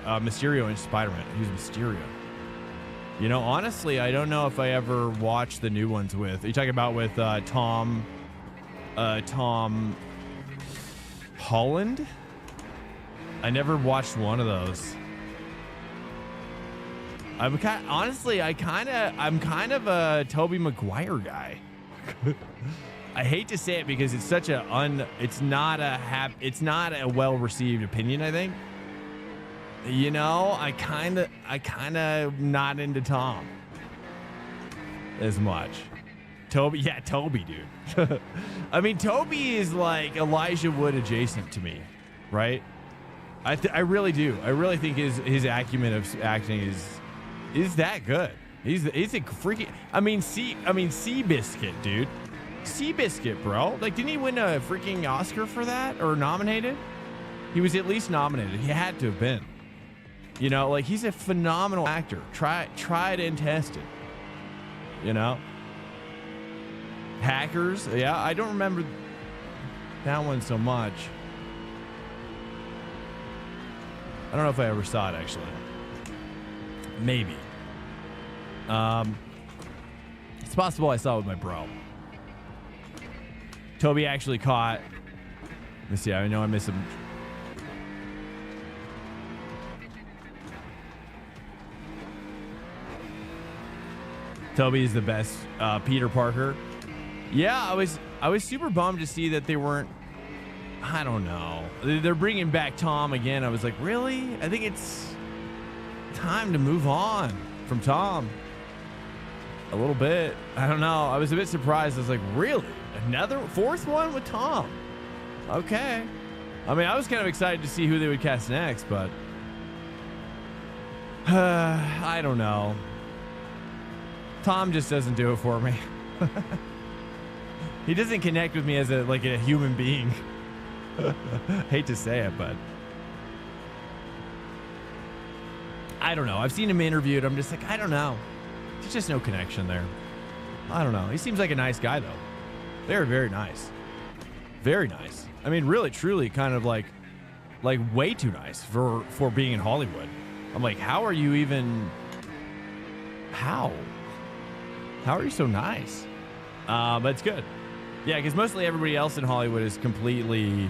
in Spider-Man. He was Mysterio. You know, honestly, I don't know if I ever watched the new ones with. Are you talking about with Tom Holland? I never watched one of those. I'm kind of a Tobey Maguire guy. I hate to say it because it's such it's not a well-received opinion, I think. You know, I kind of not into Tom as much. Toby, dude. I mean, Toby is like Elijah Wood adjacent to me, right? I really do. I really think his acumen of acting is that good. He's a freaking. I mean, Seabiscuit, dude. Seabiscuit, bro. Like, didn't he win a freaking Oscar for that, or nominated? He was at least nominated. He had to have been. You know, like, he's a phenomenal actor. Tried and tested. You know? Hackers. Yeah, I don't remember that one so much. I don't know if I ever saw it, actually. Maybe. It's possible I saw it with my bro. Toby actually caught. Let me see. I know I missed him. Toby is the best. Peter Parker. Yeah, I was super bummed to see that they weren't. I don't know. They're bringing back Tom again. I was like, really? I think it's time to move on from Tom. A little bit. I don't know. I was a bit surprised. I was like, really? Another fourth one with Tom? Okay. I mean, I was kind of excited to see who they would cast next, but I don't know. Tom just doesn't do it for me. He doesn't connect with me as a human being. Hate to say it, but I don't know. I've seen him interviewed. I'm just like, I don't know. There's just no connection there. I don't know. He seems like a nice guy, though. Very, very nice. Very nice. I mean, really, truly kind of like way too nice for being in Hollywood. I'm like, how are you even... How are you so nice? But it's good. Yeah, because mostly everybody else in Hollywood is completely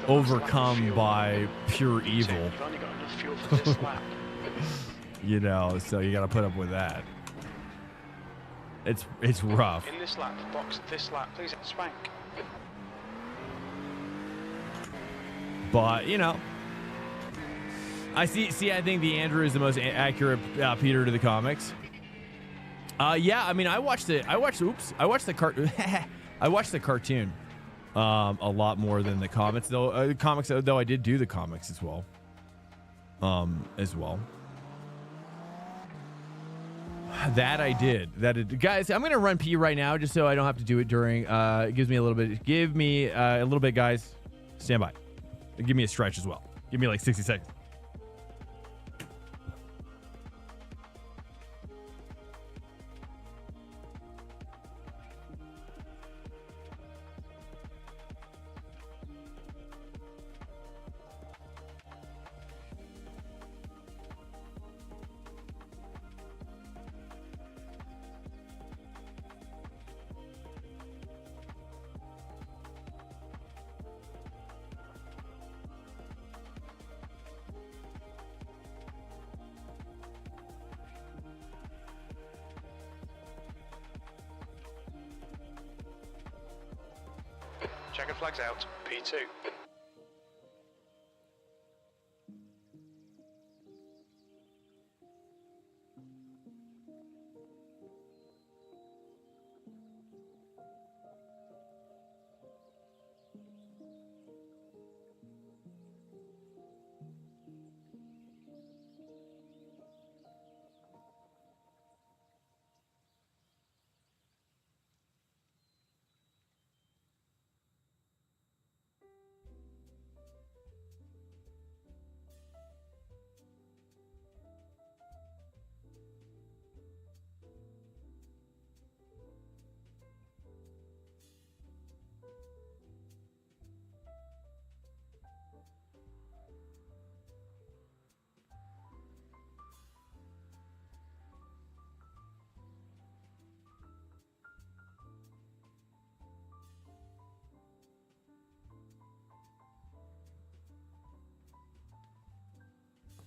overcome by pure evil. You've only got enough fuel for this lap. You know, so you got to put up with that. It's rough. In this lap, box this lap, please, Swank. But, you know, I see. I think the Andrew is the most accurate Peter to the comics. Yeah, I mean, I watched the cartoon a lot more than the comics, though. Though I did do the comics as well. That I did. Guys, I'm gonna run pee right now just so I don't have to do it during. It gives me a little bit. Guys, stand by. Give me a stretch as well. Give me like 60 seconds. Checker flags out, P2.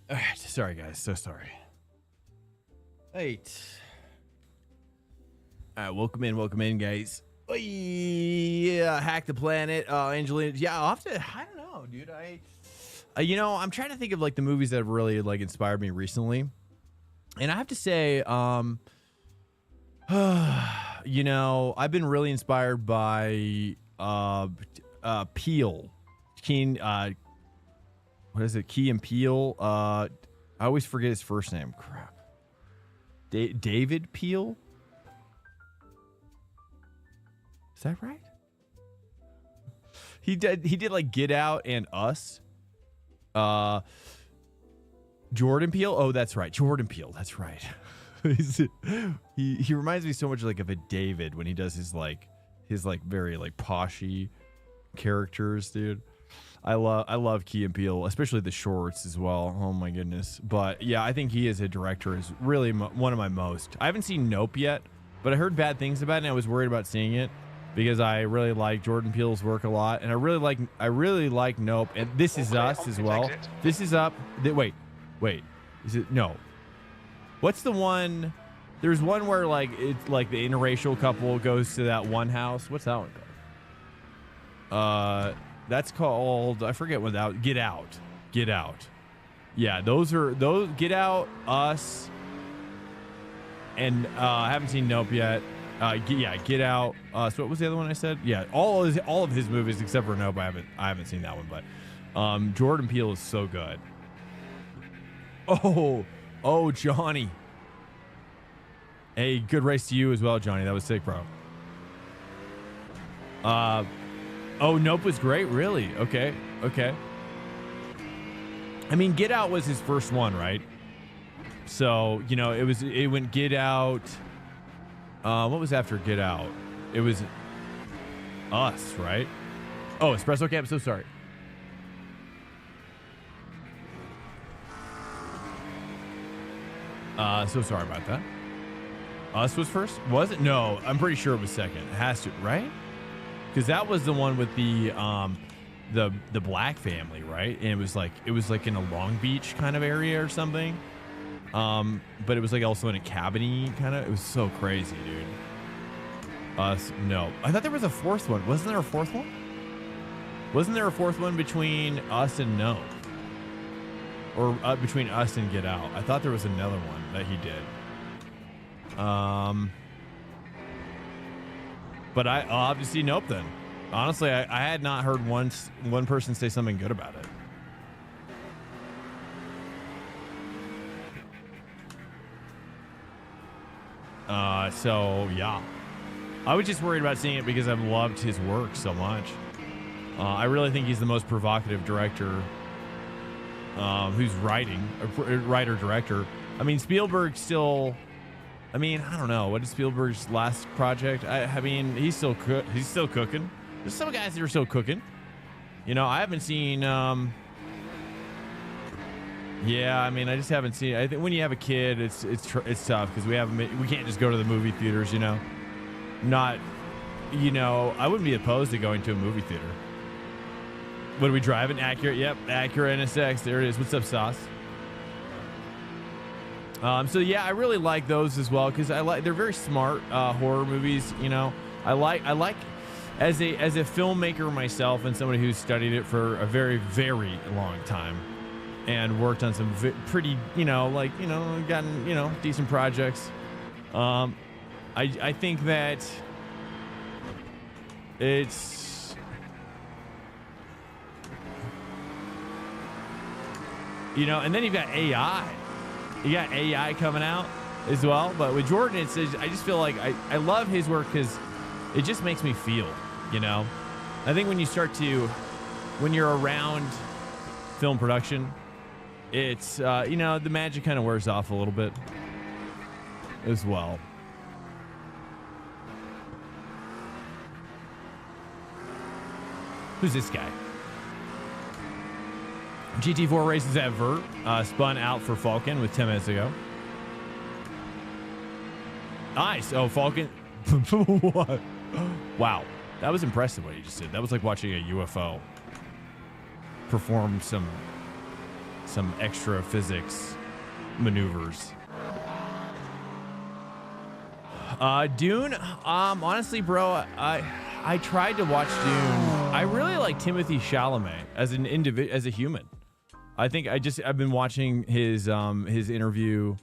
All right, sorry guys, so sorry. Right. All right, welcome in, guys. Oh, yeah, hack the planet. Angelina. Yeah, I'll have to. I don't know, dude. You know, I'm trying to think of like the movies that have really like inspired me recently, and I have to say, you know, I've been really inspired by Peele. What is it? Key and Peele. I always forget his first name. Crap. David Peele? Is that right? He did like Get Out and Us. Jordan Peele? Oh, that's right. Jordan Peele. That's right. he reminds me so much like of a David when he does his very like poshy characters, dude. I love Key and Peele, especially the shorts as well. Oh my goodness. But yeah, I think he as a director is really one of my most. I haven't seen Nope yet, but I heard bad things about it and I was worried about seeing it because I really like Jordan Peele's work a lot, and I really like Nope, and This Is Us as well. This Is Up. Wait. Is it no? What's the one? There's one where like it's like the interracial couple goes to that one house. What's that one called? That's called, I forget what that, Get Out. Get Out. Yeah, those Get Out, Us. and I haven't seen Nope yet. Yeah, Get Out. So what was the other one I said? Yeah, all of his movies except for Nope. I haven't seen that one, but Jordan Peele is so good. Oh, Johnny. Hey, good race to you as well, Johnny. That was sick, bro. Oh, Nope was great. Really? Okay. I mean, Get Out was his first one, right? So, you know, it went Get Out. What was after Get Out? It was Us, right? Oh, Espresso Camp. So sorry. So sorry about that. Us was first? Was it? No, I'm pretty sure it was second. It has to, right? Because that was the one with the black family, right? And it was like in a Long Beach kind of area or something. But it was like also in a cabin-y kind of. It was so crazy, dude. Us, no. I thought there was a fourth one. Wasn't there a fourth one? Wasn't there a fourth one between Us and No? Or between Us and Get Out? I thought there was another one that he did. But I obviously Nope then. Honestly, I had not heard one person say something good about it. So yeah, I was just worried about seeing it because I've loved his work so much. I really think he's the most provocative director who's writer director. I mean, Spielberg still. I mean, I don't know. What is Spielberg's last project? I mean, he's still cooking. There's some guys that are still cooking. You know, I haven't seen. Yeah, I mean, I just haven't seen. I think when you have a kid, it's tough because we can't just go to the movie theaters. You know, not. You know, I wouldn't be opposed to going to a movie theater. What are we driving? Accurate. Yep, Acura NSX. There it is. What's up, Sauce? So yeah, I really like those as well because they're very smart horror movies. You know, I like as a filmmaker myself and somebody who's studied it for a very, very long time and worked on some pretty, gotten, decent projects. I think that it's, and then you've got AI. You got AI coming out as well. But with Jordan, I just feel like I love his work because it just makes me feel, I think when you're around film production, it's, the magic kind of wears off a little bit as well. Who's this guy? GT4 races at Vert, spun out for Falcon with 10 minutes ago. Nice. Oh, Falcon. What? Wow. That was impressive what he just did. That was like watching a UFO perform some extra physics maneuvers. Dune. Honestly, bro, I tried to watch Dune. I really like Timothée Chalamet as an as a human. I think I've been watching his interview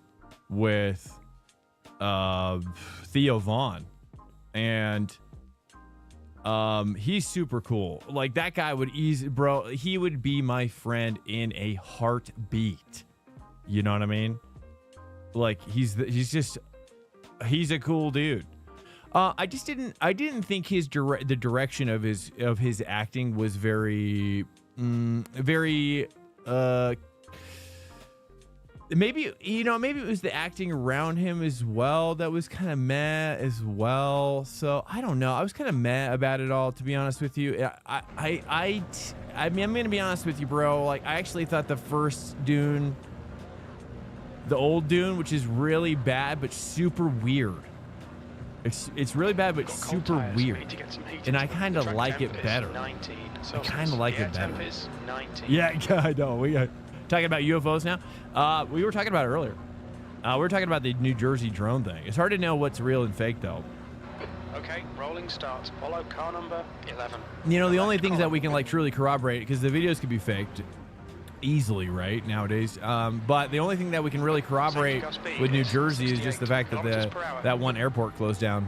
with Theo Vaughn, and he's super cool. Like that guy he would be my friend in a heartbeat. You know what I mean? Like he's a cool dude. I didn't think the direction of his acting was very maybe it was the acting around him as well that was kind of meh as well. So I don't know. I was kind of meh about it all, to be honest with you. I mean, I'm gonna be honest with you, bro. Like I actually thought the first Dune, the old Dune, which is really bad but super weird. It's really bad but super weird, and I kind of like it better. I kind of like it better. Yeah, I know. We got talking about UFOs now. We were talking about it earlier. We were talking about the New Jersey drone thing. It's hard to know what's real and fake, though. Okay, rolling starts. Follow car number 11. The only things that we can truly corroborate, because the videos could be faked, easily, right, nowadays. But the only thing that we can really corroborate with New Jersey is just the fact that that one airport closed down.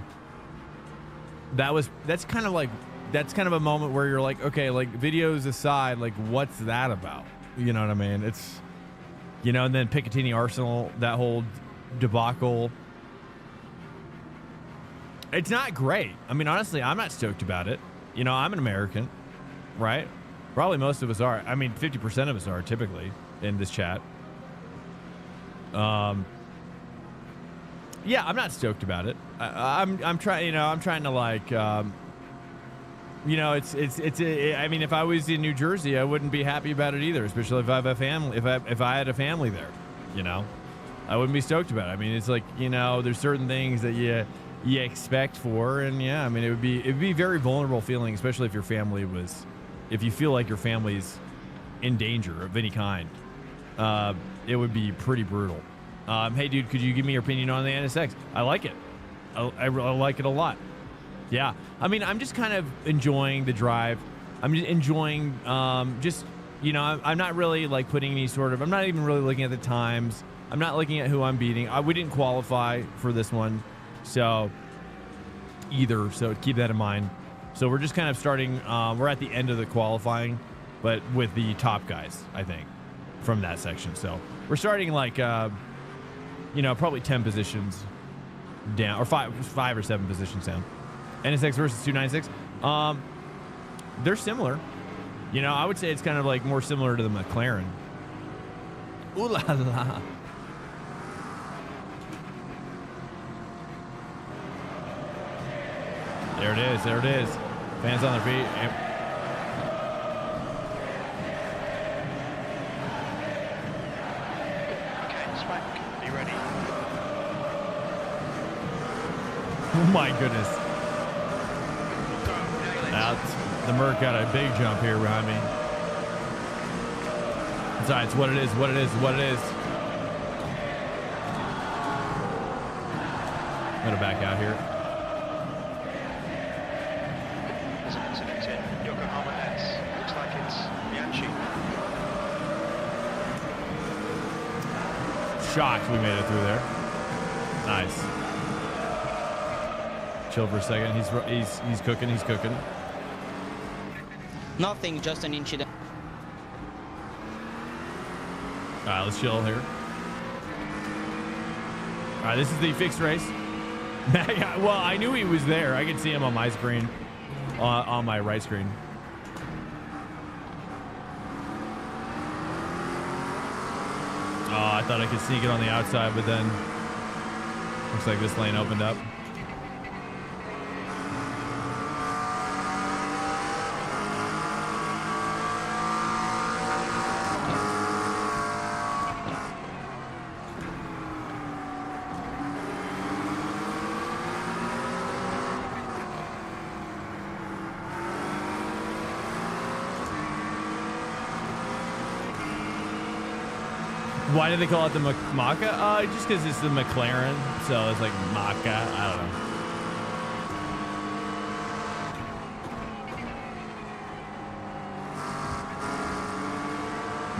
That's kind of a moment where you're like, okay, like videos aside, like what's that about? You know what I mean? It's, you know, and then Picatinny Arsenal, that whole debacle. It's not great. I mean, honestly, I'm not stoked about it. You know, I'm an American, right? Probably most of us are. I mean, 50% of us are typically in this chat. Yeah, I'm not stoked about it. I'm trying, you know, I'm trying to like, you know, I mean, if I was in New Jersey, I wouldn't be happy about it either, especially if I have a family, if I had a family there, you know, I wouldn't be stoked about it. I mean, it's like, you know, there's certain things that you expect for, and yeah, I mean, it'd be very vulnerable feeling, especially if your family was, if you feel like your family's in danger of any kind, it would be pretty brutal. Hey dude, could you give me your opinion on the NSX? I like it. I like it a lot. Yeah, I mean, I'm just kind of enjoying the drive. I'm just enjoying, just, you know, I'm not really like putting any sort of, I'm not even really looking at the times. I'm not looking at who I'm beating. We didn't qualify for this one, so keep that in mind. So we're just kind of starting, we're at the end of the qualifying, but with the top guys, I think, from that section. So we're starting like, you know, probably 10 positions down, or five or 7 positions down. NSX versus 296. They're similar. You know, I would say it's kind of like more similar to the McLaren. Ooh la la. There it is. There it is. Fans on their feet. Okay, Swank, be ready. Oh my goodness. The Merc got a big jump here behind me. It's all right. It's what it is. What it is. What it is. I'm gonna back out here. There's an incident in Yokohama Nets. Looks like it's Bianchi. Shocked we made it through there. Nice. Chill for a second. He's cooking. He's cooking. Nothing, just an incident. All right, let's chill here. All right, this is the fixed race. Well, I knew he was there. I could see him on my screen, on my right screen. Oh, I thought I could sneak it on the outside, but then looks like this lane opened up. Why do they call it the Maca? Just because it's the McLaren, so it's like Maca. I don't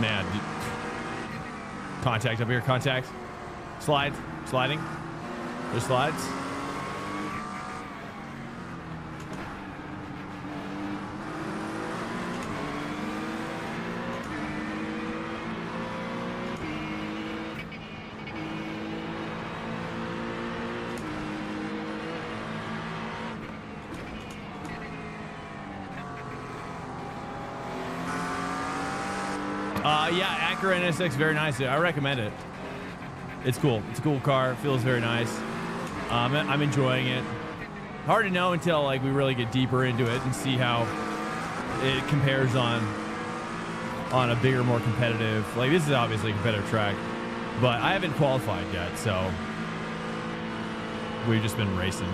know. Man, contact up here. Contact. Sliding. There's slides. Yeah, Acura NSX, very nice. I recommend it. It's cool. It's a cool car. It feels very nice. I'm enjoying it. Hard to know until like we really get deeper into it and see how it compares on a bigger, more competitive. Like this is obviously a competitive track, but I haven't qualified yet, so we've just been racing.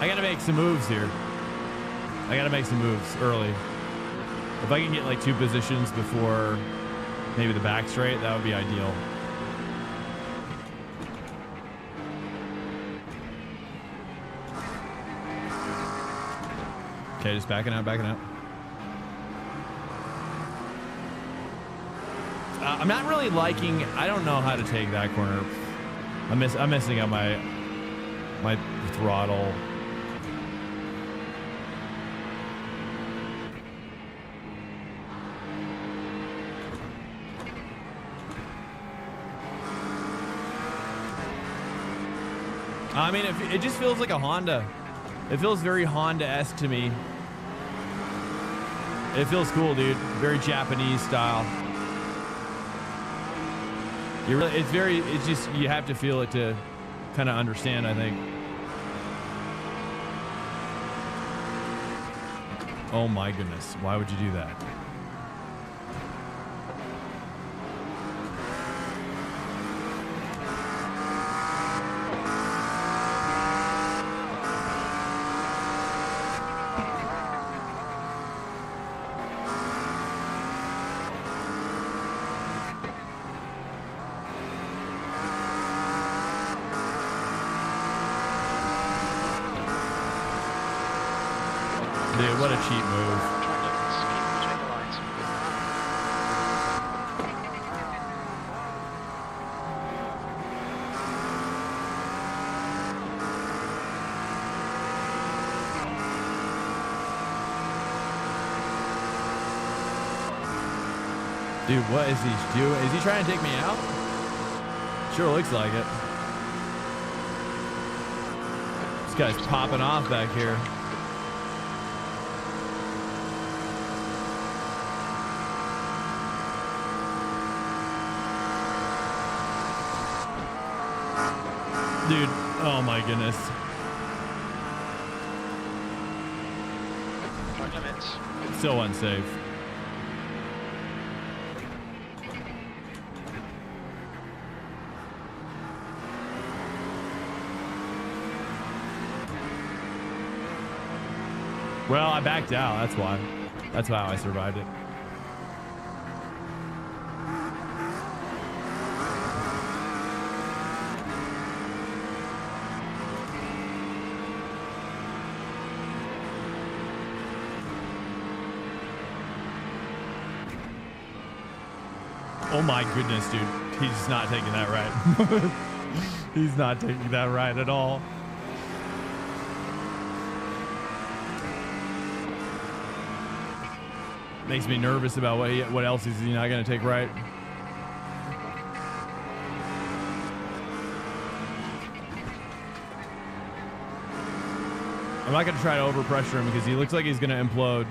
I gotta make some moves here. I gotta make some moves early. If I can get like 2 positions before maybe the back straight, that would be ideal. Okay, just backing out, backing out. I'm not really liking, I don't know how to take that corner. I'm messing up my throttle. I mean, it just feels like a Honda. It feels very Honda-esque to me. It feels cool, dude. Very Japanese style. It's just, you have to feel it to kind of understand, I think. Oh my goodness. Why would you do that? Dude, what a cheap move. Between the lines. Dude, what is he doing? Is he trying to take me out? Sure looks like it. This guy's popping off back here. Dude, oh my goodness. Track limits. It's so unsafe. Well, I backed out, that's why. That's how I survived it. Oh my goodness, dude. He's not taking that right. He's not taking that right at all. Makes me nervous about what else is he not going to take right. I'm not going to try to overpressure him because he looks like he's going to implode.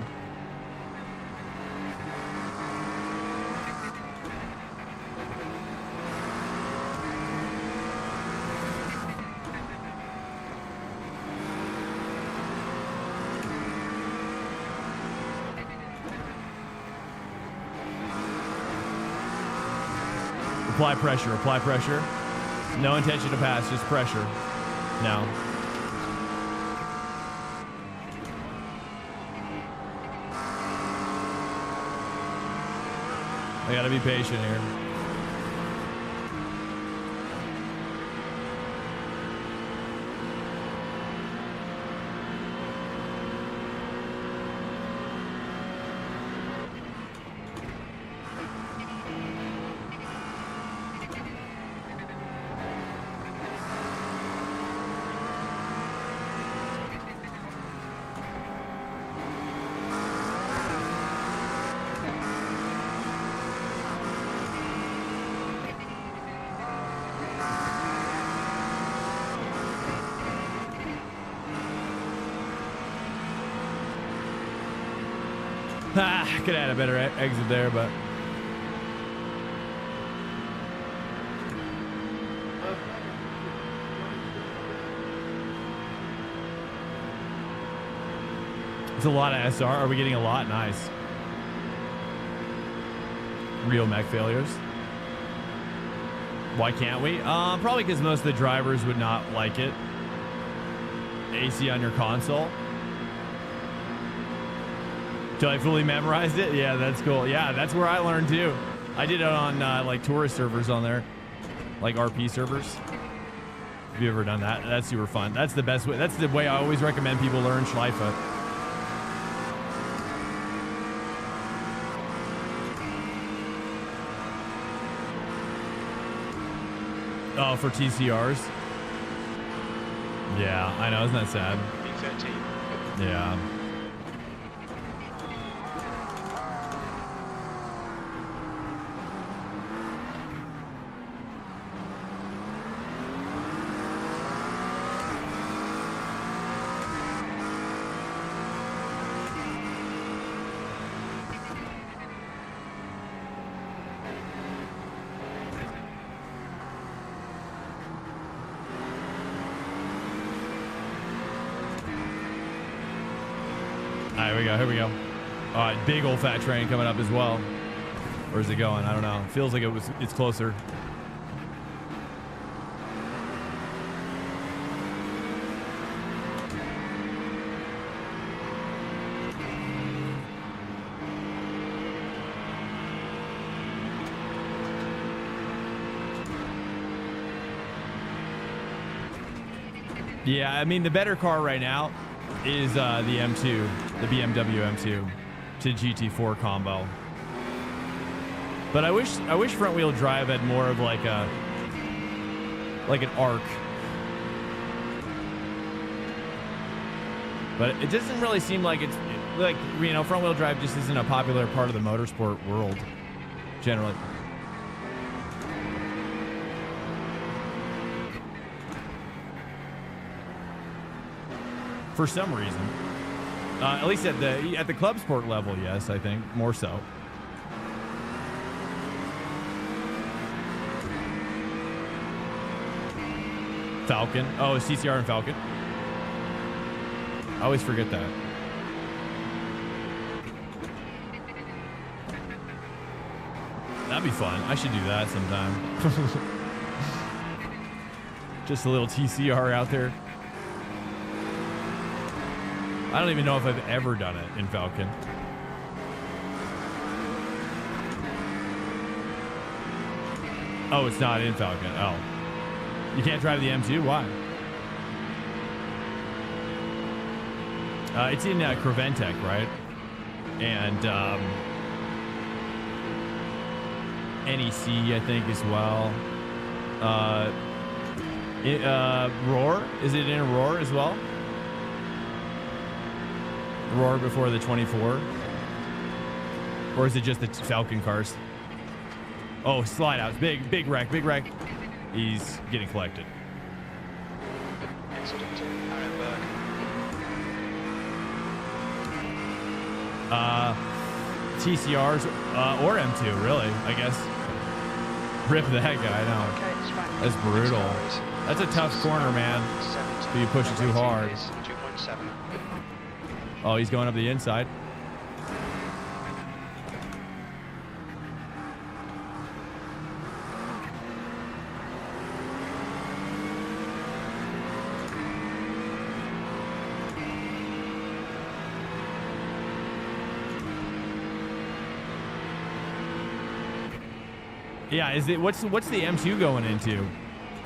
Apply pressure, apply pressure. No intention to pass, just pressure. Now. I gotta be patient here. Could have had a better exit there, but it's a lot of SR. Are we getting a lot? Nice. Real mech failures. Why can't we? Probably because most of the drivers would not like it. AC on your console. Till I fully memorized it? Yeah, that's cool. Yeah, that's where I learned too. I did it on like tourist servers on there, like RP servers. Have you ever done that? That's super fun. That's the best way. That's the way I always recommend people learn Schleife. Oh, for TCRs? Yeah, I know. Isn't that sad? B13. Yeah. Here we go. Big old fat train coming up as well. Where's it going? I don't know. Feels like it's closer. Yeah, I mean, the better car right now is the M2, the BMW M2 to GT4 combo. But I wish front wheel drive had more of like an arc. But it doesn't really seem like it's like, you know, front wheel drive just isn't a popular part of the motorsport world generally. For some reason, at least at the club sport level, yes, I think more so. Falcon. Oh, it's CCR and Falcon. I always forget that. That'd be fun. I should do that sometime. Just a little TCR out there. I don't even know if I've ever done it in Falcon. Oh, it's not in Falcon. Oh. You can't drive the M2? Why? It's in Creventek, right? And NEC, I think, as well. Roar? Is it in Roar as well? Roar before the 24? Or is it just the Falcon cars? Oh, slide outs. Big wreck. He's getting collected. Incident to Nurburgring. TCRs or M2, really, I guess. Rip that guy, I know. Okay, Swank. That's brutal. That's a tough corner, man. If you push it too hard. 2.7. Oh, he's going up the inside. Yeah, is it what's the M2 going into?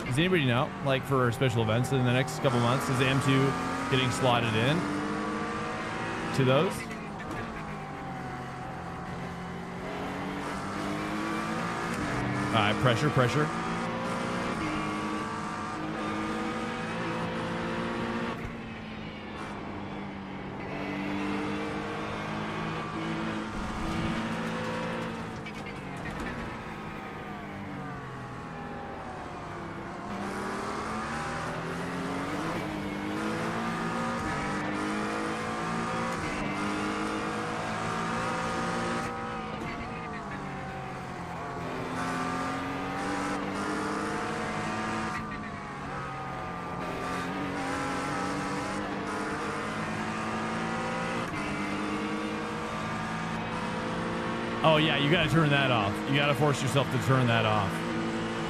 Does anybody know? Like for special events in the next couple months, is the M2 getting slotted in to those? All right, pressure. Oh yeah, you gotta turn that off. You gotta force yourself to turn that off.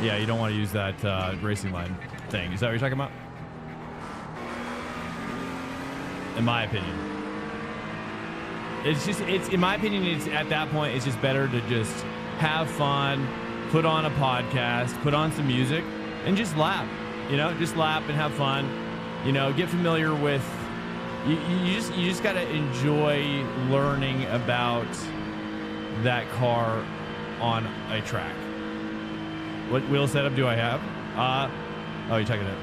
Yeah, you don't want to use that racing line thing. Is that what you're talking about? in my opinion. It's in my opinion, it's at that point, it's just better to just have fun, put on a podcast, put on some music, and just lap. You know, just lap and have fun. You know, get familiar with. You just gotta enjoy learning about that car on a track. What wheel setup do I have? Oh, you're checking it.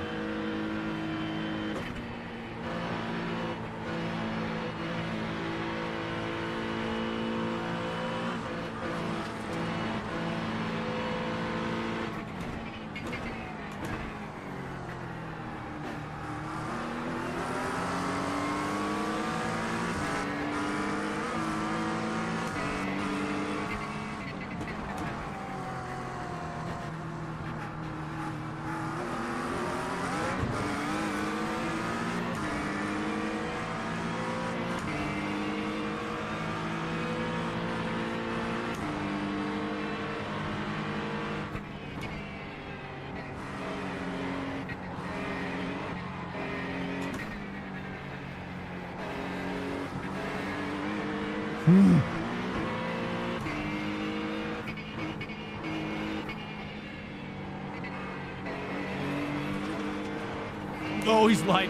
Oh, he's light.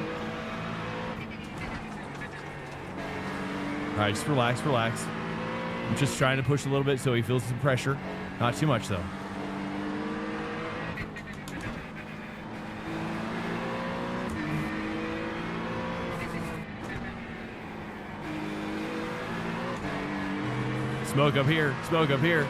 All right, just relax, relax. I'm just trying to push a little bit so he feels some pressure. Not too much, though. Smoke up here, smoke up here.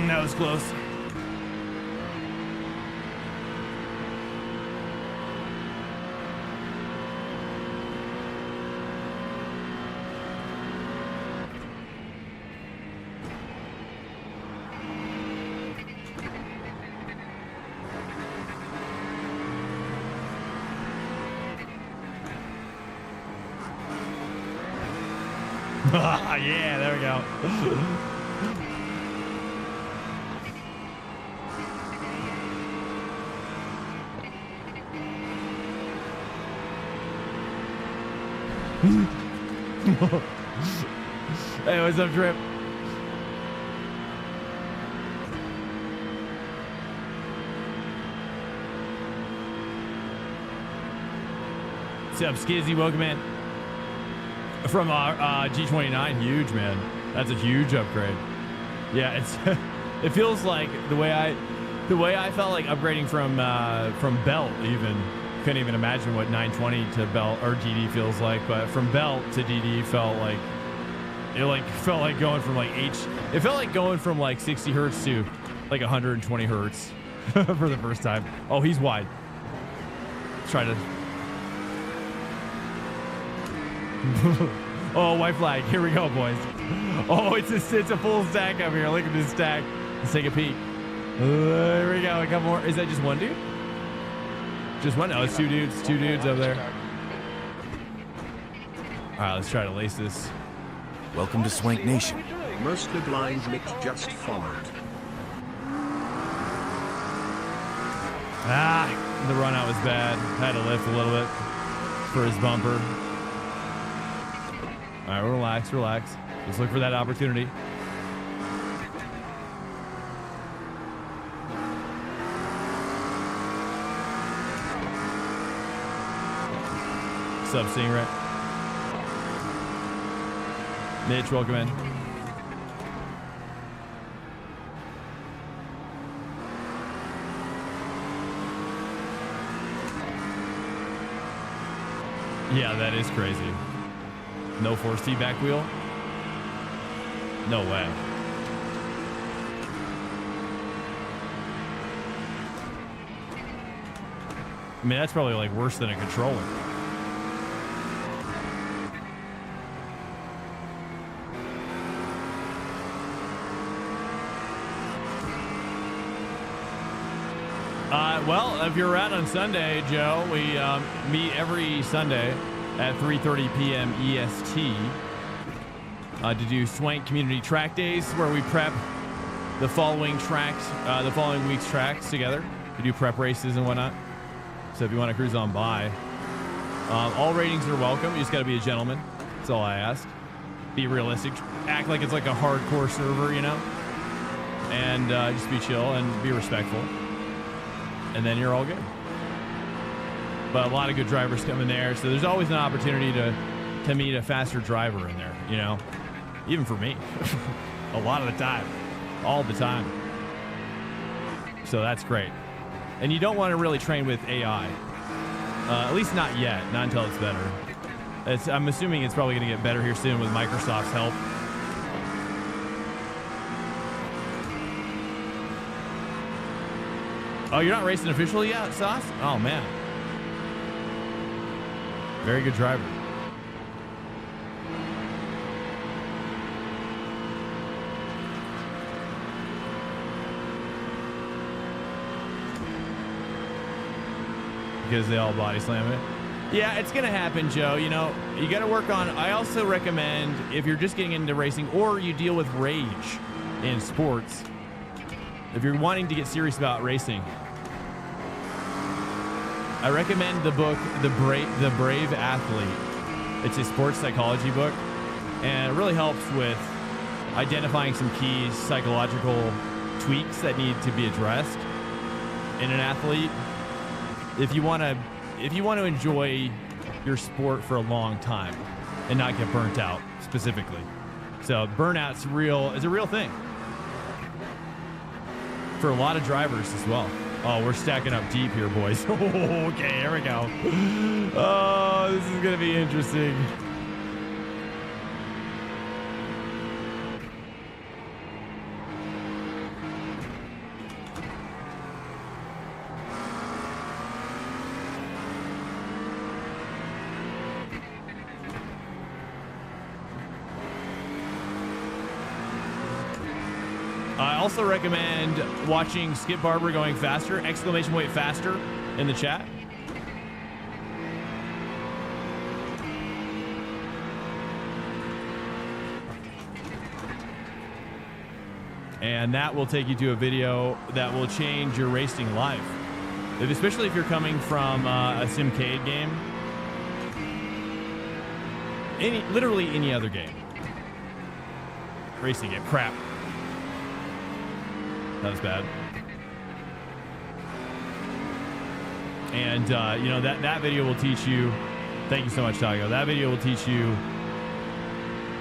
That was close. Yeah, there we go. Hey, what's up, Trip? What's up, Skizzy? Welcome in. From G29, huge, man. That's a huge upgrade. Yeah, it's it feels like the way I felt like upgrading from Belt even. Couldn't even imagine what 920 to Belt or DD feels like, but from Belt to DD felt like going from like it felt like going from like 60 hertz to like 120 hertz for the first time. Oh, he's wide. Let's try to. Oh, white flag. Here we go, boys. Oh, it's a full stack up here. Look at this stack. Let's take a peek. There we go. A couple more. Is that just one dude? Just one? Oh, it's two dudes. Two dudes over there. All right, let's try to lace this. Welcome to Swank Nation. Mostly blind Nick just followed. The run out was bad. Had to lift a little bit for his bumper. All right, relax, relax. Let's look for that opportunity. What's up, Stingray? Mitch, welcome in. Yeah, that is crazy. No force feedback wheel? No way. I mean, that's probably like worse than a controller. Well, if you're around on Sunday, Joe, we meet every Sunday at 3:30 p.m. EST to do Swank Community Track Days, where we prep the following week's tracks together. We do prep races and whatnot. So if you want to cruise on by, all ratings are welcome. You just got to be a gentleman. That's all I ask. Be realistic. Act like it's like a hardcore server, you know? And just be chill and be respectful. And then you're all good. But a lot of good drivers come in there, so there's always an opportunity to meet a faster driver in there, you know? Even for me. A lot of the time. All the time. So that's great. And you don't want to really train with AI. At least not yet. Not until it's better. I'm assuming it's probably going to get better here soon with Microsoft's help. Oh, you're not racing officially yet, Sauce? Oh, man. Very good driver. Because they all body slam it. Yeah, it's going to happen, Joe. You know, you got to work on... I also recommend, if you're just getting into racing or you deal with rage in sports, if you're wanting to get serious about racing, I recommend the book, The Brave Athlete. It's a sports psychology book, and it really helps with identifying some key psychological tweaks that need to be addressed in an athlete. If you want to enjoy your sport for a long time and not get burnt out specifically. So burnout's is a real thing for a lot of drivers as well. Oh, we're stacking up deep here, boys. Okay, here we go. Oh, this is going to be interesting. I also recommend watching Skip Barber going faster, exclamation point faster in the chat. And that will take you to a video that will change your racing life. Especially if you're coming from a Simcade game. Literally any other game. Racing game, crap. That was bad. And, you know, that video will teach you... Thank you so much, Tago. That video will teach you...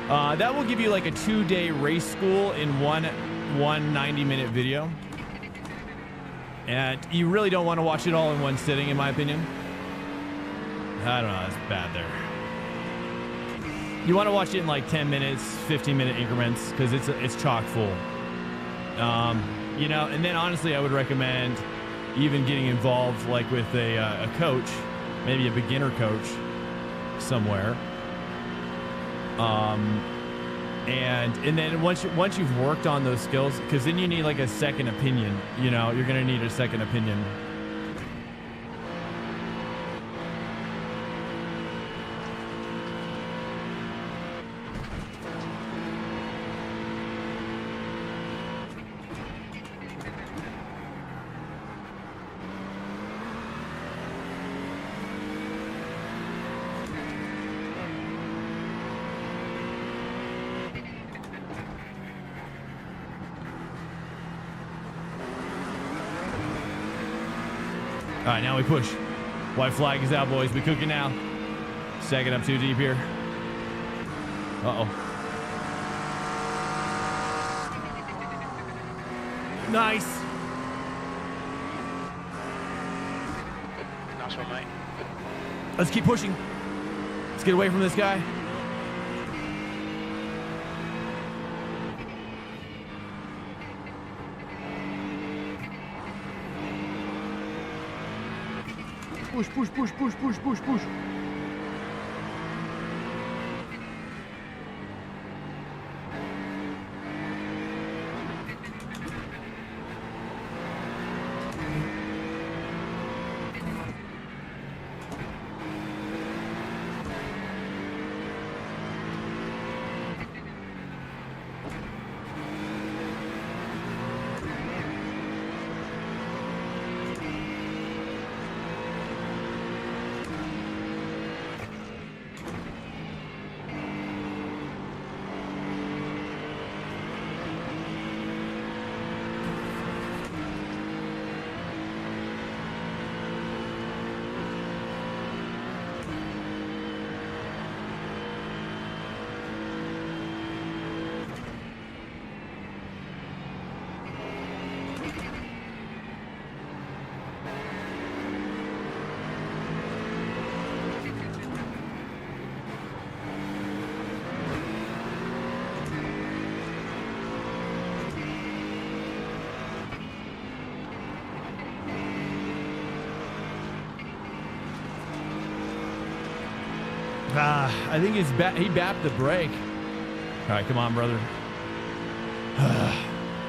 that will give you like a 2-day race school in one 90-minute video. And you really don't want to watch it all in one sitting, in my opinion. I don't know. That's bad there. You want to watch it in like 10 minutes, 15-minute increments, because it's chock full. You know, and then honestly, I would recommend even getting involved like with a coach, maybe a beginner coach somewhere. And then once you've worked on those skills, because then you need like a second opinion. You know, you're gonna need a second opinion. All right, now we push. White flag is out, boys. We cooking now. Stacking up too deep here. Uh-oh. Nice. Nice one, mate. Let's keep pushing. Let's get away from this guy. Push, push, push, push, push, push, push. I think he bapped the brake. All right, come on, brother.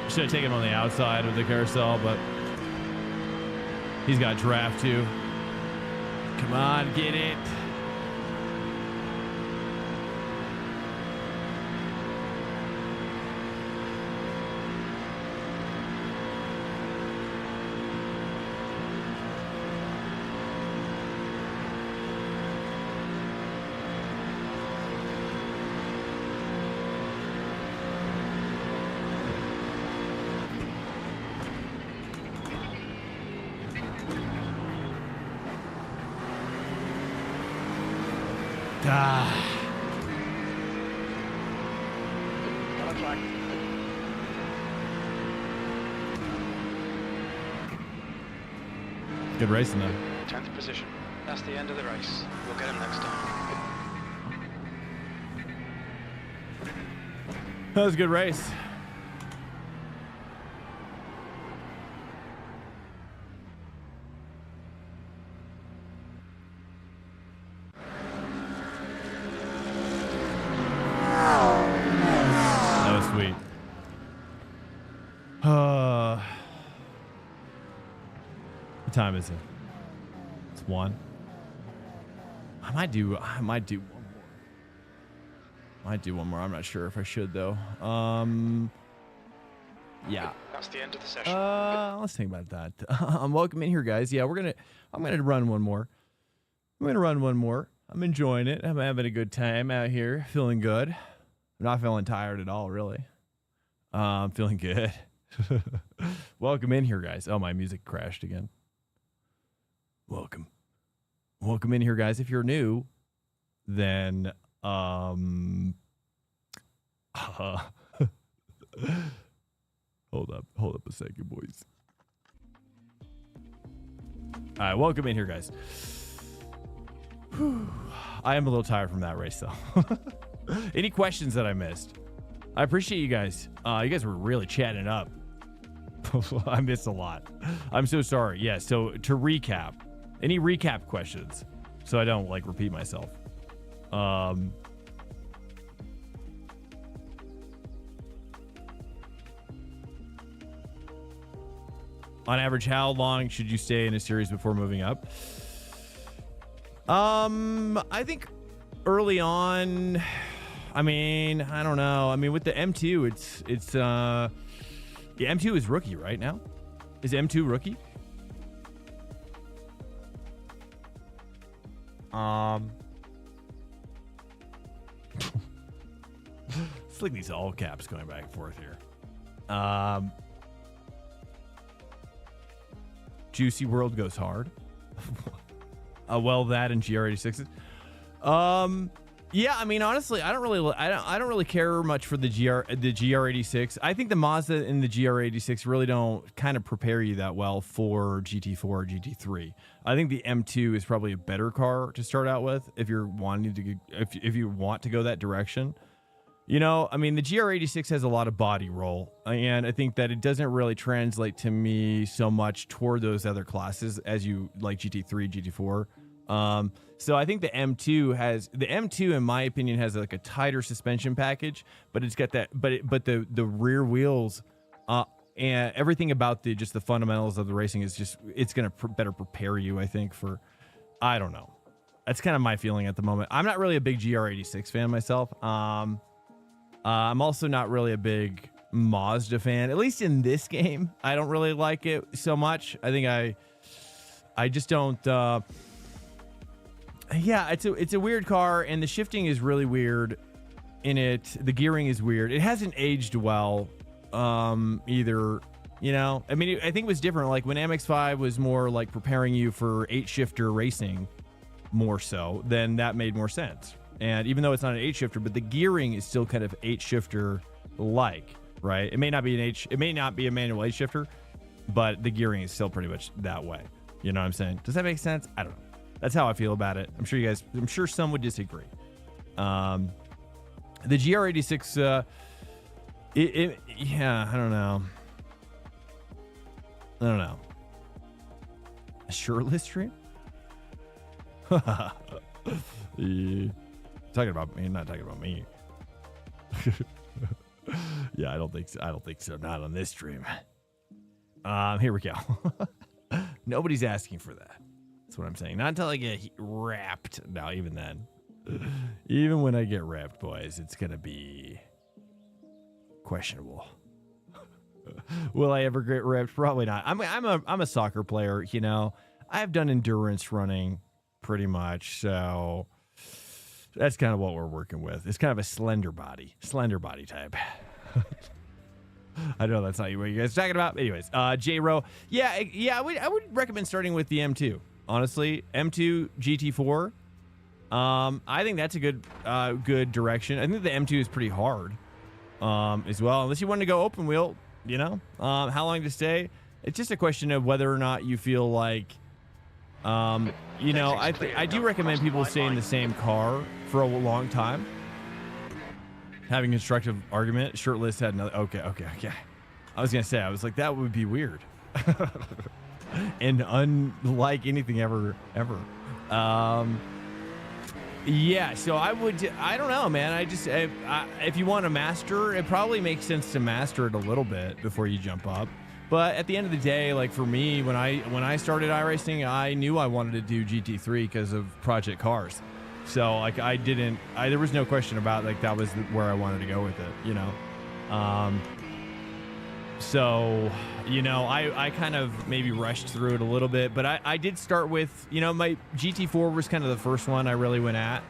Should have taken him on the outside of the carousel, but he's got draft too. Come on, get it. On a track. Good racing though. 10th position. That's the end of the race. We'll get him next time. That was a good race. That was sweet. What time is it? It's 1. I might do one more. I'm not sure if I should though. Yeah. That's the end of the session. Let's think about that. Welcome in here, guys. Yeah, I'm gonna run one more. I'm enjoying it. I'm having a good time out here. Feeling good. I'm not feeling tired at all, really. I'm feeling good. Welcome in here, guys. Oh, my music crashed again. Welcome in here, guys. If you're new, then hold up a second, boys. All right, welcome in here, guys. I am a little tired from that race, though. Any questions that I missed? I appreciate you guys. You guys were really chatting it up. I missed a lot. I'm so sorry. Yeah, so to recap, any recap questions so I don't like repeat myself. On average, how long should you stay in a series before moving up? I think early on, I mean, I don't know. I mean, with the M2, it's yeah, M2 is rookie right now. Is M2 rookie? It's like these all caps going back and forth here. Juicy World goes hard. Well, that and GR86s. Yeah, I mean, honestly, I don't really care much for the GR86. I think the Mazda and the GR86 really don't kind of prepare you that well for GT4 or GT3. I think the M2 is probably a better car to start out with if you're wanting to if you want to go that direction. You know, I mean, the GR86 has a lot of body roll, and I think that it doesn't really translate to me so much toward those other classes as you like GT3, GT4. So I think the M2 in my opinion has like a tighter suspension package, but it's got that, but the rear wheels, and everything about just the fundamentals of the racing is just, it's going to better prepare you, I think, for, I don't know. That's kind of my feeling at the moment. I'm not really a big GR86 fan myself. I'm also not really a big Mazda fan, at least in this game. I don't really like it so much. I think I just don't, yeah, it's a weird car, and the shifting is really weird in it. The gearing is weird. It hasn't aged well, either. You know, I mean, I think it was different. Like when MX-5 was more like preparing you for 8-shifter racing, more so, then that made more sense. And even though it's not an 8-shifter, but the gearing is still kind of 8-shifter like, right? It may not be it may not be a manual 8-shifter, but the gearing is still pretty much that way. You know what I'm saying? Does that make sense? I don't know. That's how I feel about it. I'm sure some would disagree. The GR86, yeah, I don't know. A shirtless stream? Yeah. Talking about me, not talking about me. Yeah, I don't think so. I don't think so. Not on this stream. Here we go. Nobody's asking for that. That's what I'm saying. Not until I get wrapped. No, even then. Even when I get wrapped, boys, it's gonna be questionable. Will I ever get wrapped? Probably not. I'm a soccer player. You know, I've done endurance running pretty much, so that's kind of what we're working with. It's kind of a slender body type. I know that's not what you guys are talking about. Anyways, J-Ro. Yeah, I would recommend starting with the M2. Honestly, M2 GT4. I think that's a good direction. I think the M2 is pretty hard as well. Unless you want to go open wheel, you know, how long to stay. It's just a question of whether or not you feel like, you know, I do recommend people stay in the same car for a long time. Having constructive argument. Shirtless had another. Okay. I was gonna say, I was like, that would be weird, and unlike anything ever. Yeah. So I don't know, man. If you want to master, it probably makes sense to master it a little bit before you jump up. But at the end of the day, like for me, when I started iRacing, I knew I wanted to do GT3 because of Project Cars. So like there was no question about like that was where I wanted to go with it, you know. So, you know, I kind of maybe rushed through it a little bit, but I did start with, you know, my GT4 was kind of the first one I really went at.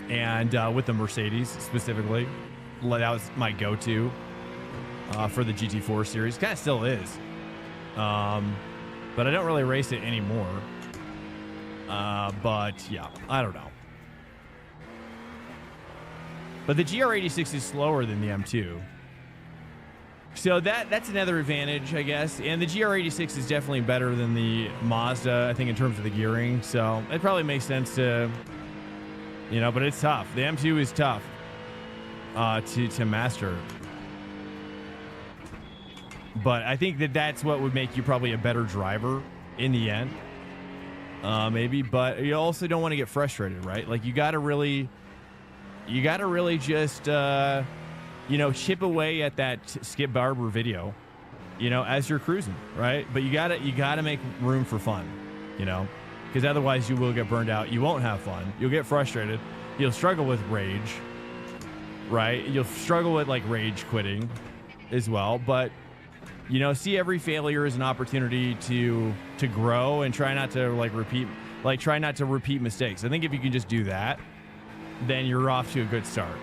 And with the Mercedes specifically, that was my go-to for the GT4 series. Kind of still is. But I don't really race it anymore. But yeah, I don't know. But the GR86 is slower than the M2. So that's another advantage, I guess. And the GR86 is definitely better than the Mazda, I think, in terms of the gearing. So it probably makes sense to, you know, but it's tough. The M2 is tough to master. But I think that's what would make you probably a better driver in the end. Maybe, but you also don't want to get frustrated, right? Like you got to really just, you know, chip away at that Skip Barber video, you know, as you're cruising, right? But you gotta make room for fun, you know, because otherwise you will get burned out. You won't have fun. You'll get frustrated. You'll struggle with rage, right? You'll struggle with like rage quitting as well. But, you know, see every failure as an opportunity to grow and try not to repeat mistakes. I think if you can just do that, then you're off to a good start.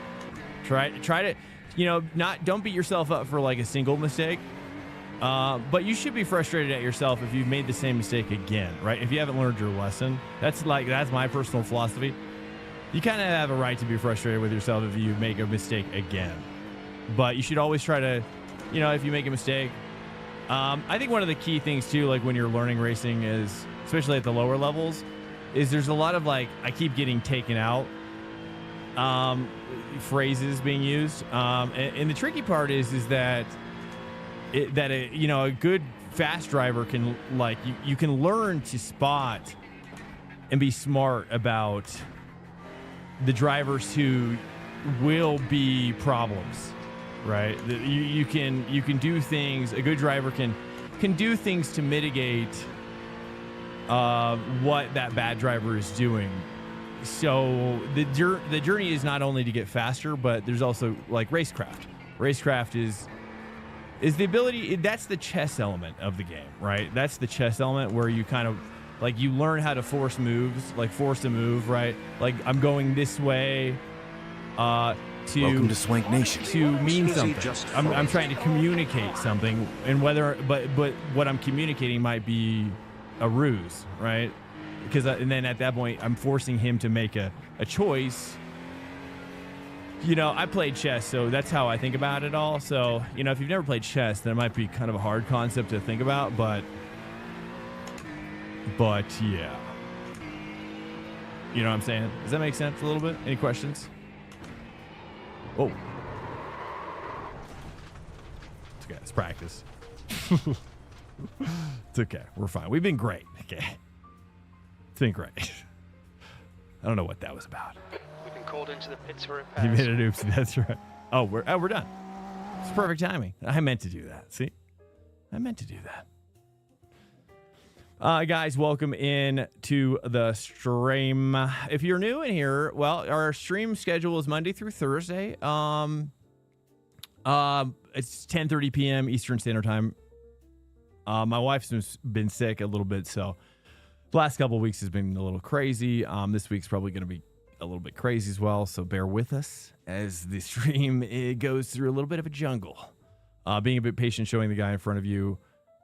Try to, you know, don't beat yourself up for like a single mistake. But you should be frustrated at yourself if you've made the same mistake again, right? If you haven't learned your lesson. That's my personal philosophy. You kind of have a right to be frustrated with yourself if you make a mistake again. But you should always try to, you know, if you make a mistake. I think one of the key things too, like when you're learning racing is, especially at the lower levels, is there's a lot of like, I keep getting taken out phrases being used. And the tricky part is that you know, a good fast driver can like, you can learn to spot and be smart about the drivers who will be problems, right? You can do things, a good driver can do things to mitigate what that bad driver is doing. So the journey is not only to get faster, but there's also like racecraft. Racecraft is the ability, that's the chess element of the game, right? That's the chess element where you kind of like you learn how to force moves, like force a move, right? Like I'm going this way Welcome to Swank Nation. to mean something. I'm trying to communicate something, and but what I'm communicating might be a ruse, right? Because and then at that point I'm forcing him to make a choice. You know, I played chess, so that's how I think about it all. So, you know, if you've never played chess, then it might be kind of a hard concept to think about, but yeah. You know what I'm saying? Does that make sense a little bit? Any questions? Oh. It's okay. It's practice. It's okay. We're fine. We've been great. Okay. It's been great. I don't know what that was about. We've been called into the pits for He repairs. made an oopsie. That's right. Oh, we're done. It's perfect timing. I meant to do that. See, I meant to do that. Guys, welcome in to the stream. If you're new in here, well, our stream schedule is Monday through Thursday. It's 10:30 p.m. Eastern Standard Time. My wife's been sick a little bit, so the last couple of weeks has been a little crazy. This week's probably going to be a little bit crazy as well, so bear with us as the stream goes through a little bit of a jungle. Being a bit patient, showing the guy in front of you.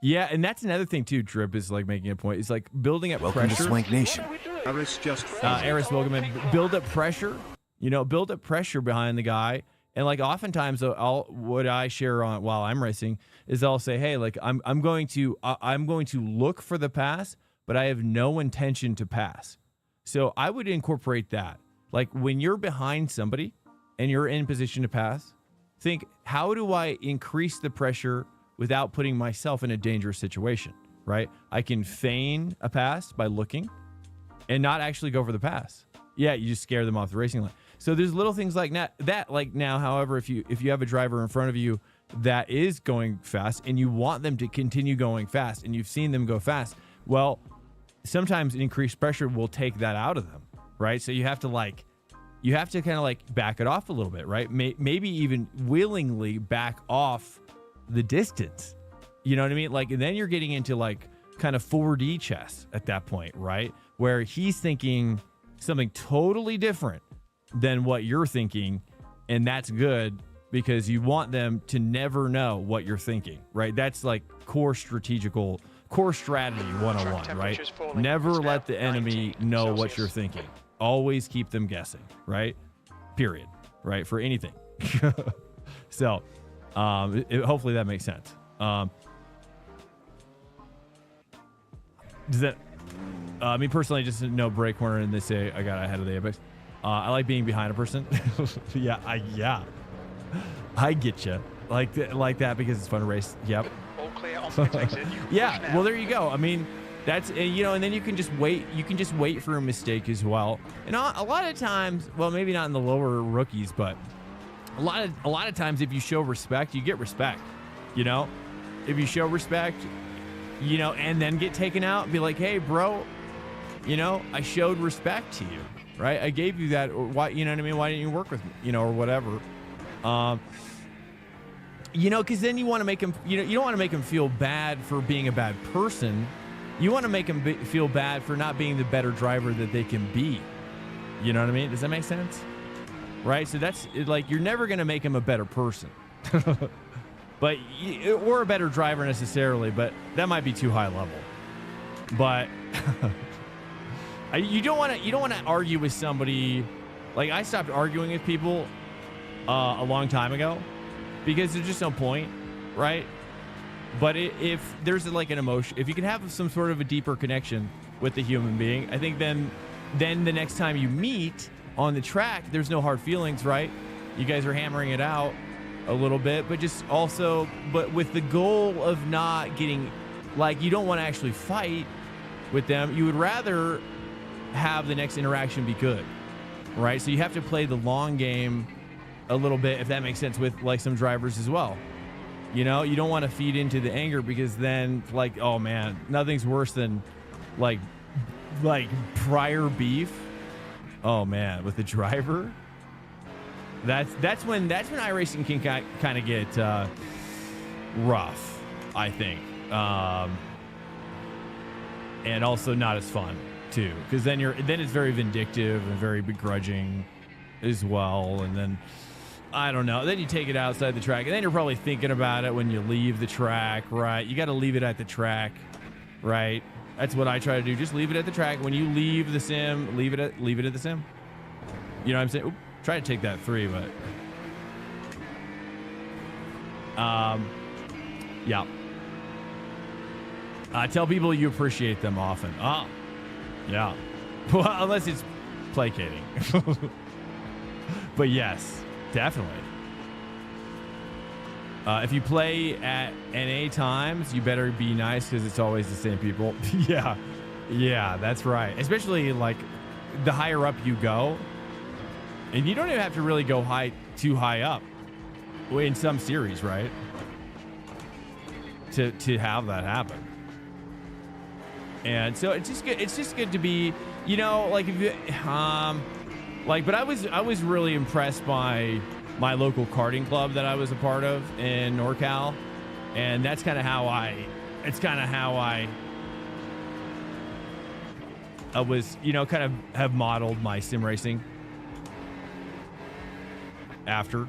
Yeah, and that's another thing too, Drip, is like making a point. It's like building up Welcome pressure. to Swank Nation. Aris just Aris, welcome in. Build up pressure. You know, build up pressure behind the guy. And like oftentimes, what I share on while I'm racing is I'll say, hey, like I'm going to look for the pass, but I have no intention to pass. So I would incorporate that. Like when you're behind somebody and you're in position to pass, think, how do I increase the pressure without putting myself in a dangerous situation, right? I can feign a pass by looking and not actually go for the pass. Yeah, you just scare them off the racing line. So there's little things like that. Like now, however, if you have a driver in front of you that is going fast and you want them to continue going fast and you've seen them go fast, well, sometimes increased pressure will take that out of them, right? So you have to kind of like back it off a little bit, right? Maybe even willingly back off the distance. You know what I mean? Like, and then you're getting into like kind of 4D chess at that point, right? Where he's thinking something totally different than what you're thinking, and that's good because you want them to never know what you're thinking, right? That's like core strategy 101, right? Never let the enemy know what you're thinking. Always keep them guessing, right? Period, right? For anything. So hopefully that makes sense. Does that me personally, just no brake corner and they say I got ahead of the apex. I like being behind a person. yeah, I get you like that because it's fun to race. Yep. All clear on pit exit. Yeah. Well, there you go. I mean, that's and then you can just wait. You can just wait for a mistake as well. And a lot of times, well, maybe not in the lower rookies, but a lot of times, if you show respect, you get respect. You know, if you show respect, you know, and then get taken out, be like, hey, bro, you know, I showed respect to you. Right, I gave you that. Or why? You know what I mean? Why didn't you work with me? You know, or whatever. You know, because then you want to make him. You know, you don't want to make him feel bad for being a bad person. You want to make him feel bad for not being the better driver that they can be. You know what I mean? Does that make sense? Right. So that's like you're never going to make him a better person, but or a better driver necessarily. But that might be too high level. But. You don't want to argue with somebody. Like I stopped arguing with people a long time ago because there's just no point, right? But if there's like an emotion, if you can have some sort of a deeper connection with the human being, I think then the next time you meet on the track, there's no hard feelings, right? You guys are hammering it out a little bit, but with the goal of not getting, like, you don't want to actually fight with them. You would rather have the next interaction be good, right? So you have to play the long game a little bit, if that makes sense, with like some drivers as well. You know, you don't want to feed into the anger because then like, oh man, nothing's worse than like prior beef. Oh man, with the driver. That's when iRacing can kind of get rough, I think, and also not as fun too, because then it's very vindictive and very begrudging as well, and then I don't know, then you take it outside the track and then you're probably thinking about it when you leave the track, right? You got to leave it at the track, right? That's what I try to do. Just leave it at the track. When you leave the sim, leave it at the sim. You know what I'm saying? Oop, try to take that 3, but yeah. Tell people you appreciate them often. Oh, yeah. Well, unless it's placating. But yes, definitely. If you play at NA times, you better be nice because it's always the same people. Yeah, that's right. Especially like the higher up you go, and you don't even have to really go too high up in some series, right? To have that happen. And so it's just good to be, you know, like if you but I was really impressed by my local karting club that I was a part of in NorCal, and that's kind of how I was, you know, kind of have modeled my sim racing after,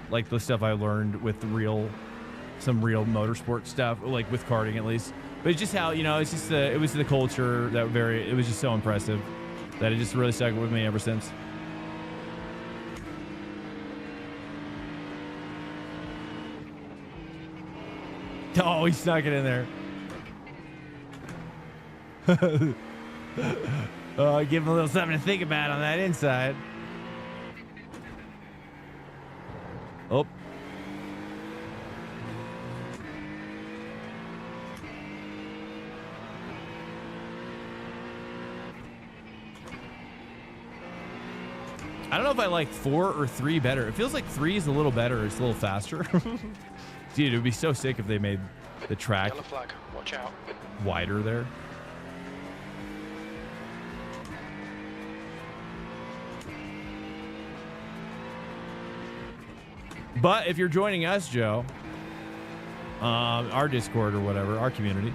like, the stuff I learned with some real motorsport stuff, like with karting at least. But it's just how, you know, it was the culture it was just so impressive that it just really stuck with me ever since. Oh, he snuck it in there. Oh, give him a little something to think about on that inside. Oh. I don't know if I like 4 or 3 better. It feels like 3 is a little better. It's a little faster. Dude, it would be so sick if they made the track Yellow flag. Watch out. wider there. But if you're joining us, Joe, our Discord or whatever, our community,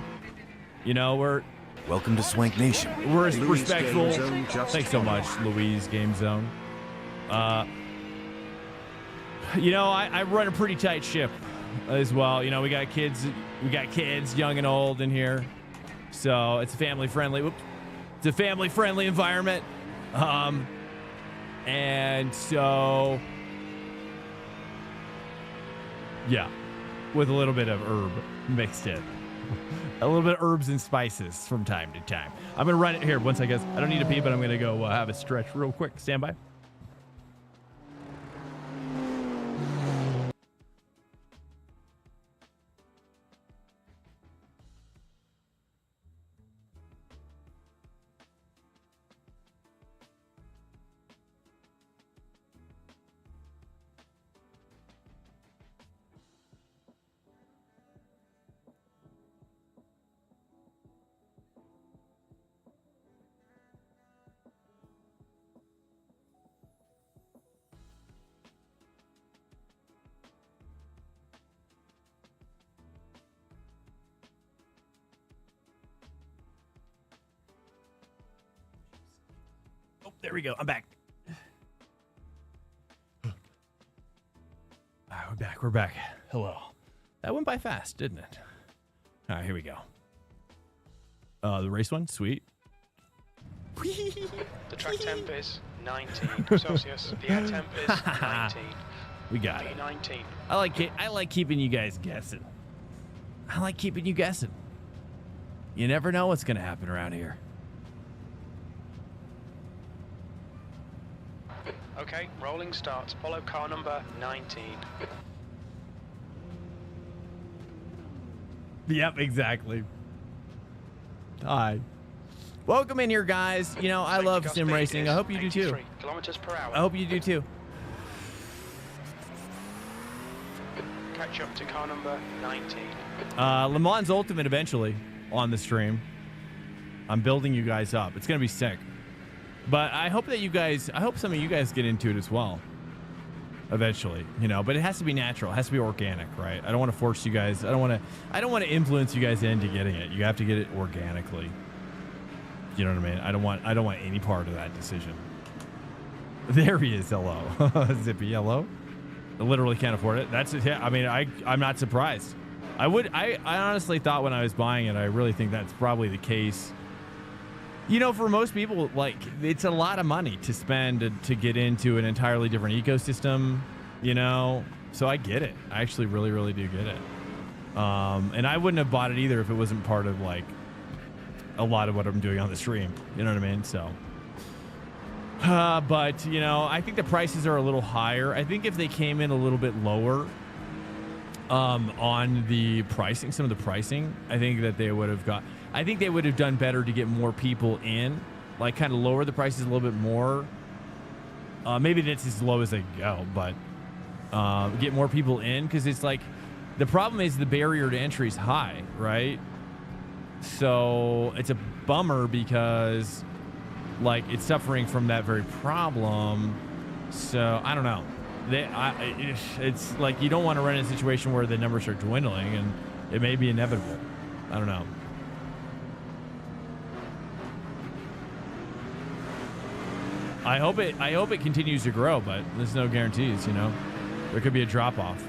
you know, welcome to Swank Nation. We're Louise respectful. Game Zone just Thanks so much, Louise Game Zone. You know, I run a pretty tight ship as well. You know, we got kids, young and old in here, so it's a family friendly. It's a family friendly environment, and so yeah, with a little bit of herb mixed in. A little bit of herbs and spices from time to time. I'm gonna run it here once I guess. I don't need to pee, but I'm gonna go have a stretch real quick. Stand by. There we go. I'm back. We're back. Hello. That went by fast, didn't it? All right, here we go. The race one, sweet. The track temp is 19 Celsius. The air temp is 19. We got it. 19. I like it. I like keeping you guys guessing. You never know what's gonna happen around here. Okay, rolling starts. Follow car number 19. Yep, exactly. Hi. Welcome in here, guys. You know, I love sim racing. I hope you do too. Kilometers per hour. I hope you do too. Catch up to car number 19. Le Mans Ultimate eventually on the stream. I'm building you guys up. It's gonna be sick. But I hope some of you guys get into it as well. Eventually, you know, but it has to be natural. It has to be organic, right? I don't want to force you guys. I don't want to influence you guys into getting it. You have to get it organically. You know what I mean? I don't want any part of that decision. There he is. Hello. Zippy, hello. I literally can't afford it. That's it. Yeah, I mean, I'm not surprised. I honestly thought when I was buying it, I really think that's probably the case. You know, for most people, like, it's a lot of money to spend to get into an entirely different ecosystem, you know? So I get it. I actually really, really do get it. And I wouldn't have bought it either if it wasn't part of, like, a lot of what I'm doing on the stream. You know what I mean? So, but, you know, I think the prices are a little higher. I think if they came in a little bit lower on the pricing, some of the pricing, I think that they would have done better to get more people in like kind of lower the prices a little bit more. Maybe it's as low as they go, but get more people in, because it's like the problem is the barrier to entry is high, right? So it's a bummer because like it's suffering from that very problem. So I don't know. It's like you don't want to run in a situation where the numbers are dwindling, and it may be inevitable. I don't know. I hope it continues to grow, but there's no guarantees, you know. There could be a drop off.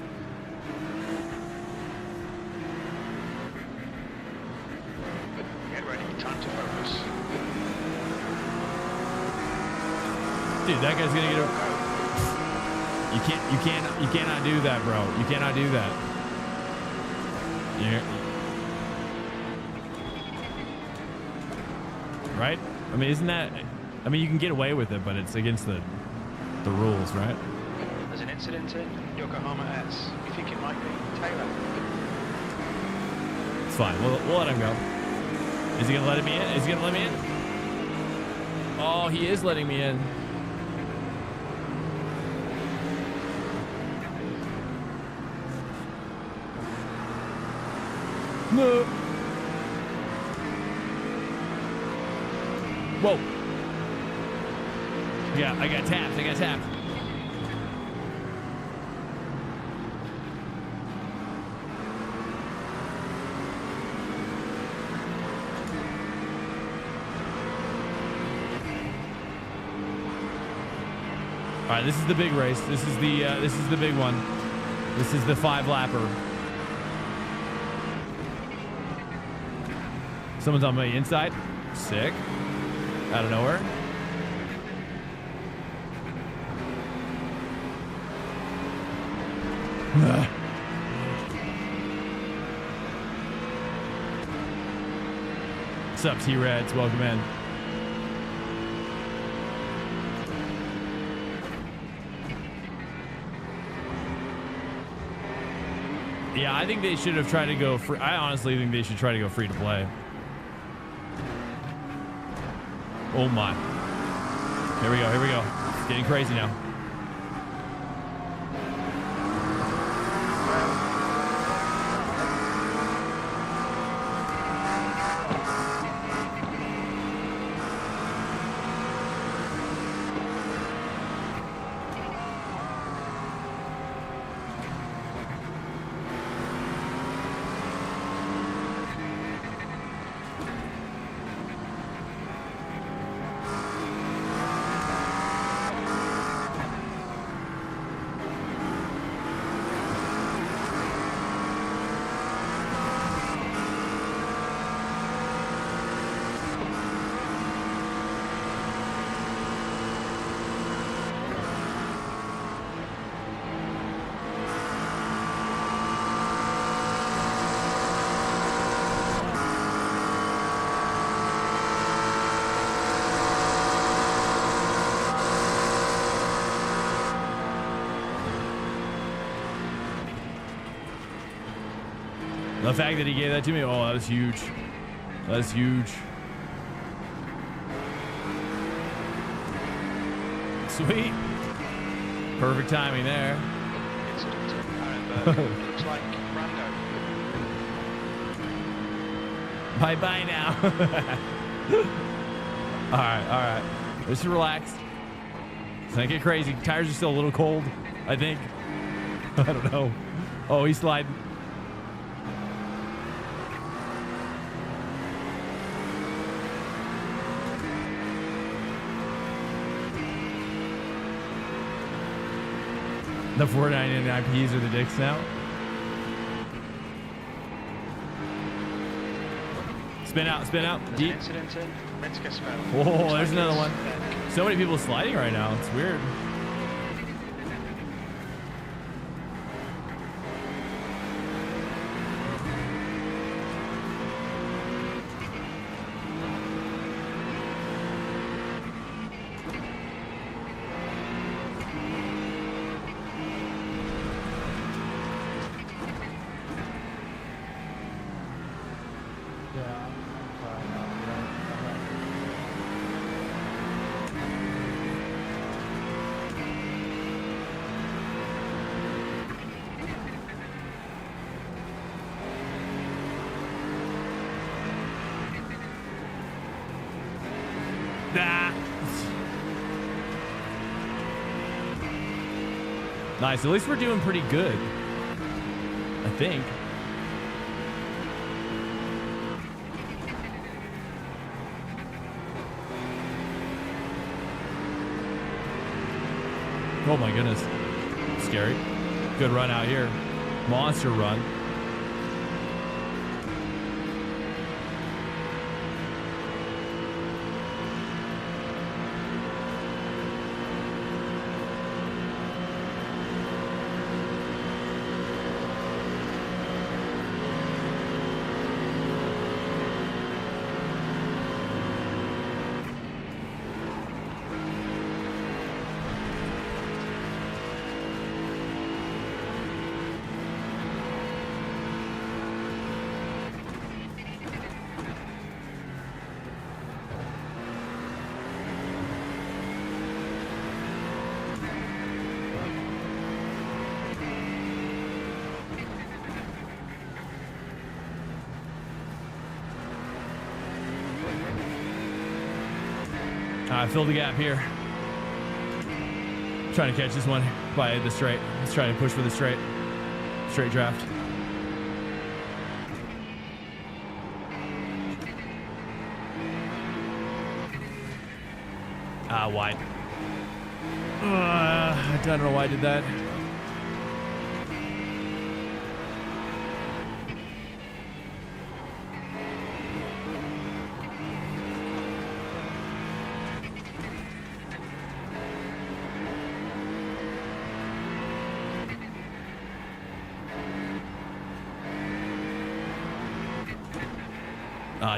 Get ready, time to focus. Dude, that guy's gonna get a... You cannot do that, bro. You cannot do that. Yeah. Right? I mean, isn't that... I mean, you can get away with it, but it's against the rules, right? There's an incident in Yokohama S. You think it might be Taylor? It's fine. We'll let him go. Is he gonna let me in? Is he gonna let me in? Oh, he is letting me in. No. Whoa. Yeah, I got tapped. I got tapped. All right, this is the big race. This is the big one. This is the 5-lapper. Someone's on my inside. Sick. Out of nowhere. What's up, T-Reds? Welcome in. Yeah, I think they should have tried to go free. I honestly think they should try to go free to play. Oh my. Here we go, here we go. It's getting crazy now. The fact that he gave that to me, oh, that was huge. That's huge. Sweet. Perfect timing there. Incident in Nurburgring. Looks like Brando. Bye-bye now. All right. Just relax. Let's not get crazy. Tires are still a little cold, I think. I don't know. Oh, he's sliding. The 499Ps are the dicks now. Spin out, deep. Oh, there's another one. So many people sliding right now. It's weird. Nice. At least we're doing pretty good, I think. Oh my goodness. Scary. Good run out here. Monster run. Fill the gap here. Trying to catch this one by the straight. Let's try to push for the straight draft. Wide. I don't know why I did that.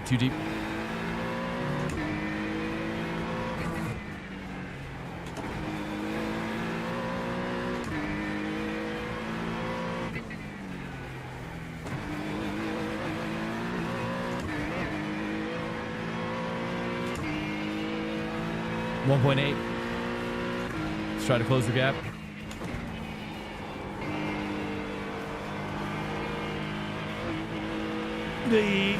Too deep. .8. Let's try to close the gap. The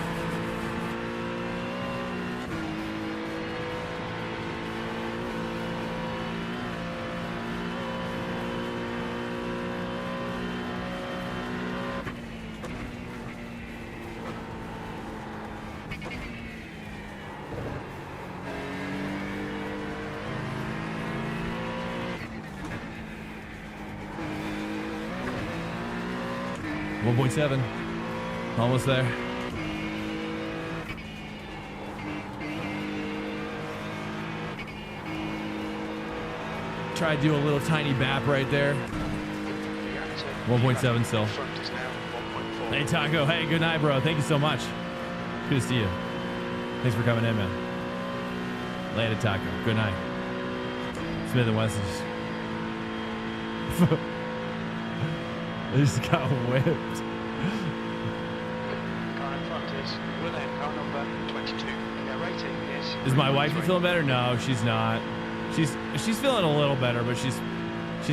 1.7. Almost there. Try to do a little tiny bap right there. 1.7 still. Hey, Taco. Hey, good night, bro. Thank you so much. Good to see you. Thanks for coming in, man. Later, Taco. Good night. Smith and West is... They just got whipped. Car in front is Glen, car number 22. And their rating is my wife feeling better? No, she's not. She's feeling a little better, but she's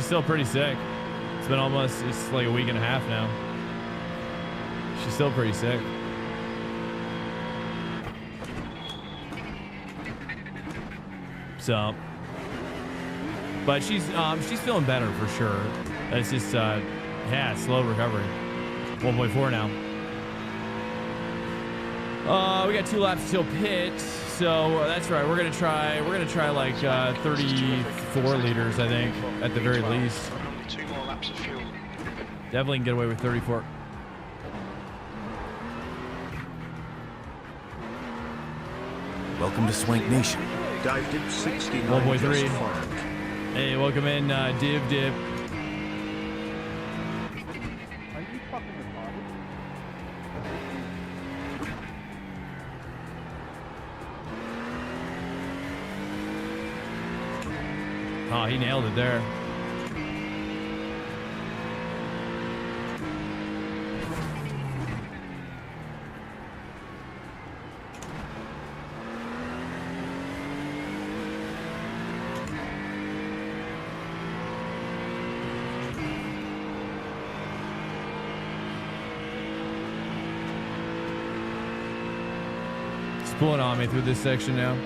still pretty sick. It's been it's like a week and a half now. She's still pretty sick. So, but she's feeling better for sure. It's just yeah, slow recovery. 1.4 now. We got 2 laps till pit, so that's right. We're gonna try like 34 liters, I think, at the very least. only 2 more laps of fuel. Definitely can get away with 34. Welcome to Swank Nation. Dive dip 69. 1.3. just farmed. Hey, welcome in, Div. Are you fucking retarded? Oh, he nailed it there. It's pulling on me through this section now.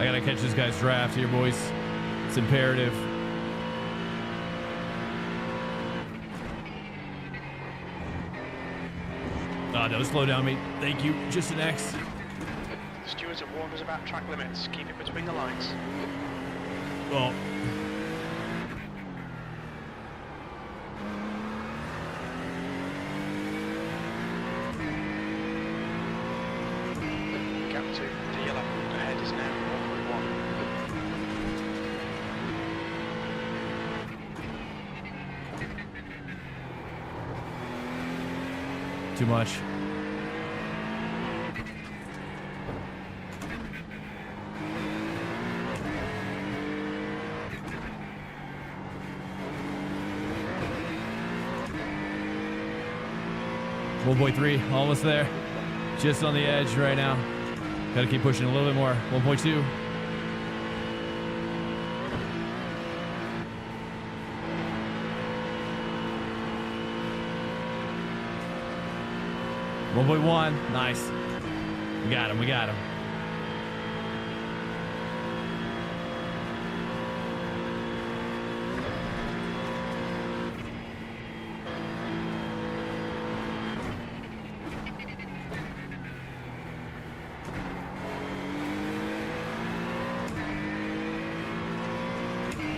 I gotta catch this guy's draft here, boys. It's imperative. Don't slow down, mate. Thank you. Just an X. The stewards have warned us about track limits. Keep it between the lines. Well, Gap to the yellow ahead is now 1.1. too much. One point 3, almost there. Just on the edge right now. Gotta keep pushing a little bit more. 1.2. Nice. We got him. We got him.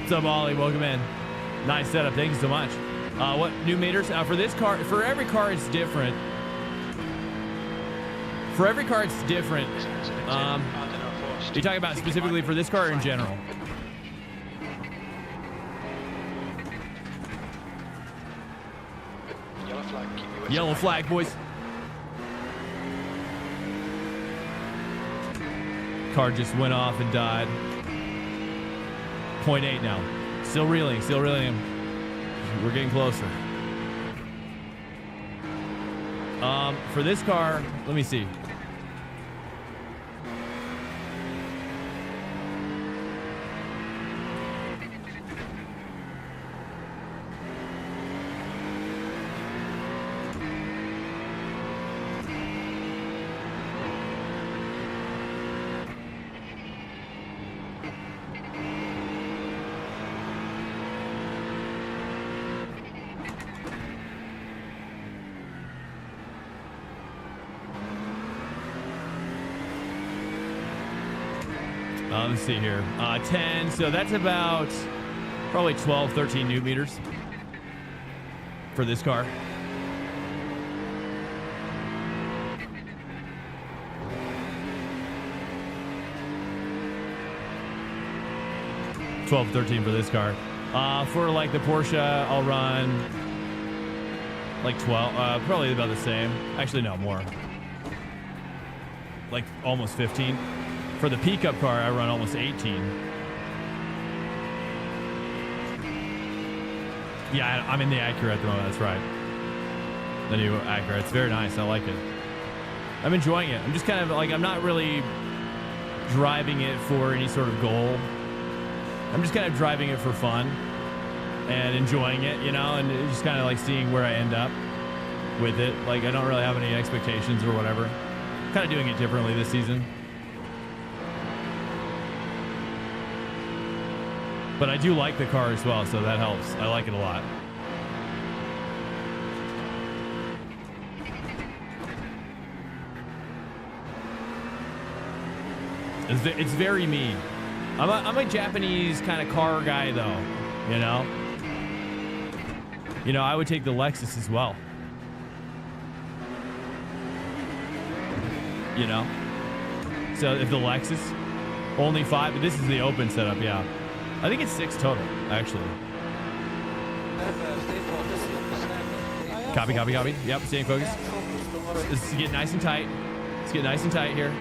What's up, Ollie? Welcome in. Nice setup. Thank you so much. What new meters? For this car, for every car, it's different. For every car, it's different. You talking about specifically for this car or in general? Yellow flag. Keep your Yellow flag, boys. Car just went off and died. 0.8 now. Still reeling him. We're getting closer. For this car, let me see. Let's see here. 10, so that's about probably 12, 13 newton meters for this car. $12, $13 for this car. For like the Porsche, I'll run like 12, probably about the same. Actually, no, more. Like almost 15. For the pickup car, I run almost 18. Yeah, I'm in the Acura at the moment. That's right. The new Acura. It's very nice. I like it. I'm enjoying it. I'm just kind of like, I'm not really driving it for any sort of goal. I'm just kind of driving it for fun and enjoying it, you know, and just kind of like seeing where I end up with it. Like, I don't really have any expectations or whatever. Kind of doing it differently this season. But I do like the car as well, so that helps. I like it a lot. It's very me. I'm a Japanese kind of car guy, though. You know. You know, I would take the Lexus as well. You know. So if the Lexus only 5, but this is the open setup, yeah. I think it's 6 total, actually. Copy, copy, copy. Yep, staying focused. Let's get nice and tight. Let's get nice and tight here.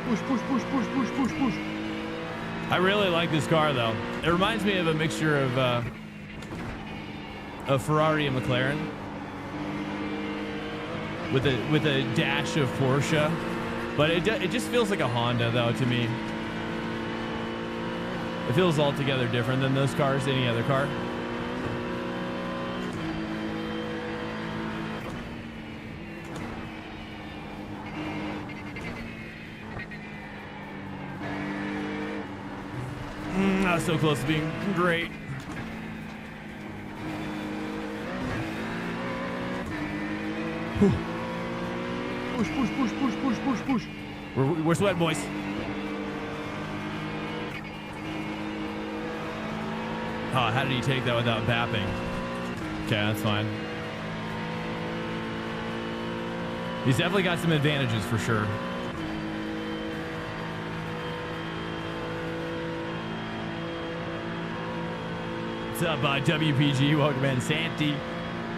Push, push, push, push, push, push, push. I really like this car, though. It reminds me of a mixture of Ferrari and McLaren, with a dash of Porsche, but it just feels like a Honda, though, to me. It feels altogether different than those cars, any other car. Not so close to being great. Push, push, push, push, push, push, push. We're sweating, boys. Oh, how did he take that without bapping? Okay, that's fine. He's definitely got some advantages for sure. What's up, WPG? Welcome in. Santi.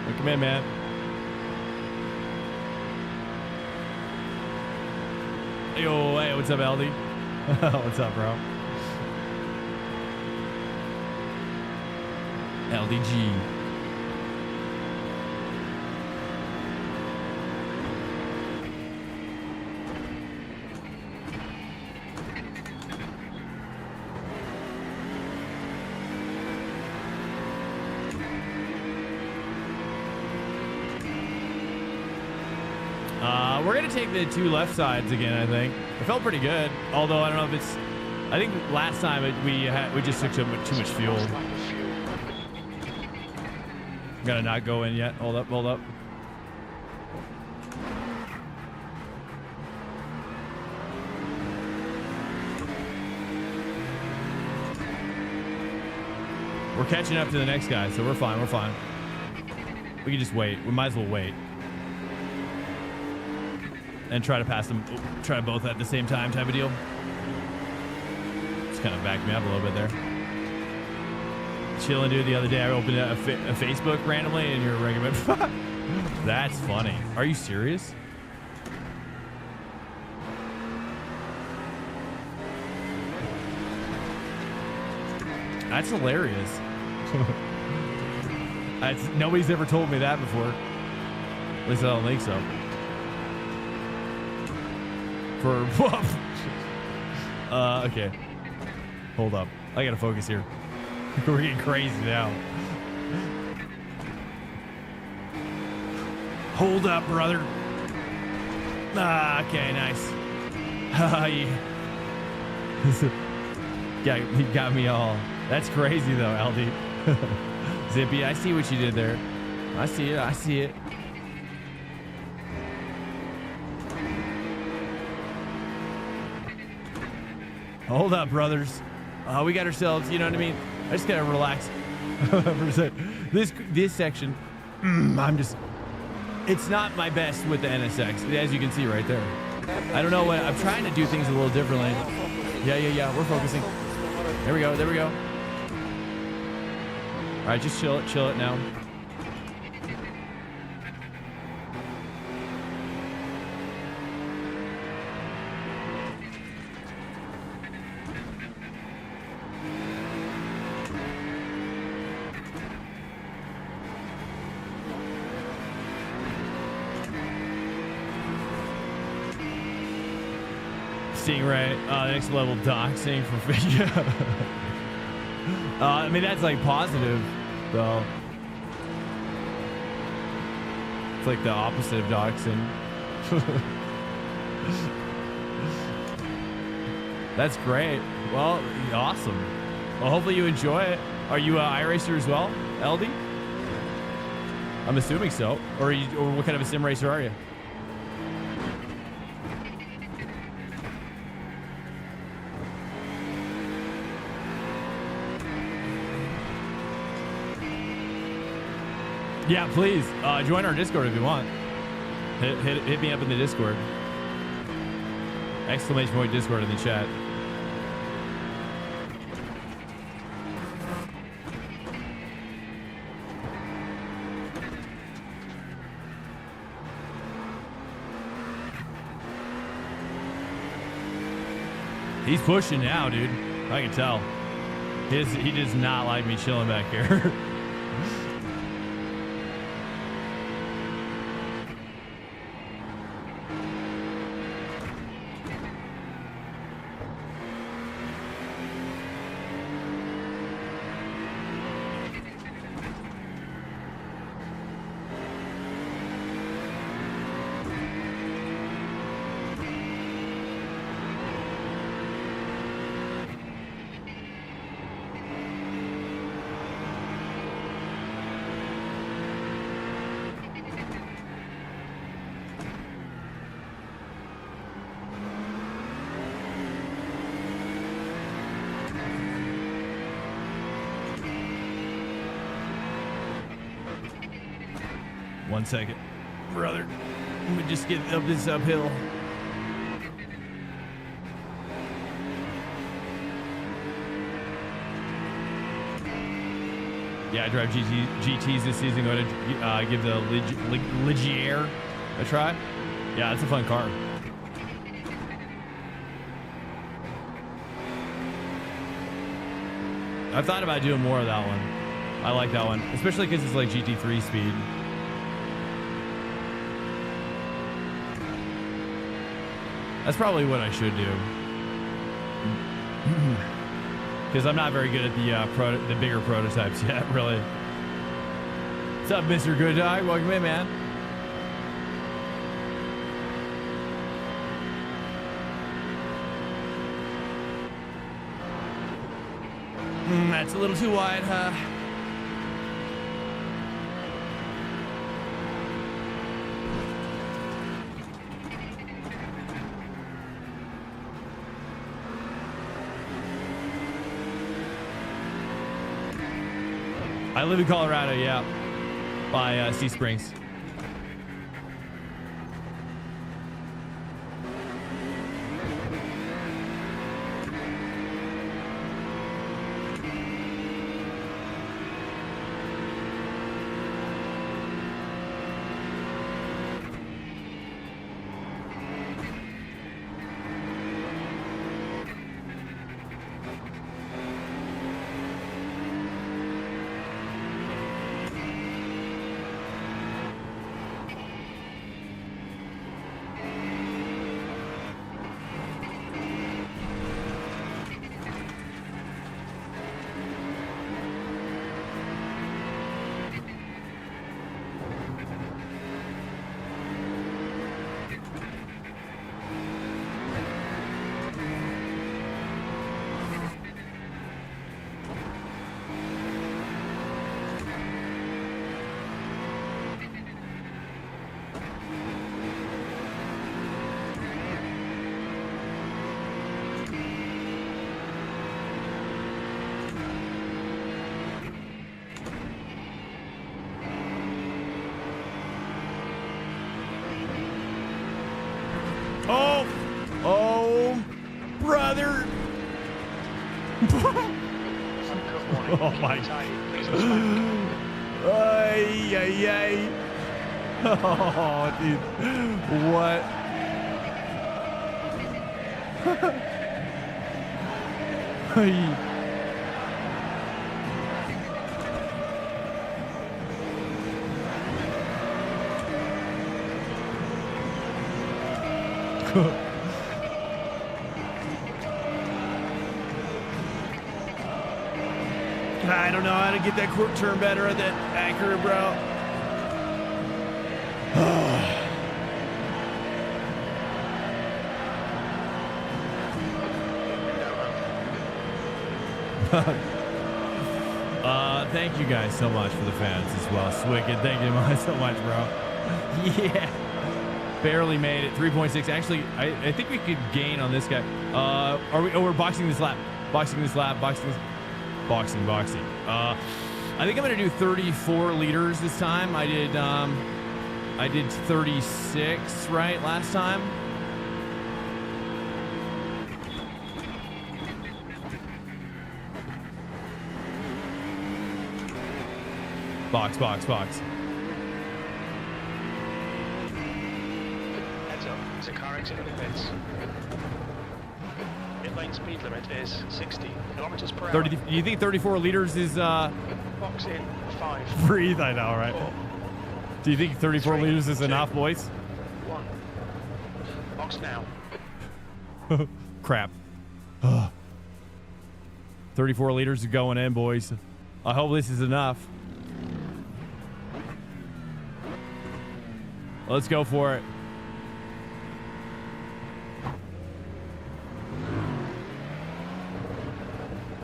Welcome in, man. Yo, hey, what's up, LD? What's up, bro? LDG. We're going to take the two left sides again, I think. It felt pretty good, although I don't know if it's... I think last time we just took too much fuel. Gotta not go in yet. Hold up, hold up. We're catching up to the next guy, so we're fine, we're fine. We can just wait. We might as well wait. And try to pass them, try both at the same time type of deal. Just kind of backed me up a little bit there. Chilling, dude. The other day I opened a Facebook randomly and you're recommending. That's funny. Are you serious? That's hilarious. Nobody's ever told me that before. At least I don't think so. For woof. Okay. Hold up. I gotta focus here. We're getting crazy now. Hold up, brother. Ah, okay, nice. Yeah, he got me all. That's crazy though, LD. Zippy, I see what you did there. I see it. I see it. Hold up, brothers. We got ourselves, you know what I mean? I just gotta relax for a sec. This section, it's not my best with the NSX, as you can see right there. I don't know what, I'm trying to do things a little differently. Yeah, we're focusing. There we go, there we go. All right, just chill it now. Stingray, next level doxing for I mean, that's like positive, though. It's like the opposite of doxing. That's great. Well, awesome. Well, hopefully you enjoy it. Are you an iRacer as well, LD? I'm assuming so. Or what kind of a sim racer are you? Yeah, please join our Discord if you want. Hit me up in the Discord. Exclamation point Discord in the chat. He's pushing now, dude. I can tell. He does not like me chilling back here. One second, brother. Let me just get up this uphill. Yeah, I drive GTs this season. Going to give the Ligier a try. Yeah, it's a fun car. I've thought about doing more of that one. I like that one, especially because it's like GT3 speed. That's probably what I should do. Because I'm not very good at the bigger prototypes yet, really. What's up, Mr. Good Dog? Welcome in, man. That's a little too wide, huh? I live in Colorado, yeah, by Sea Springs. Brother. Oh my. Ay, ay, ay. Oh, dude. What? I don't know how to get that quick turn better at that accurate, bro. Thank you guys so much for the fans as well. Swicked, thank you so much, bro. Yeah. Barely made it. 3.6. Actually, I think we could gain on this guy. Are we? Oh, we're boxing this lap. Boxing this lap. Boxing. I think I'm gonna do 34 liters this time. I did 36 right last time. Box. Heads up. There's a car exit at the pits. Pit lane speed limit is 60 kilometers per hour. 30. Do you think 34 liters is Box in 5. breathe? I know, right? 4, Do you think 34 3, liters is 2, enough, boys? 1. Box now. Crap. 34 liters is going in, boys. I hope this is enough. Let's go for it.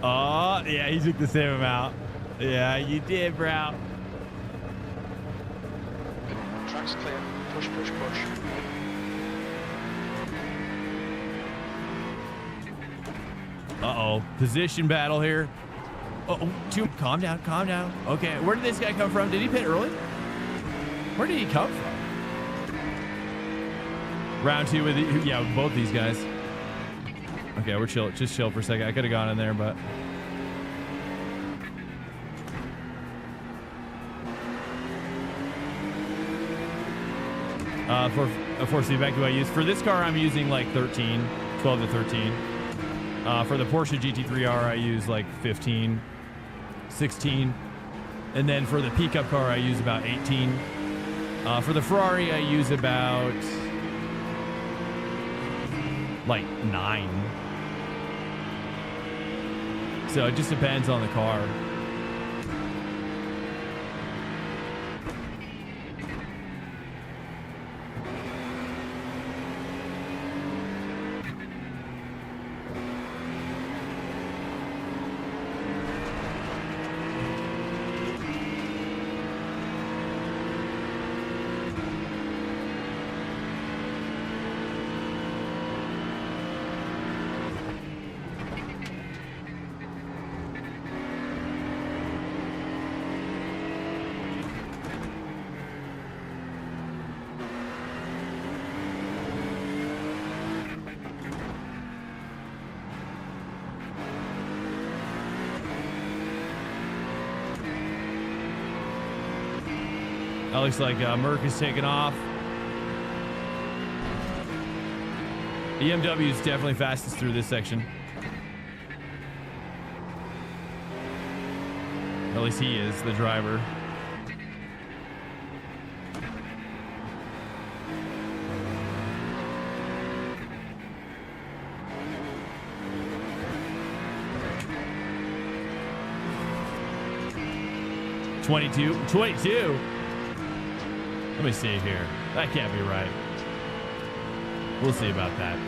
Oh, yeah, he took the same amount. Yeah, you did, bro. Track's clear. Push, push, push. Uh-oh. Position battle here. Oh, calm down, calm down. Okay, where did this guy come from? Did he pit early? Where did he come from? Round 2 with, yeah, with both these guys. Okay, we're chill. Just chill for a second. I could have gone in there, but... for feedback, do I use? For this car, I'm using like 12 to 13. For the Porsche GT3R, I use like 15, 16. And then for the pickup car, I use about 18. For the Ferrari, I use about like 9. So it just depends on the car. That looks like Merc is taking off. EMW is definitely fastest through this section. At least he is, the driver. $22. Let me see here. That can't be right. We'll see about that.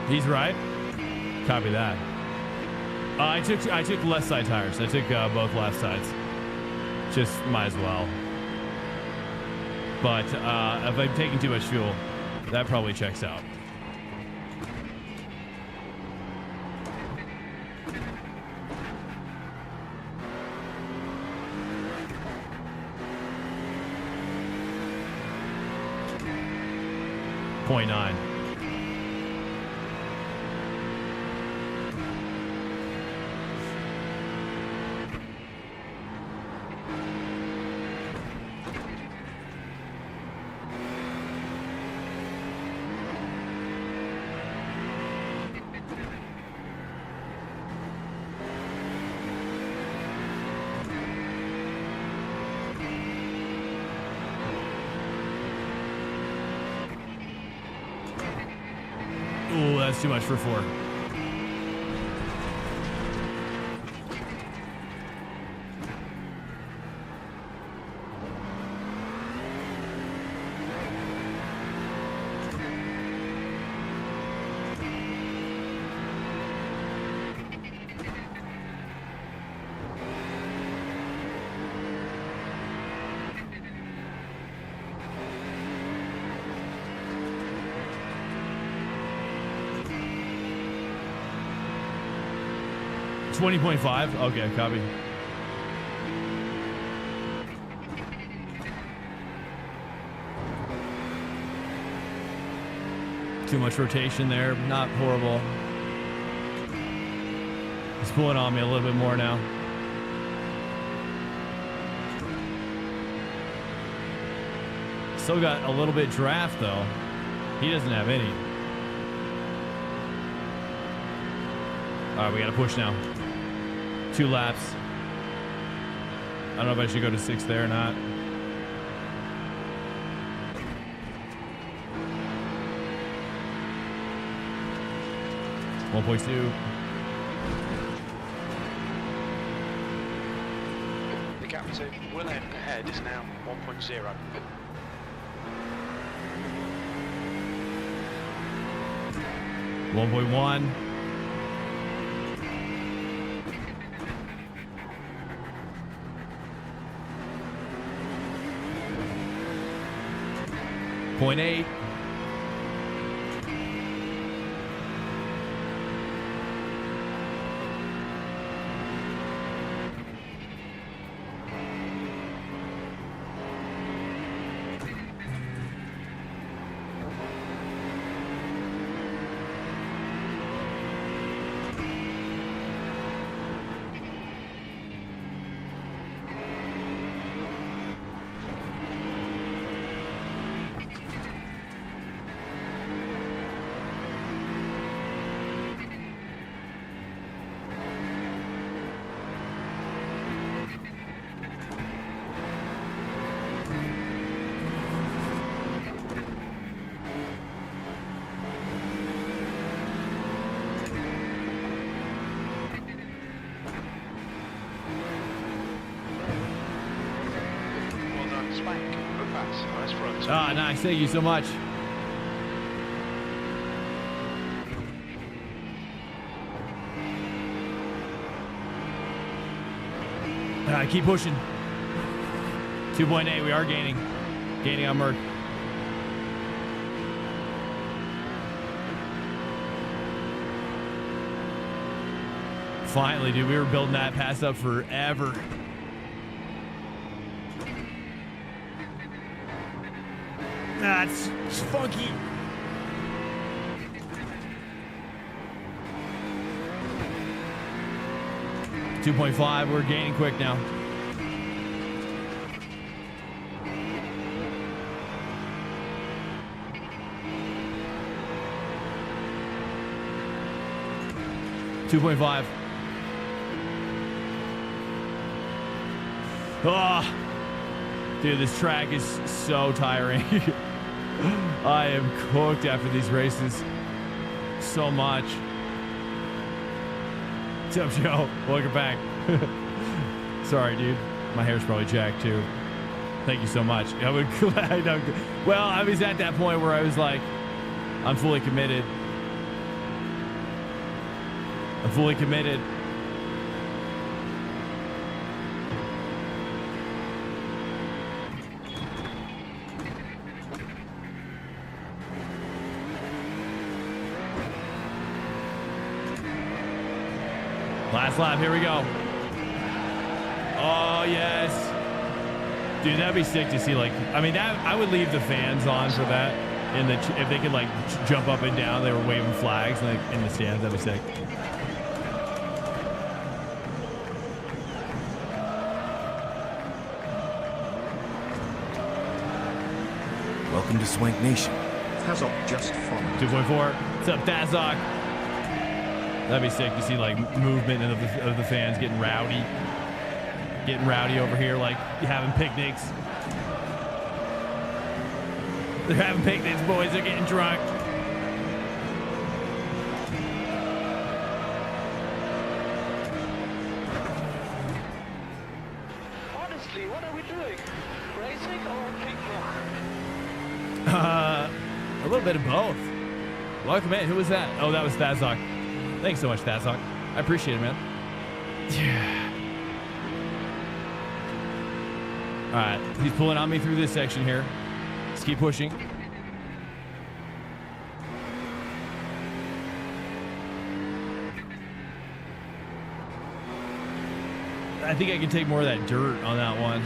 He's right. Copy that. I took left side tires. I took both left sides. Just might as well. But if I'm taking too much fuel, that probably checks out. .9. Ooh, that's too much for 4. 20.5. Okay, copy. Too much rotation there. Not horrible. He's pulling on me a little bit more now. Still got a little bit draft though. He doesn't have any. All right, we got to push now. 2 laps. I don't know if I should go to 6 there or not. .2. The gap to Glen ahead is now 1.0. .1. .8. Swank, good pass, nice front. Ah, nice. Thank you so much. Keep pushing. 2.8. We are gaining. Gaining on Merc. Finally, dude. We were building that pass up forever. That's funky. .5. We're gaining quick now. .5. Oh, dude, this track is so tiring. I am cooked after these races. So much. What's up, Joe? Welcome back. Sorry, dude. My hair's probably jacked too. Thank you so much. I would glad. Well, I was at that point where I was like, I'm fully committed. I'm fully committed. Last lap, here we go. Oh, yes. Dude, that'd be sick to see, like, I mean, that I would leave the fans on for that. If they could, like, jump up and down, they were waving flags like, in the stands, that'd be sick. Welcome to Swank Nation. Thazok just followed. 2.4. What's up, Thazok? That'd be sick to see like movement of the fans getting rowdy over here, like having picnics. They're having picnics, boys. They're getting drunk. Honestly, what are we doing? Racing or kickball? A little bit of both. Welcome in. Who was that? Oh, that was Thazok. Thanks so much, Thazok. I appreciate it, man. Yeah. All right, he's pulling on me through this section here. Let's keep pushing. I think I can take more of that dirt on that one.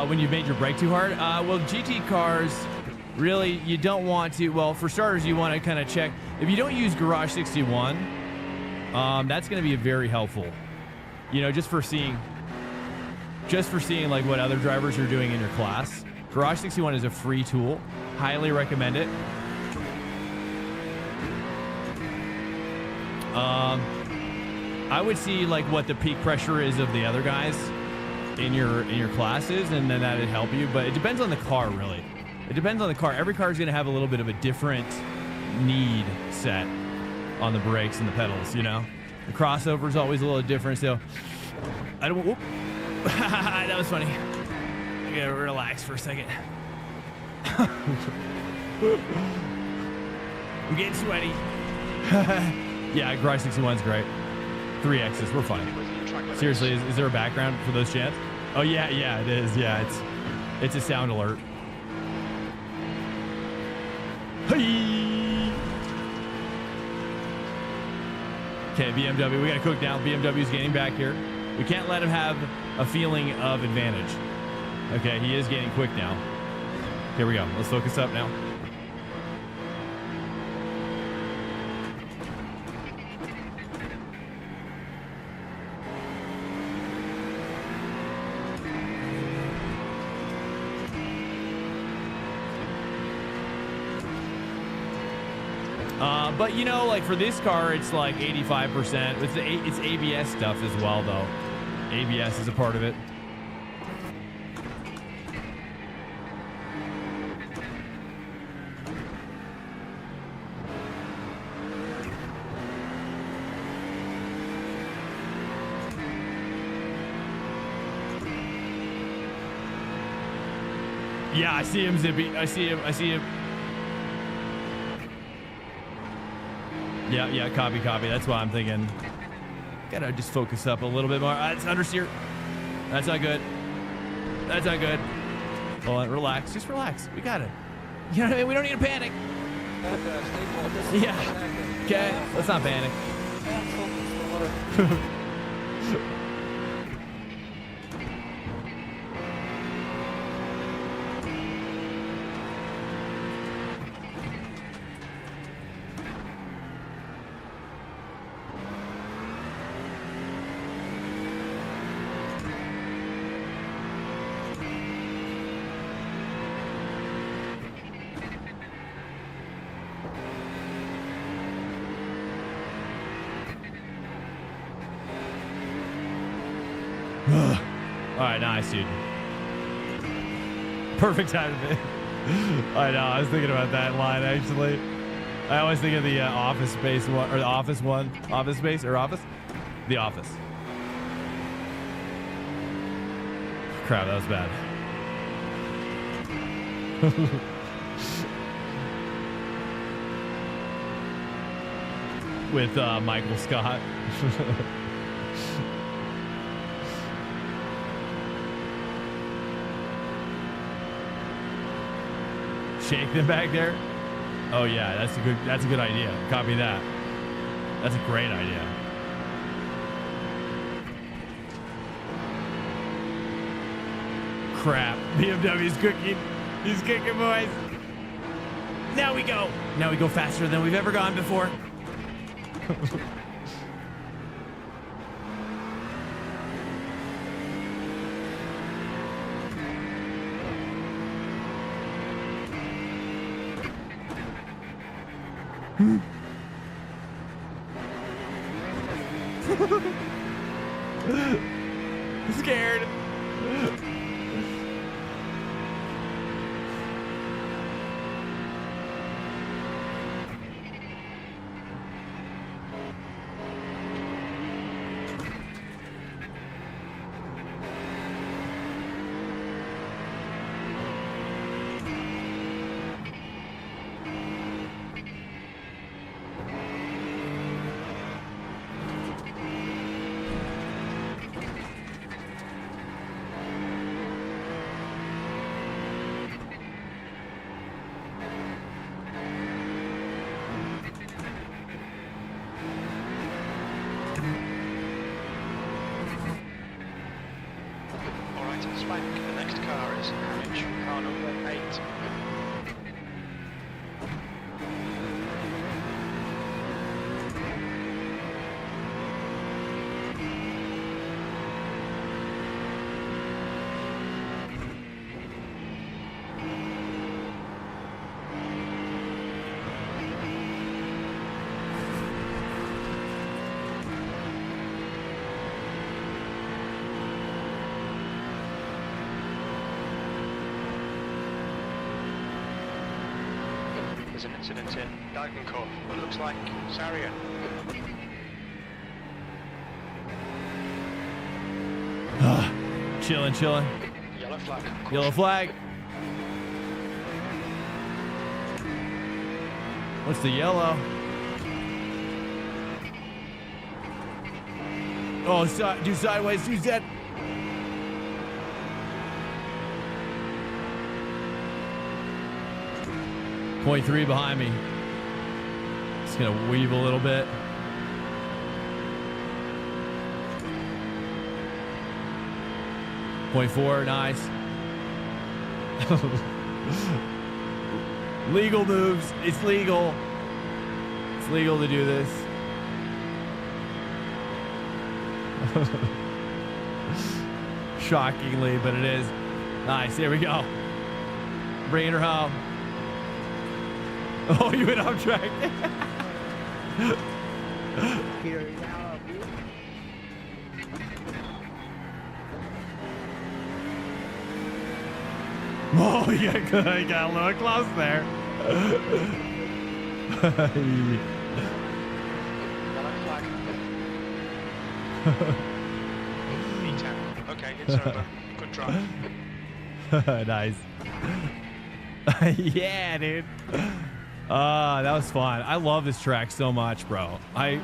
When you've made your brake too hard? Well, GT cars, really, you don't want to. Well, for starters, you want to kind of check. If you don't use Garage 61, that's going to be very helpful. You know, just for seeing like what other drivers are doing in your class. Garage 61 is a free tool. Highly recommend it. I would see like what the peak pressure is of the other guys in your classes, and then that'd help you. But it depends on the car, really. It depends on the car. Every car is going to have a little bit of a different need set on the brakes and the pedals, you know? The crossover is always a little different, so I don't... Whoop. That was funny. I gotta relax for a second. I'm getting sweaty. Yeah, Garage 61's great. 3X's, we're fine. Seriously, is there a background for those chants? Oh yeah, it is. Yeah, it's a sound alert. Hey. Okay, BMW, we gotta cook down. BMW's getting back here. We can't let him have a feeling of advantage. Okay, he is getting quick now. Here we go. Let's focus up now. But you know, like for this car, it's like 85%. It's ABS stuff as well, though. ABS is a part of it. Yeah, I see him, Zippy. I see him. Yeah, copy. That's why I'm thinking. Gotta just focus up a little bit more. It's understeer. That's not good. Hold on, relax. Just relax. We got it. You know what I mean? We don't need to panic. Yeah. Okay, let's not panic. All right, nice, dude. Perfect time to be. I know. I was thinking about that line actually. I always think of the Office Space one, or the Office one. Office Space or Office? The Office. Crap, that was bad. With Michael Scott. Shake them back there. Oh yeah, that's a good idea. Copy that. That's a great idea. Crap. BMW's cooking. He's kicking, boys. Now we go. Now we go faster than we've ever gone before. Scared. flank. The next car is car number 8. There's an incident in Dagenkorf. It looks like Saria. Chilling. Yellow flag. Yellow flag. What's the yellow? Oh, do sideways, do that. Point 3 behind me. Just gonna weave a little bit. Point 4, nice. Legal moves. It's legal. It's legal to do this. Shockingly, but it is. Nice. There we go. Bringing her home. Oh, you went off track. Oh, you got a little close there. Yellow flag. E10. Okay, it's over. Good drive. Nice. Yeah, dude. That was fun. I love this track so much, bro. I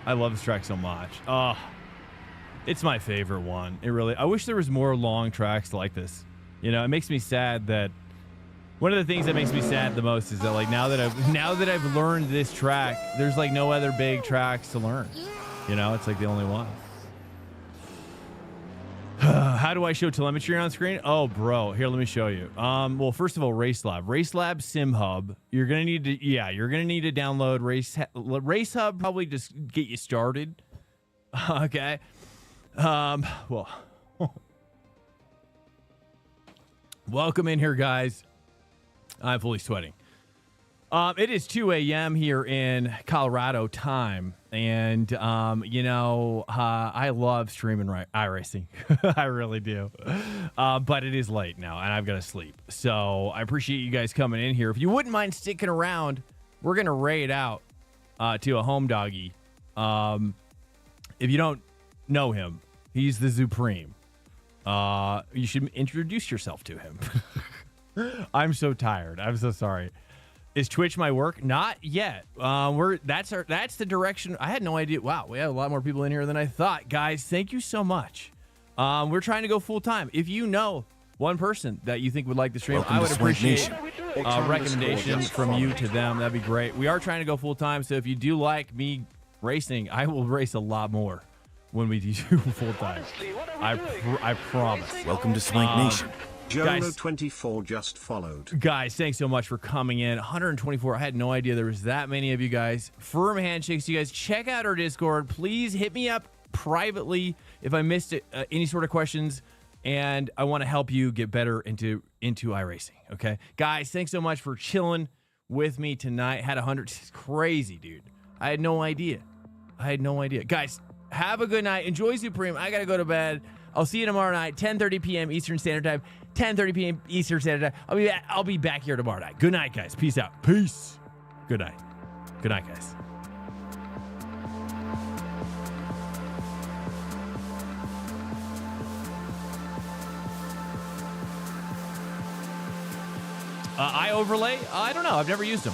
love this track so much. It's my favorite one. It really. I wish there was more long tracks like this. You know, it makes me sad that one of the things that makes me sad the most is that like now that I've learned this track, there's like no other big tracks to learn. You know, it's like the only one. How do I show telemetry on screen? Oh, bro, here, let me show you. Well, first of all, RaceLab Sim Hub. You're gonna need to, download Race Hub. Probably just get you started. Okay. Well, welcome in here, guys. I'm fully sweating. It is 2 a.m. here in Colorado time, and I love streaming iRacing. I really do. But it is late now, and I've got to sleep. So I appreciate you guys coming in here. If you wouldn't mind sticking around, we're gonna raid out to a home doggy. If you don't know him, he's the Supreme. You should introduce yourself to him. I'm so tired. I'm so sorry. Is Twitch my work? Not yet. That's the direction. I had no idea. Wow, we have a lot more people in here than I thought. Guys, thank you so much. We're trying to go full time. If you know one person that you think would like the stream, Welcome I would to Swank appreciate Nation. a recommendation from you to them. That'd be great. We are trying to go full time, so if you do like me racing, I will race a lot more when we do full time. I promise. Welcome to Swank Nation. Jolo24 just followed. Guys, thanks so much for coming in. 124. I had no idea there was that many of you guys. Firm handshakes, you guys. Check out our Discord. Please hit me up privately if I missed it, any sort of questions, and I want to help you get better into iRacing. Okay, guys, thanks so much for chilling with me tonight. Had 100. It's crazy, dude. I had no idea. Guys, have a good night. Enjoy Supreme. I gotta go to bed. I'll see you tomorrow night, 10:30 p.m. Eastern Standard Time. 10:30 p.m. Eastern Standard Time. I'll be back here tomorrow night. Good night, guys. Peace out. Peace. Good night. Good night, guys. I overlay? I don't know. I've never used them.